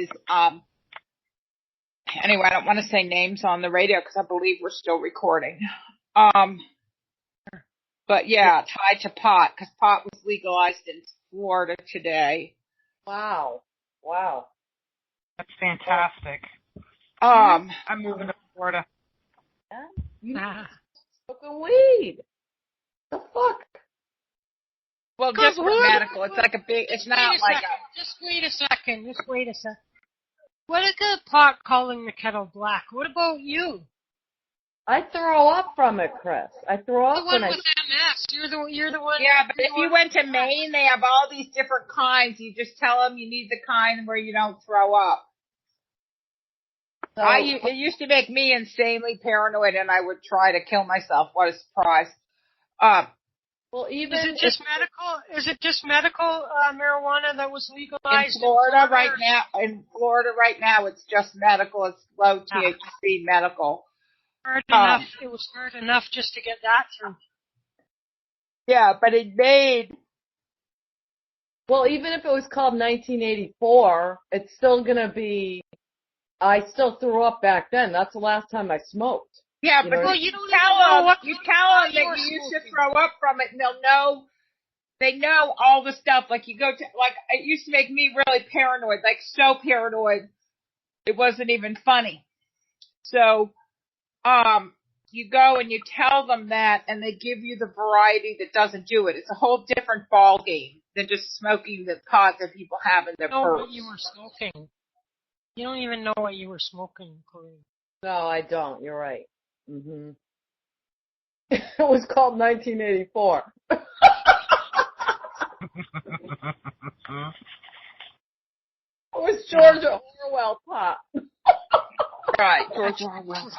anyway, I don't want to say names on the radio because I believe we're still recording. But yeah, tied to pot, because pot was legalized in Florida today. Wow. That's fantastic. I'm moving to Florida. Yeah, smoking weed. The fuck? Well, just for medical. It's like it's not like Just wait a second. What is the pot calling the kettle black? What about you? I throw up from it, Chris. I throw The up one when with MS. You're the one. Yeah, but if you went to Maine, they have all these different kinds. You just tell them you need the kind where you don't throw up. So, It used to make me insanely paranoid, and I would try to kill myself. What a surprise! well, even Is it just medical? Is it just medical marijuana that was In legalized Florida right now, it's just medical. It's low THC medical. It was hard enough just to get that through. Yeah, but it made. well, even if it was called 1984, it's still gonna be. I still threw up back then. That's the last time I smoked. Yeah, You but know, you don't tell even know them what that you used to throw up from it, and they'll know. They know all the stuff. Like you go to, like it used to make me really paranoid, like so paranoid, it wasn't even funny. So, you go and you tell them that, and they give you the variety that doesn't do it. It's a whole different ball game than just smoking the pot that people have in their purse. What you were smoking. You don't even know what you were smoking, Corey. No, I don't. You're right. Mm-hmm. It was called 1984. It was George Orwell pot. Right, George Orwell.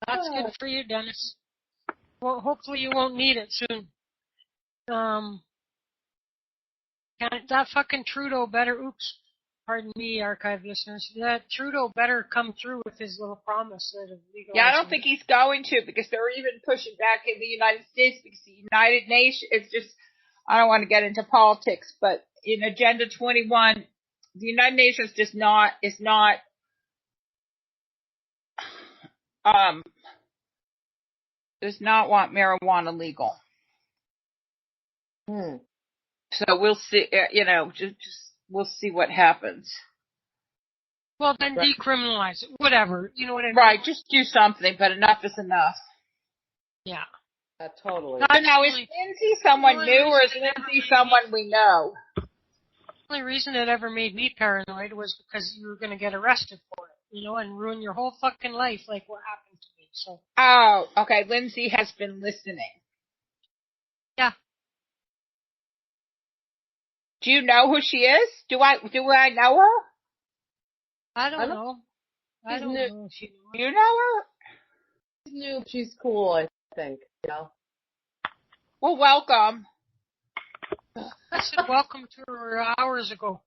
That's good for you, Dennis. Well, hopefully you won't need it soon. That fucking Trudeau better, pardon me, archive listeners, that Trudeau better come through with his little promise of legalizing. Yeah, I don't think he's going to, because they're even pushing back in the United States, because the United Nations, it's just, I don't want to get into politics, but in Agenda 21, the United Nations does not want marijuana legal. So we'll see, we'll see what happens. Well, then decriminalize it. Whatever. You know what I mean? Right, just do something, but enough is enough. Yeah. Totally. So now, is Lindsay someone new, or is Lindsay someone we know? The only reason it ever made me paranoid was because you were going to get arrested for it, and ruin your whole fucking life like what happened to me. So. Oh, okay. Lindsay has been listening. Yeah. Do you know who she is? Do I know her? I don't know. I don't know if you know her. You know her? She's new. She's cool, I think. Yeah. Well, welcome. I said welcome to her hours ago.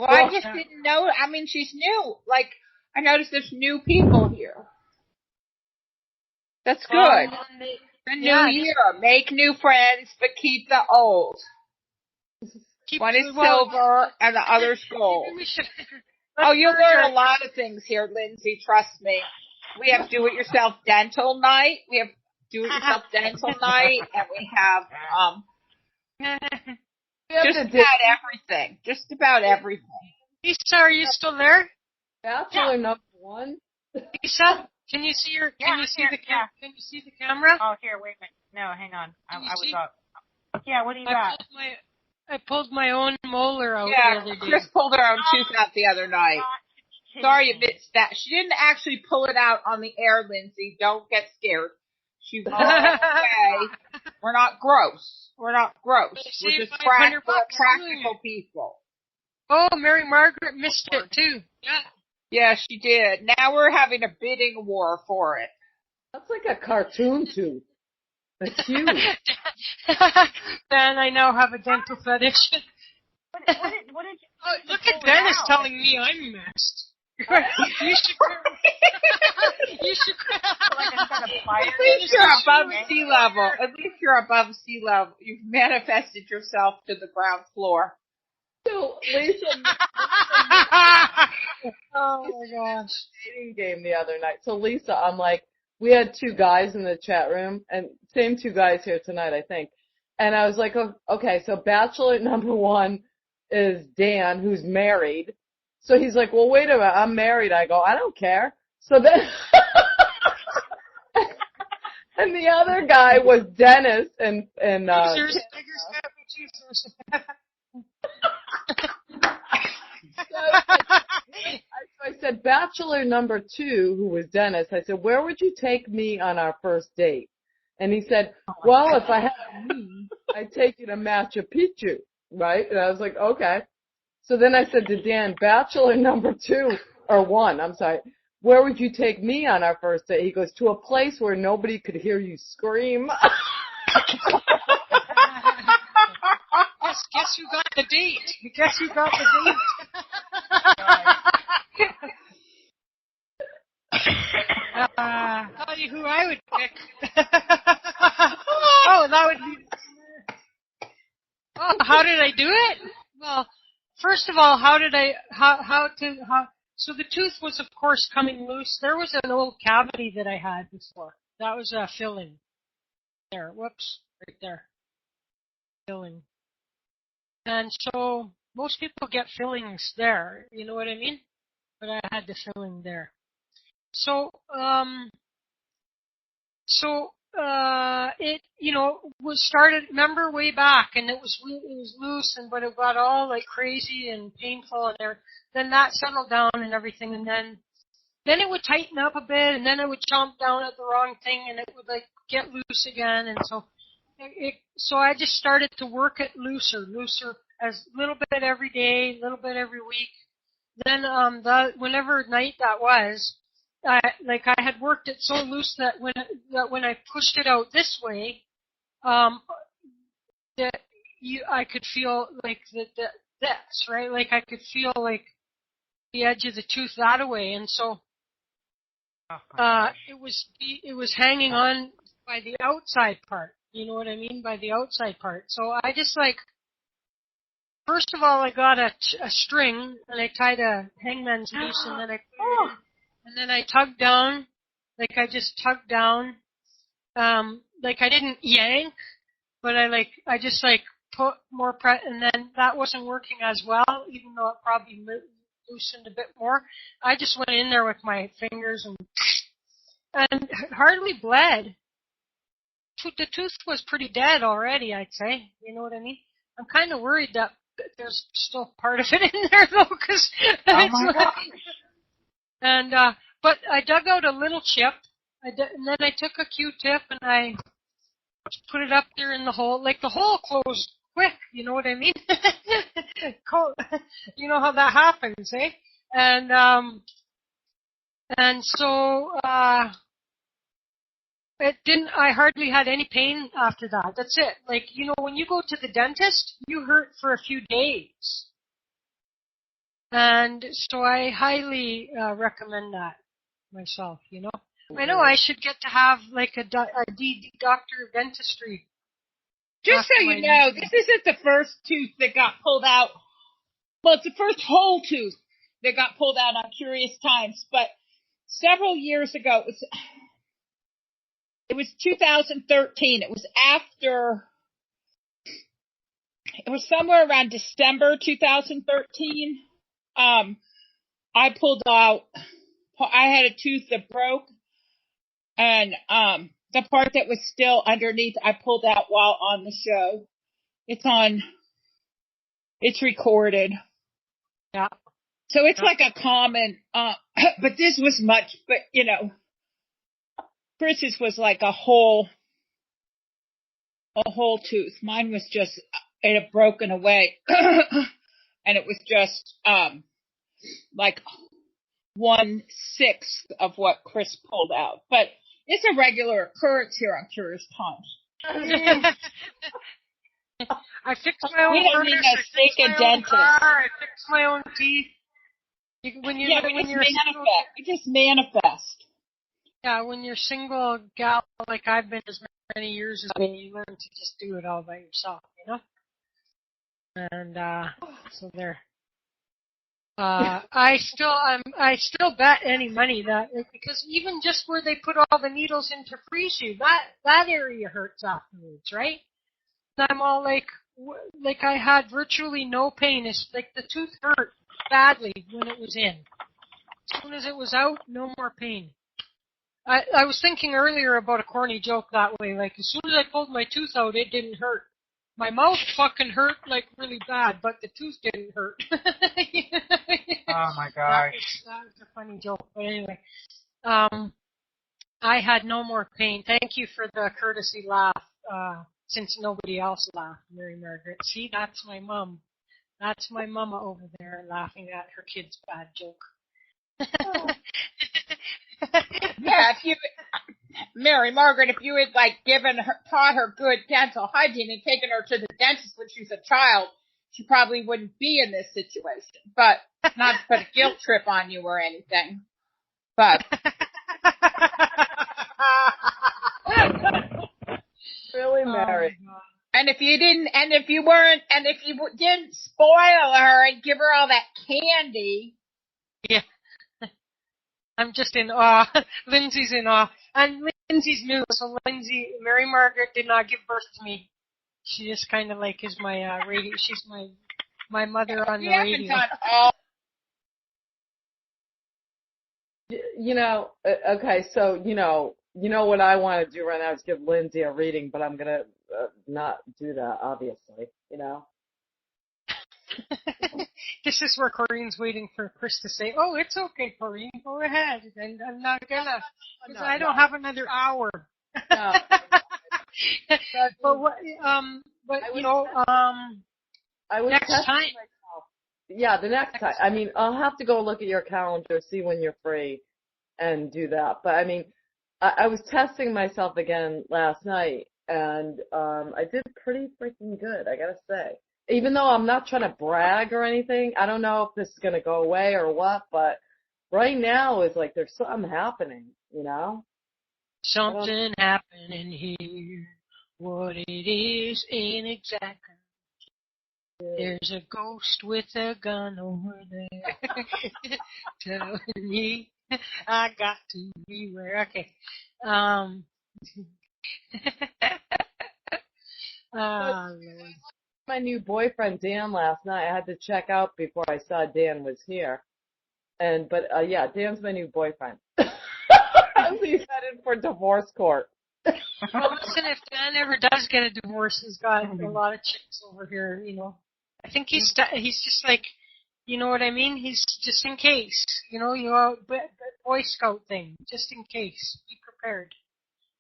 Well, I just didn't know. I mean, she's new. Like, I noticed there's new people here. That's good. The new year. Make new friends, but keep the old. One is silver and the other's gold. Oh, you'll learn a lot of things here, Lindsay. Trust me. We have do-it-yourself dental night. And we have just about everything. Lisa, are you still there? Bachelor number one. Lisa, can you see Can you see the camera? Oh, here, wait a minute. No, hang on. I was up. Yeah, what do you got? I pulled my own molar out the other day. Chris pulled her own tooth out the other night. Sorry you missed that. She didn't actually pull it out on the air, Lindsay. Don't get scared. She was okay. We're not gross. We're just practical people. Oh, Mary Margaret missed it too. Yeah. Yeah, she did. Now we're having a bidding war for it. That's like a cartoon tooth. It's huge. Then I now have a dental fetish. What did you look at Dennis telling me I'm messed. You should. At least you're above sea level. At least you're above sea level. You've manifested yourself to the ground floor. So, Lisa. Oh my gosh. Dating game the other night. So Lisa, I'm like, we had two guys in the chat room, and same two guys here tonight, I think. And I was like, oh, okay, so bachelor number one is Dan, who's married. So he's like, well, wait a minute, I'm married. I go, I don't care. So then, and the other guy was Dennis, and so I said, bachelor number 2, who was Dennis, I said, where would you take me on our first date? And he said, well, if I had me, I'd take you to Machu Picchu, right? And I was like, okay. So then I said to Dan, bachelor number 2, or 1, I'm sorry, where would you take me on our first date? He goes, to a place where nobody could hear you scream. Guess who got the date? Guess who got the date? I'll tell you who I would pick. Oh, that would be. Oh, how did I do it? Well, first of all, so the tooth was, of course, coming loose. There was an old cavity that I had before. That was a filling. There, whoops, right there. Filling. And so most people get fillings there, you know what I mean? But I had the filling there. So, it, was started, remember, way back, and it was loose, but it got all like crazy and painful, and then that settled down and everything, and then it would tighten up a bit, and then it would chomp down at the wrong thing, and it would like get loose again, and so I just started to work it looser, as a little bit every day, a little bit every week. Then whenever night that was, I had worked it so loose that when I pushed it out this way, I could feel like this, right? Like I could feel like the edge of the tooth that way, and so it was hanging on by the outside part. You know what I mean? By the outside part. So I just first of all, I got a string and I tied a hangman's noose, and then I tugged down, I just tugged down, I didn't yank, but I just put more and then that wasn't working as well, even though it probably loosened a bit more. I just went in there with my fingers and it hardly bled. The tooth was pretty dead already, I'd say. You know what I mean? I'm kind of worried that there's still part of it in there though, because and but I dug out a little chip, and then I took a Q-tip and I put it up there in the hole. Like the hole closed quick, you know what I mean? You know how that happens, eh? And so it didn't. I hardly had any pain after that. That's it. When you go to the dentist, you hurt for a few days. And so I highly recommend that myself, I know I should get to have a doctor of dentistry. Just so you know, this isn't the first tooth that got pulled out. Well, it's the first whole tooth that got pulled out on Curious Times, but several years ago, it was 2013. It was somewhere around December 2013. I had a tooth that broke, and the part that was still underneath I pulled out while on the show. It's recorded. Yeah. So it's like a common, but this was Chris's was like a whole tooth. Mine was just, it had broken away. And it was just, 1/6 of what Chris pulled out. But it's a regular occurrence here on Curious Times. I fixed my own furnace, I fixed my own car, I fixed my own teeth. You just manifest. Yeah, when you're single gal like I've been as many years as me, you learn to just do it all by yourself, And so there. I still bet any money that, because even just where they put all the needles in to freeze you, that area hurts afterwards, right? And I'm all like I had virtually no pain. It's like the tooth hurt badly when it was in. As soon as it was out, no more pain. I was thinking earlier about a corny joke that way, as soon as I pulled my tooth out, it didn't hurt. My mouth fucking hurt like really bad, but the tooth didn't hurt. Oh my gosh. That was a funny joke. But anyway, I had no more pain. Thank you for the courtesy laugh, since nobody else laughed, Mary Margaret. See, that's my mom. That's my mama over there laughing at her kid's bad joke. Yeah, if you, Mary Margaret, if you had taught her good dental hygiene and taken her to the dentist when she was a child, she probably wouldn't be in this situation. But not to put a guilt trip on you or anything. But Really, Mary? and if you didn't spoil her and give her all that candy. Yeah. I'm just in awe. Lindsay's in awe. And Lindsay's new, so Mary Margaret did not give birth to me. She just kind of like is my radio. She's my mother on the radio. Okay, so, what I want to do right now is give Lindsay a reading, but I'm going to not do that, obviously, This is where Corinne's waiting for Chris to say, "Oh, it's okay, Corinne, go ahead." And I'm not gonna, because I don't have another hour. No. But I was next time. Myself. Yeah, the next time. I mean, I'll have to go look at your calendar, see when you're free, and do that. But I mean, I was testing myself again last night, and I did pretty freaking good, I gotta say. Even though I'm not trying to brag or anything, I don't know if this is gonna go away or what, but right now is like there's something happening, Something happening here. What it is ain't exactly. There's a ghost with a gun over there telling me I got to beware. Okay. Lord. My new boyfriend Dan last night. I had to check out before I saw Dan was here. But Dan's my new boyfriend. He's headed for divorce court. Well, listen, if Dan ever does get a divorce, he's got a lot of chicks over here, I think he's just like, you know what I mean? He's just in case, Boy Scout thing, just in case. Be prepared.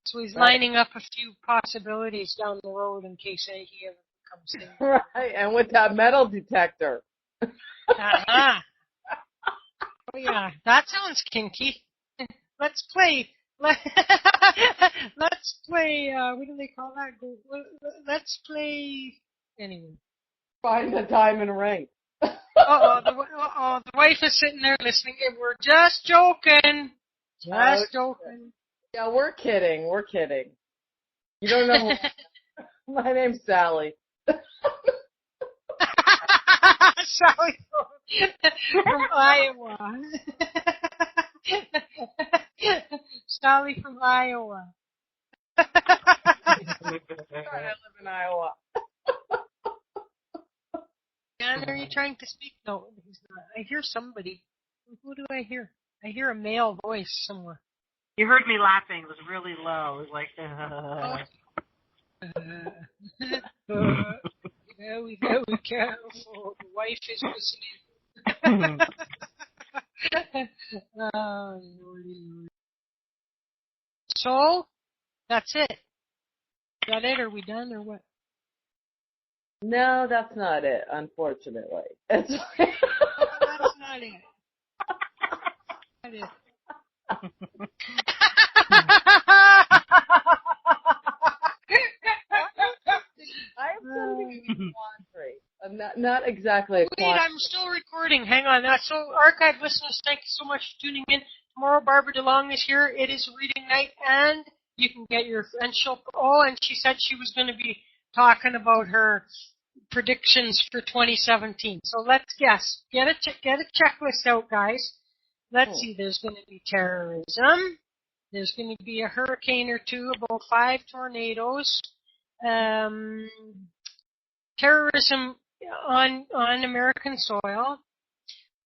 So he's lining up a few possibilities down the road in case he ever comes in. Right, and with that metal detector. Uh-huh. Oh, yeah, that sounds kinky. Let's play. Let's play. What do they call that? Let's play. Anyway. Find the diamond ring. The wife is sitting there listening. We're just joking. Just joking. Yeah, we're kidding. You don't know. My name's Sally. Sally from Iowa. Sally from Iowa. I live in Iowa. Dan, are you trying to speak? No, he's not. I hear somebody. Who do I hear? I hear a male voice somewhere. You heard me laughing. It was really low. It was like, Very, very careful. The wife is listening. Oh, Lordy. So, that's it. Is that it? Are we done or what? No, that's not it, unfortunately. That's not it. That is. I'm sending you laundry. Not exactly a Wait, I'm still recording. Hang on. So, archive listeners, thank you so much for tuning in. Tomorrow, Barbara DeLong is here. It is reading night, and you can get your friendship. Oh, and she said she was going to be talking about her predictions for 2017. So let's guess. Get a checklist out, guys. Let's see. There's going to be terrorism. There's going to be a hurricane or two, about 5 tornadoes. Terrorism on American soil.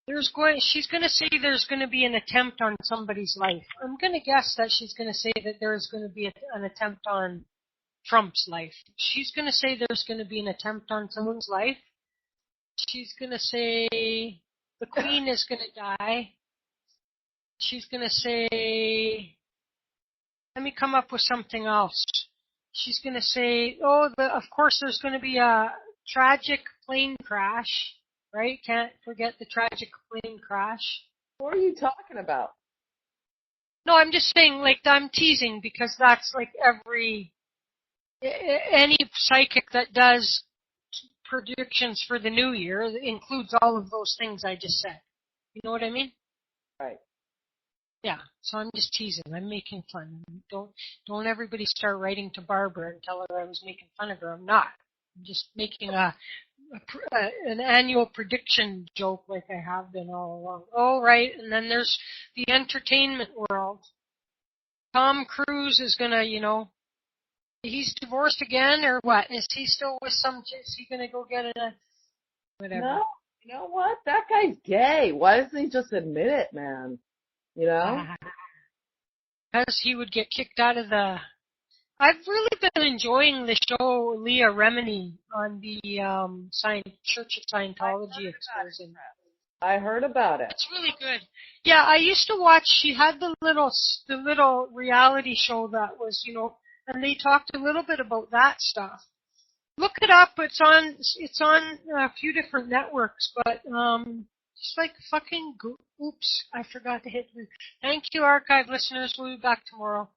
She's going to say there's going to be an attempt on somebody's life. I'm going to guess that she's going to say that there's going to be an attempt on Trump's life. She's going to say there's going to be an attempt on someone's life. She's going to say the Queen is going to die. She's going to say, let me come up with something else. She's going to say, of course there's going to be a tragic plane crash, right? Can't forget the tragic plane crash. What are you talking about? No, I'm just saying, like, I'm teasing because that's like any psychic that does predictions for the new year includes all of those things I just said. You know what I mean? Right. Yeah. So I'm just teasing. I'm making fun. Don't everybody start writing to Barbara and tell her I was making fun of her. I'm not. I'm just making an annual prediction joke like I have been all along. Oh, right. And then there's the entertainment world. Tom Cruise is gonna, he's divorced again or what? Is he still with is he gonna go get a whatever? No, you know what? That guy's gay. Why doesn't he just admit it, man? You know? Because he would get kicked out of the... I've really been enjoying the show Leah Remini on the Church of Scientology excursion. I heard about it. It's really good. Yeah, I used to watch. She had the little reality show that was, and they talked a little bit about that stuff. Look it up. It's on a few different networks, but just like fucking oops, I forgot to hit. Thank you, archive listeners. We'll be back tomorrow.